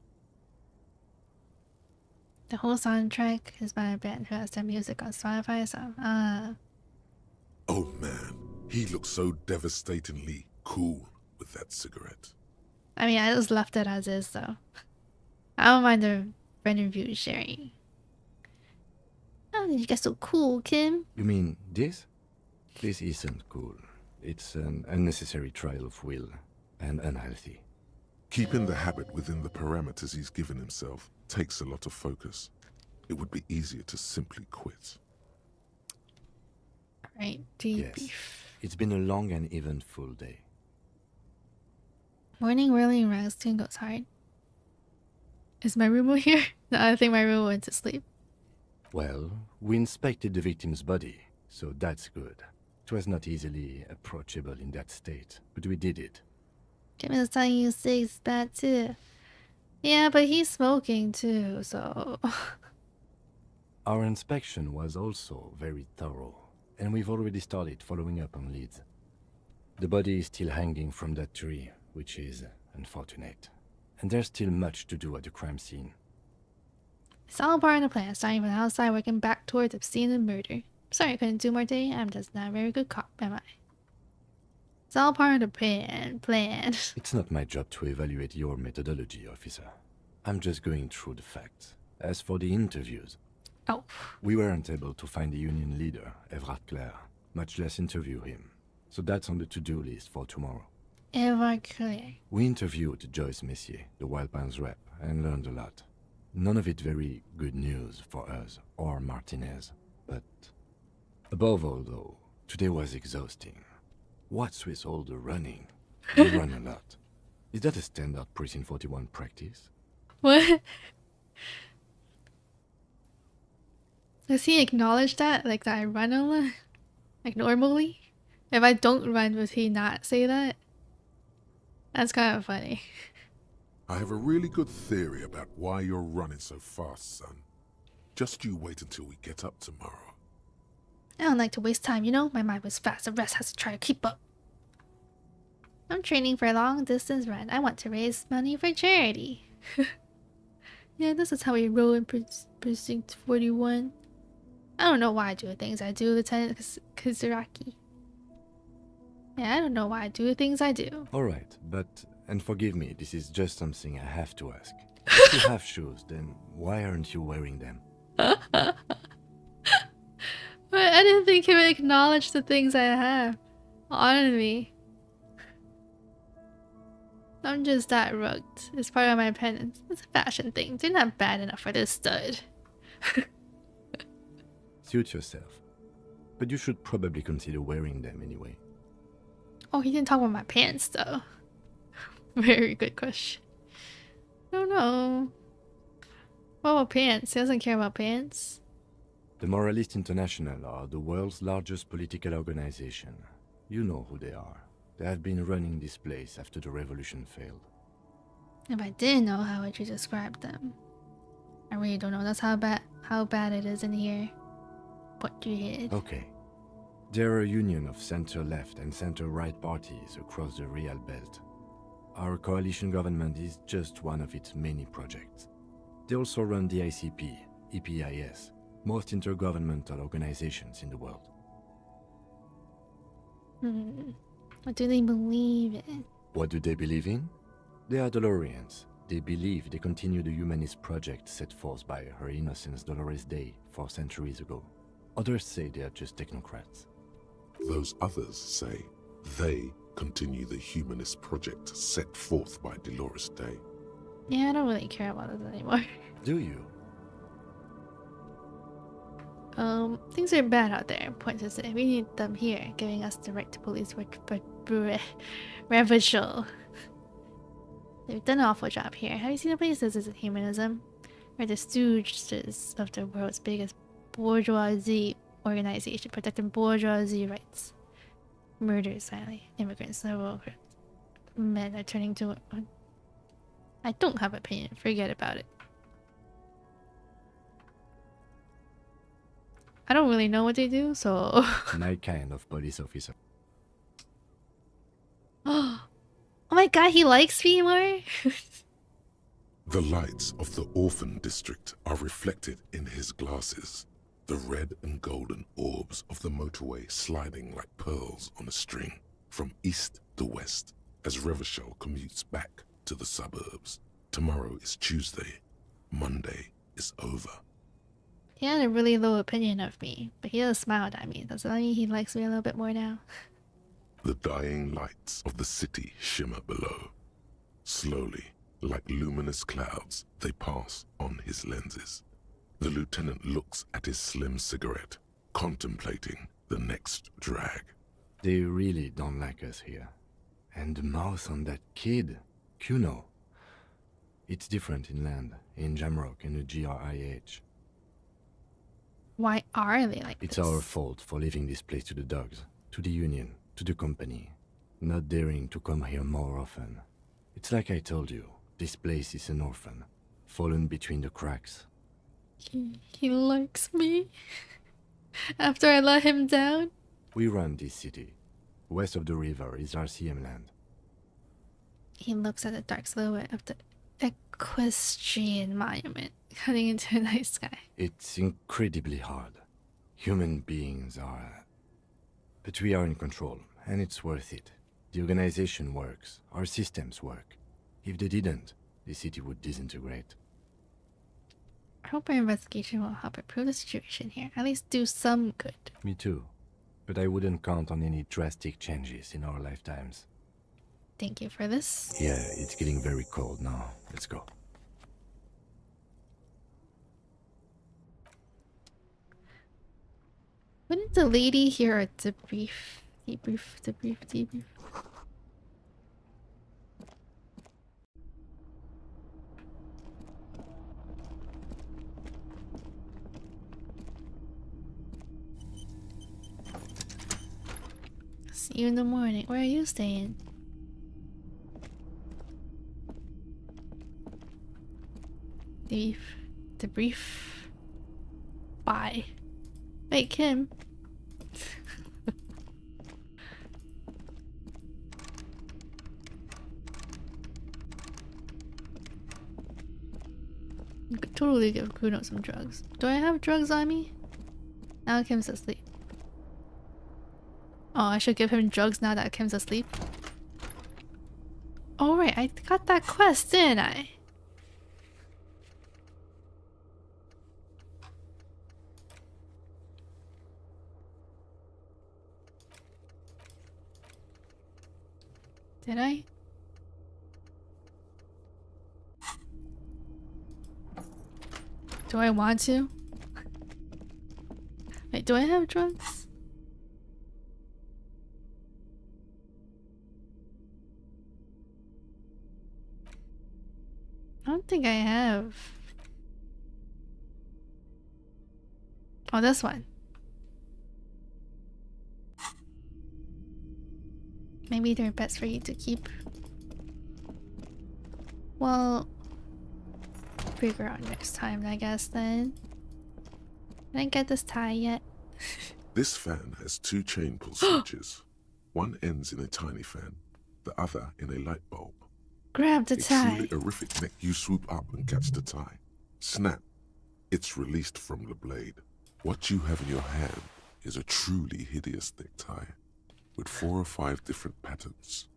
The whole soundtrack is by a band who has their music on Spotify, so Oh man, he looks so devastatingly cool with that cigarette. I mean, I just left it as is, though. I don't mind the friend review sharing. How did you get so cool, Kim? You mean this? This isn't cool. It's an unnecessary trial of will and unhealthy. Keeping the habit within the parameters he's given himself takes a lot of focus. It would be easier to simply quit. Right, deep. Yes, it's been a long and eventful day. Morning whirling rags tune goes hard. Is my room here? No, I think my room went to sleep. Well, we inspected the victim's body, so that's good. It was not easily approachable in that state, but we did it. Kim is telling you Sig's bad too. Yeah, but he's smoking too, so... Our inspection was also very thorough, and we've already started following up on leads. The body is still hanging from that tree, which is unfortunate. And there's still much to do at the crime scene. It's all part of the plan, starting from the outside, working back towards obscene and murder. Sorry I couldn't do more today, I'm just not a very good cop, am I? It's all part of the plan. It's not my job to evaluate your methodology, officer. I'm just going through the facts. As for the interviews... Oh. We weren't able to find the union leader, Everard Clare, much less interview him. So that's on the to-do list for tomorrow. Everard Clare. We interviewed Joyce Messier, the Wild Pines rep, and learned a lot. None of it very good news for us or Martinez. But above all, though, today was exhausting. What's with all the running? You run a lot. Is that a standard Precinct 41 practice? What? Does he acknowledge that? Like that I run a lot? Like normally? If I don't run, would he not say that? That's kind of funny. I have a really good theory about why you're running so fast, son. Just you wait until we get up tomorrow. I don't like to waste time, you know? My mind was fast, the rest has to try to keep up. I'm training for a long distance run. I want to raise money for charity. Yeah, this is how we roll in Precinct 41. I don't know why I do the things I do, Lieutenant Kizuraki. Yeah, I don't know why I do the things I do. Alright, but, and forgive me, this is just something I have to ask. If you have shoes, then why aren't you wearing them? But I didn't think he would acknowledge the things I have on me. I'm just that rugged. It's part of my penance. It's a fashion thing. They're not bad enough for this stud. Suit yourself. But you should probably consider wearing them anyway. Oh, he didn't talk about my pants though. Very good question. I don't know. What about pants? He doesn't care about pants. The Moralist International are the world's largest political organization. You know who they are. They have been running this place after the revolution failed. If I didn't know, how would you describe them? I really don't know. That's how bad it is in here. What you hid. Okay. They're a union of center-left and center-right parties across the Real Belt. Our coalition government is just one of its many projects. They also run the ICP, EPIS, most intergovernmental organizations in the world. What do they believe in? What do they believe in? They are Dolorians. They believe they continue the humanist project set forth by Her Innocence Dolores Day 4 centuries ago. Others say they are just technocrats. Those others say they continue the humanist project set forth by Dolores Day. Yeah, I don't really care about this anymore. Do you? Things are bad out there, point to say. We need them here, giving us the right to police ravishal. They've done an awful job here. Have you seen the places as humanism? We're the stooges of the world's biggest bourgeoisie organization, protecting bourgeoisie rights. Murders, finally. Immigrants, several men are turning to... I don't have an opinion. Forget about it. I don't really know what they do, so... My kind of police officer. Oh my god, he likes me more? The lights of the orphan district are reflected in his glasses. The red and golden orbs of the motorway sliding like pearls on a string from east to west as Revachol commutes back to the suburbs. Tomorrow is Tuesday. Monday is over. He had a really low opinion of me, but he just smiled at me. Does that mean he likes me a little bit more now? The dying lights of the city shimmer below. Slowly, like luminous clouds, they pass on his lenses. The lieutenant looks at his slim cigarette, contemplating the next drag. They really don't like us here. And the mouth on that kid, Kuno. It's different in land, in Jamrock and the GRIH. Why are they like It's this? our fault for leaving this place to the dogs, to the union, to the company. Not daring to come here more often. It's like I told you, this place is an orphan, fallen between the cracks. He likes me? After I let him down? We run this city. West of the river is RCM land. He looks at the dark silhouette of the equestrian monument, cutting into a night sky. It's incredibly hard. Human beings are... But we are in control, and it's worth it. The organization works. Our systems work. If they didn't, the city would disintegrate. I hope our investigation will help improve the situation here. At least do some good. Me too. But I wouldn't count on any drastic changes in our lifetimes. Thank you for this. Yeah, it's getting very cold now. Let's go. Wouldn't the lady hear a debrief? Debrief. See you in the morning. Where are you staying? Debrief. Bye. Wait, Kim. You could totally give Kuno some drugs. Do I have drugs on me? Now Kim's asleep. Oh, I should give him drugs now that Kim's asleep. Oh right, I got that quest, didn't I? Did I? Do I want to? Wait, do I have drugs? I don't think I have. Oh, this one. Maybe they're best for you to keep. Well, figure out next time, I guess, then. I didn't get this tie yet. This fan has two chain pull switches. One ends in a tiny fan, the other in a light bulb. Grab the It's tie. truly horrific neck. You swoop up and catch the tie. Snap. It's released from the blade. What you have in your hand is a truly hideous necktie with 4 or 5 different patterns.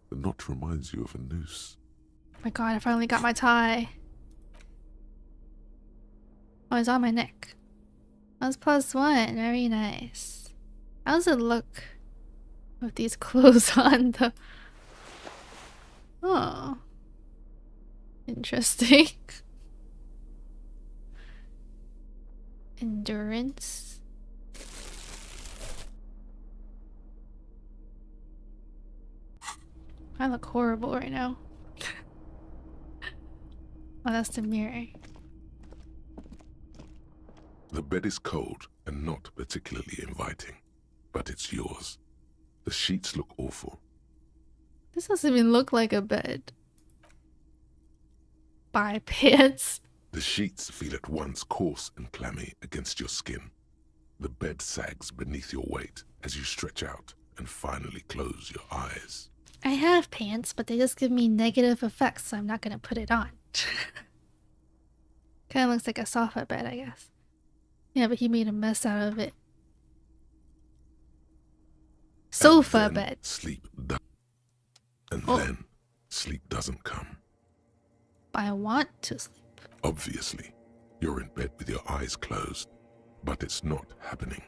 The knot reminds you of a noose. Oh my god, I finally got my tie. Oh, it's on my neck. That's +1. Very nice. How does it look with these clothes on though? Oh. Interesting. Endurance. I look horrible right now. Oh, that's the mirror. The bed is cold and not particularly inviting, but it's yours. The sheets look awful. This doesn't even look like a bed. Buy pants. The sheets feel at once coarse and clammy against your skin. The bed sags beneath your weight as you stretch out and finally close your eyes. I have pants, but they just give me negative effects, so I'm not gonna put it on. Kinda looks like a sofa bed, I guess. Yeah, but he made a mess out of it. Sofa And then bed. Sleep and Oh. then sleep doesn't come. But I want to sleep. Obviously, you're in bed with your eyes closed, but it's not happening.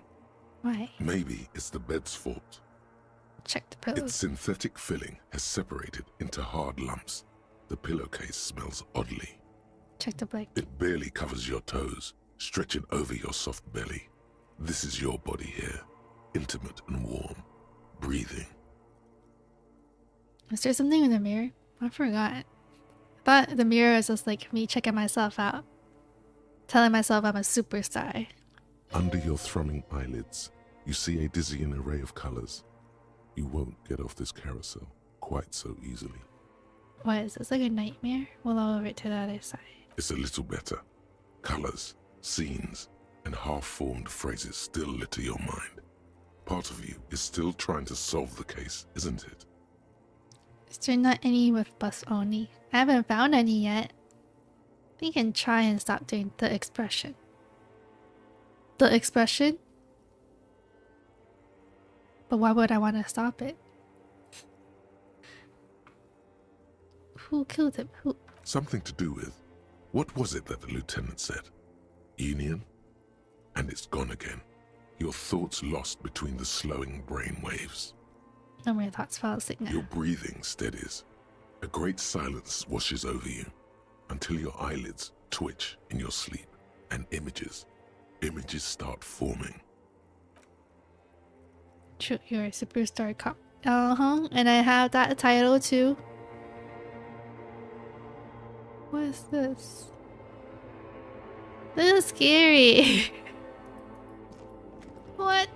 Why? Maybe it's the bed's fault. Check the pillows. Its synthetic filling has separated into hard lumps. The pillowcase smells oddly. Check the blanket. It barely covers your toes, stretching over your soft belly. This is your body here, intimate and warm, breathing. Is there something in the mirror? I forgot. I thought the mirror was just like me checking myself out. Telling myself I'm a superstar. Under your thrumming eyelids, you see a dizzying array of colors. You won't get off this carousel quite so easily. What is this, like a nightmare? We'll go over it to the other side. It's a little better. Colors, scenes, and half-formed phrases still litter your mind. Part of you is still trying to solve the case, isn't it? Is there not any with bus only? I haven't found any yet. We can try and stop doing the expression. The expression? But why would I want to stop it? Who killed him? Who? Something to do with, what was it that the lieutenant said? Union? And it's gone again. Your thoughts lost between the slowing brain waves. No more thoughts fall asleep now. Your breathing steadies. A great silence washes over you until your eyelids twitch in your sleep and images start forming. True, you're a superstar cop. And I have that title too. What is this? This is scary. What?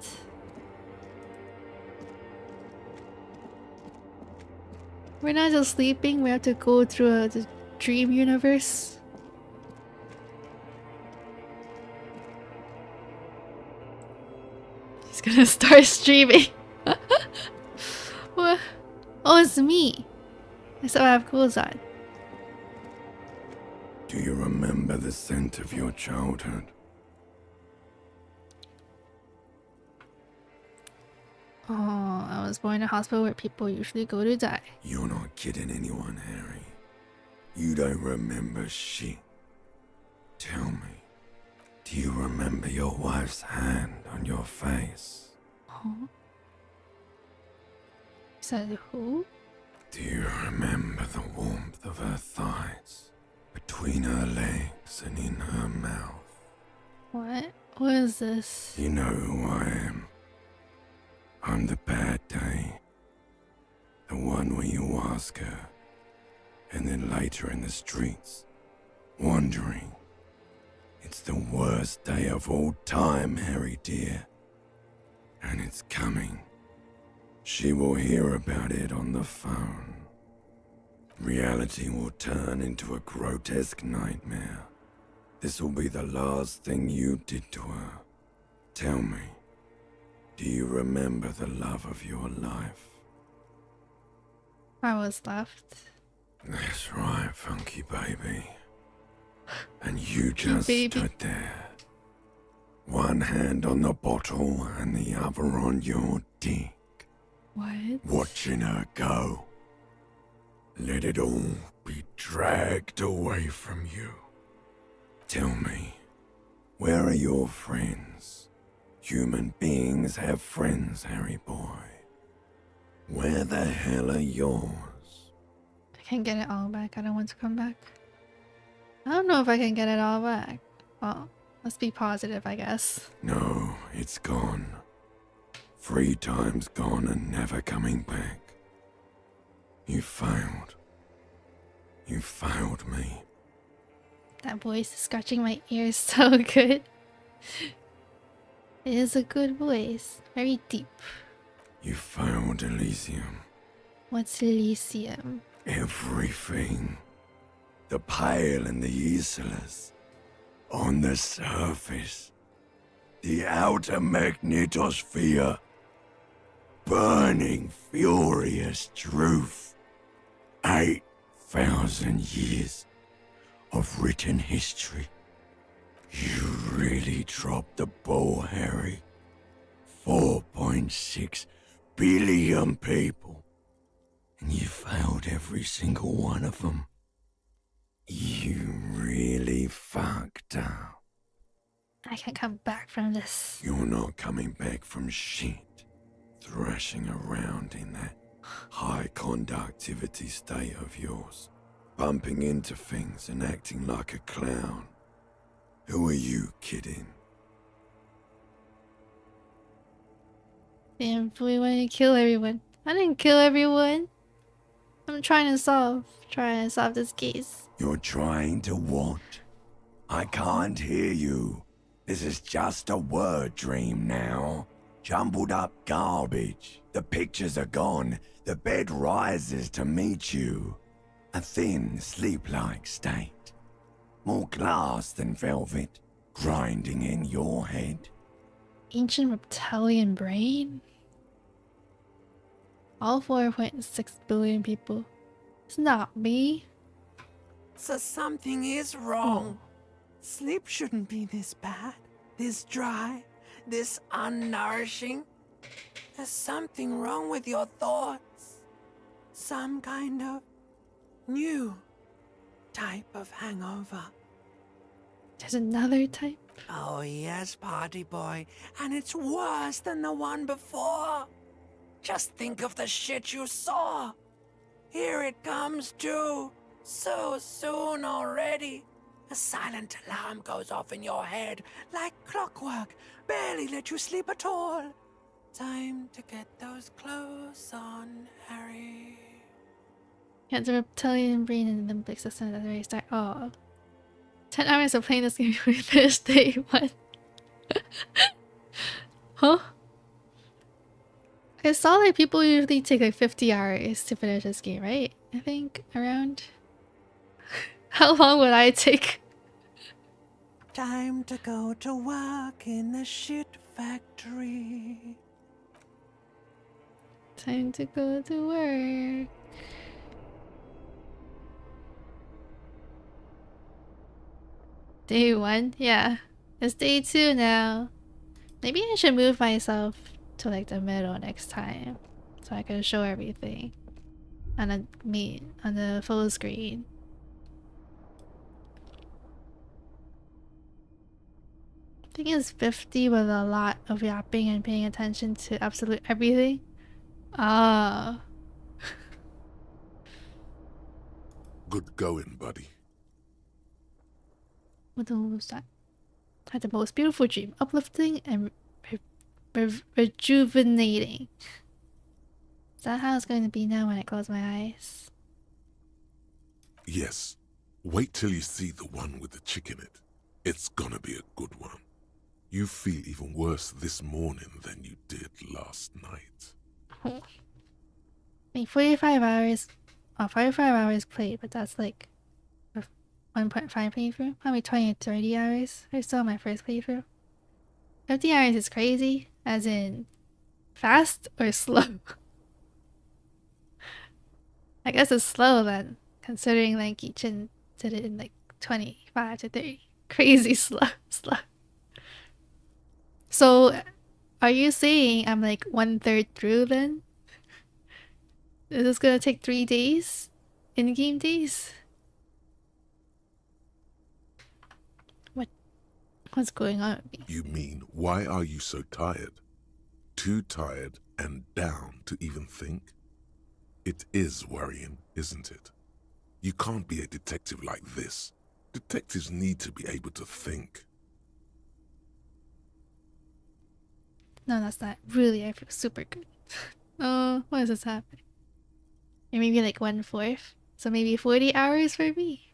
We're not just sleeping, we have to go through the dream universe. He's gonna start streaming. What? Oh, it's me. I still have clothes on. Do you remember the scent of your childhood? Oh, I was born in a hospital where people usually go to die. You're not kidding anyone, Harry. You don't remember shit. Tell me, do you remember your wife's hand on your face? Huh? You said who? Do you remember the warmth of her thighs, between her legs and in her mouth? What? What is this? You know who I am. I'm the bad day. The one where you ask her, and then later in the streets, wandering. It's the worst day of all time, Harry dear. And it's coming. She will hear about it on the phone. Reality will turn into a grotesque nightmare. This will be the last thing you did to her. Tell me, do you remember the love of your life? I was left. That's right, funky baby. And you just stood there. One hand on the bottle and the other on your dick. What? Watching her go. Let it all be dragged away from you. Tell me, where are your friends? Human beings have friends, Harry boy. Where the hell are yours? I can't get it all back. I don't want to come back. I don't know if I can get it all back. Well, let's be positive, I guess. No, it's gone. 3 times gone and never coming back. You failed. You failed me. That voice is scratching my ears so good. It is a good voice. Very deep. You failed, Elysium. What's Elysium? Everything. The Pale and the Islas. On the surface. The outer magnetosphere. Burning, furious truth. 8,000 years of written history. You really dropped the ball, Harry. 4.6 billion people. And you failed every single one of them. You really fucked up. I can't come back from this. You're not coming back from shit. Thrashing around in that high conductivity state of yours. Bumping into things and acting like a clown. Who are you kidding? Damn, we want to kill everyone. I didn't kill everyone. I'm trying to solve this case. You're trying to what? I can't hear you. This is just a word dream now. Jumbled up garbage. The pictures are gone. The bed rises to meet you. A thin, sleep-like state. More glass than velvet. Grinding in your head. Ancient reptilian brain? All 4.6 billion people. It's not me. So something is wrong. Sleep shouldn't be this bad, this dry, this unnourishing. There's something wrong with your thoughts. Some kind of new type of hangover. There's another type? Oh yes, party boy. And it's worse than the one before. Just think of the shit you saw. Here it comes too. So soon already. A silent alarm goes off in your head like clockwork. Barely let you sleep at all. Time to get those clothes on, Harry. Yeah, the reptilian brain and the limbic system at the very start. Oh. 10 hours of playing this game for finished day 1. Huh? I saw like people usually take like 50 hours to finish this game, right? I think around. How long would I take? Time to go to work in the shit factory. Time to go to work. Day 1? Yeah. It's day 2 now. Maybe I should move myself to like the middle next time. So I can show everything. On the full screen. I think it's 50 with a lot of yapping and paying attention to absolute everything. Ah. Good going, buddy. What was that? Had the most beautiful dream, uplifting and rejuvenating. Is that how it's going to be now when I close my eyes? Yes. Wait till you see the one with the chick in it. It's gonna be a good one. You feel even worse this morning than you did last night. I mean, 45 hours... Oh, 45 hours played, but that's like... 1.5 playthrough? Probably 20 or 30 hours. I still my first playthrough. 50 hours is crazy, as in fast or slow? I guess it's slow then, considering like Gichin did it in like 25 to 30. Crazy slow. So, are you saying I'm like 1/3 through then? Is this gonna take 3 days? In-game days? What's going on with me? You mean, why are you so tired? Too tired and down to even think? It is worrying, isn't it? You can't be a detective like this. Detectives need to be able to think. No, that's not. Really, I feel super good. Oh, why is this happening? Or maybe like 1/4. So maybe 40 hours for me.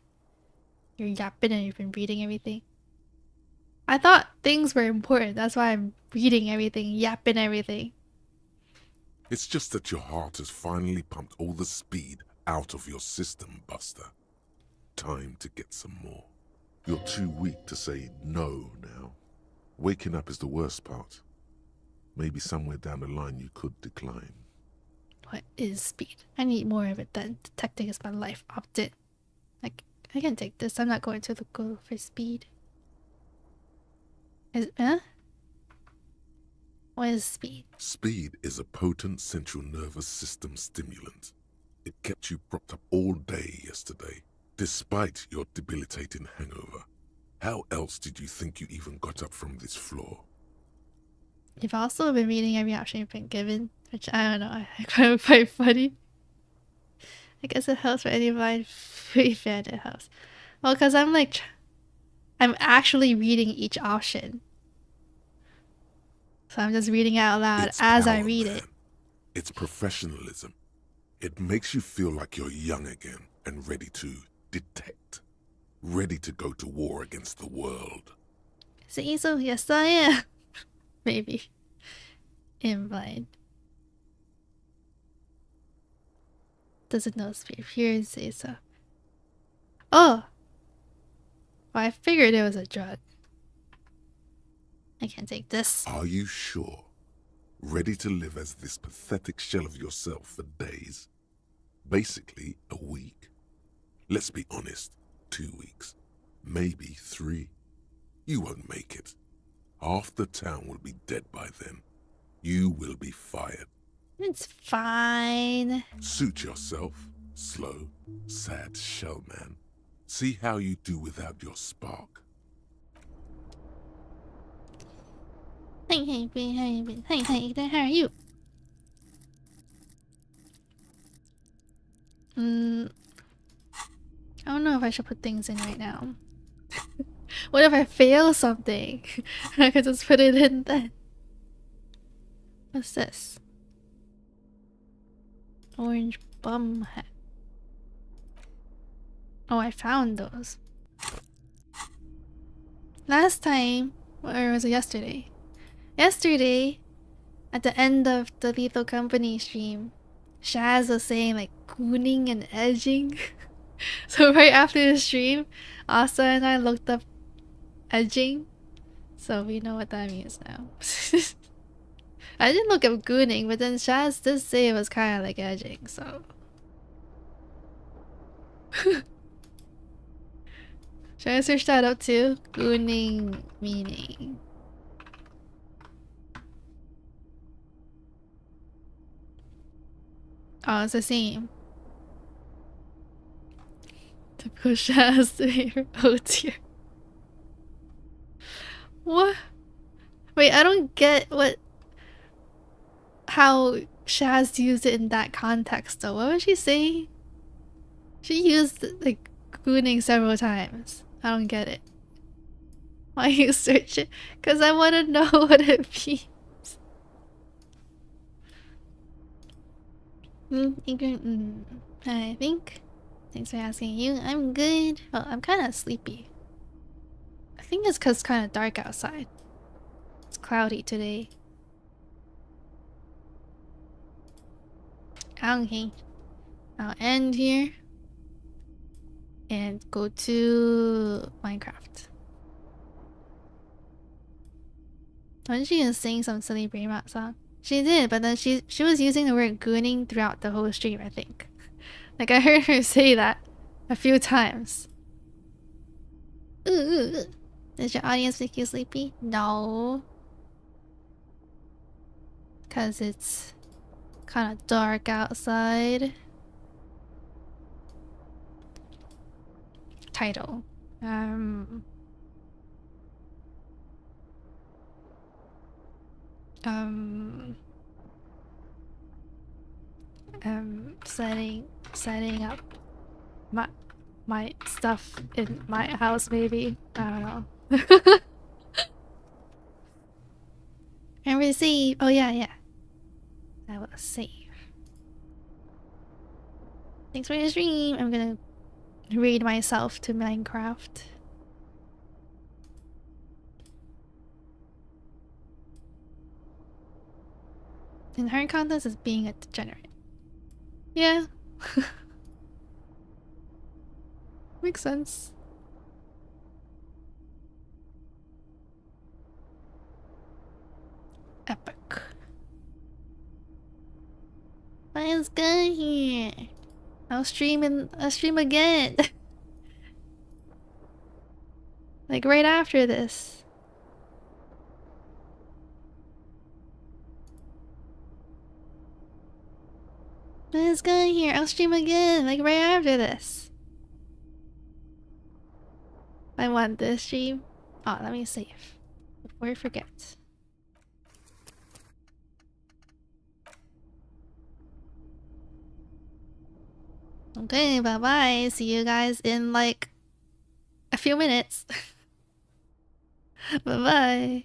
You're yapping and you've been reading everything. I thought things were important. That's why I'm reading everything, yapping everything. It's just that your heart has finally pumped all the speed out of your system, Buster. Time to get some more. You're too weak to say no now. Waking up is the worst part. Maybe somewhere down the line you could decline. What is speed? I need more of it then. Detecting is my life. Opt in. Like, I can take this. I'm not going to go for speed. What is speed? Speed is a potent central nervous system stimulant. It kept you propped up all day yesterday, despite your debilitating hangover. How else did you think you even got up from this floor? You've also been reading every option you've been given, which I don't know, I kind of find funny. I guess it helps for anybody free fan, it helps. Well, because I'm actually reading each option. So I'm just reading out loud as I read it. It's professionalism. It makes you feel like you're young again and ready to detect. Ready to go to war against the world. See, so yes I am. Maybe. Implied. Doesn't know speed. Here say so. Oh! Well, I figured it was a drug. I can't take this. Are you sure? Ready to live as this pathetic shell of yourself for days? Basically, a week. Let's be honest, 2 weeks. Maybe 3. You won't make it. Half the town will be dead by then. You will be fired. It's fine. Suit yourself, slow, sad shell man. See how you do without your spark. Hey, how are you? I don't know if I should put things in right now. What if I fail something? I could just put it in then. What's this? Orange bum hat. Oh, I found those. Last time, or was it yesterday? Yesterday, at the end of the Lethal Company stream, Shaz was saying like gooning and edging. So right after the stream, Asa and I looked up edging. So we know what that means now. I didn't look up gooning, but then Shaz did say it was kind of like edging, so... Should I search that up too? Gooning meaning. Oh, it's the same. Typical Shaz to be O tier. What? Wait, I don't get how Shaz used it in that context though. What was she saying? She used like gooning several times. I don't get it. Why you search it? Because I want to know what it means. I think. Thanks for asking. You, I'm good. Well, I'm kind of sleepy. I think it's because it's kind of dark outside. It's cloudy today. Okay. I'll end here and go to Minecraft. Wasn't she gonna sing some silly brain rot song? She did, but then she was using the word gooning throughout the whole stream, I think. Like I heard her say that a few times. Ooh. Does your audience make you sleepy? No. Because it's kind of dark outside. Title. Setting up my stuff in my house, maybe. I don't know. Remember to save. Oh yeah. I will save. Thanks for your stream. I'm gonna read myself to Minecraft. Inherent contest is being a degenerate. Yeah. Makes sense. Epic. Let's go here. I'll stream again. Like right after this. Let's go here. I'll stream again, like right after this. I want this stream. Oh, let me save before I forget. Okay, bye bye. See you guys in like a few minutes. Bye bye.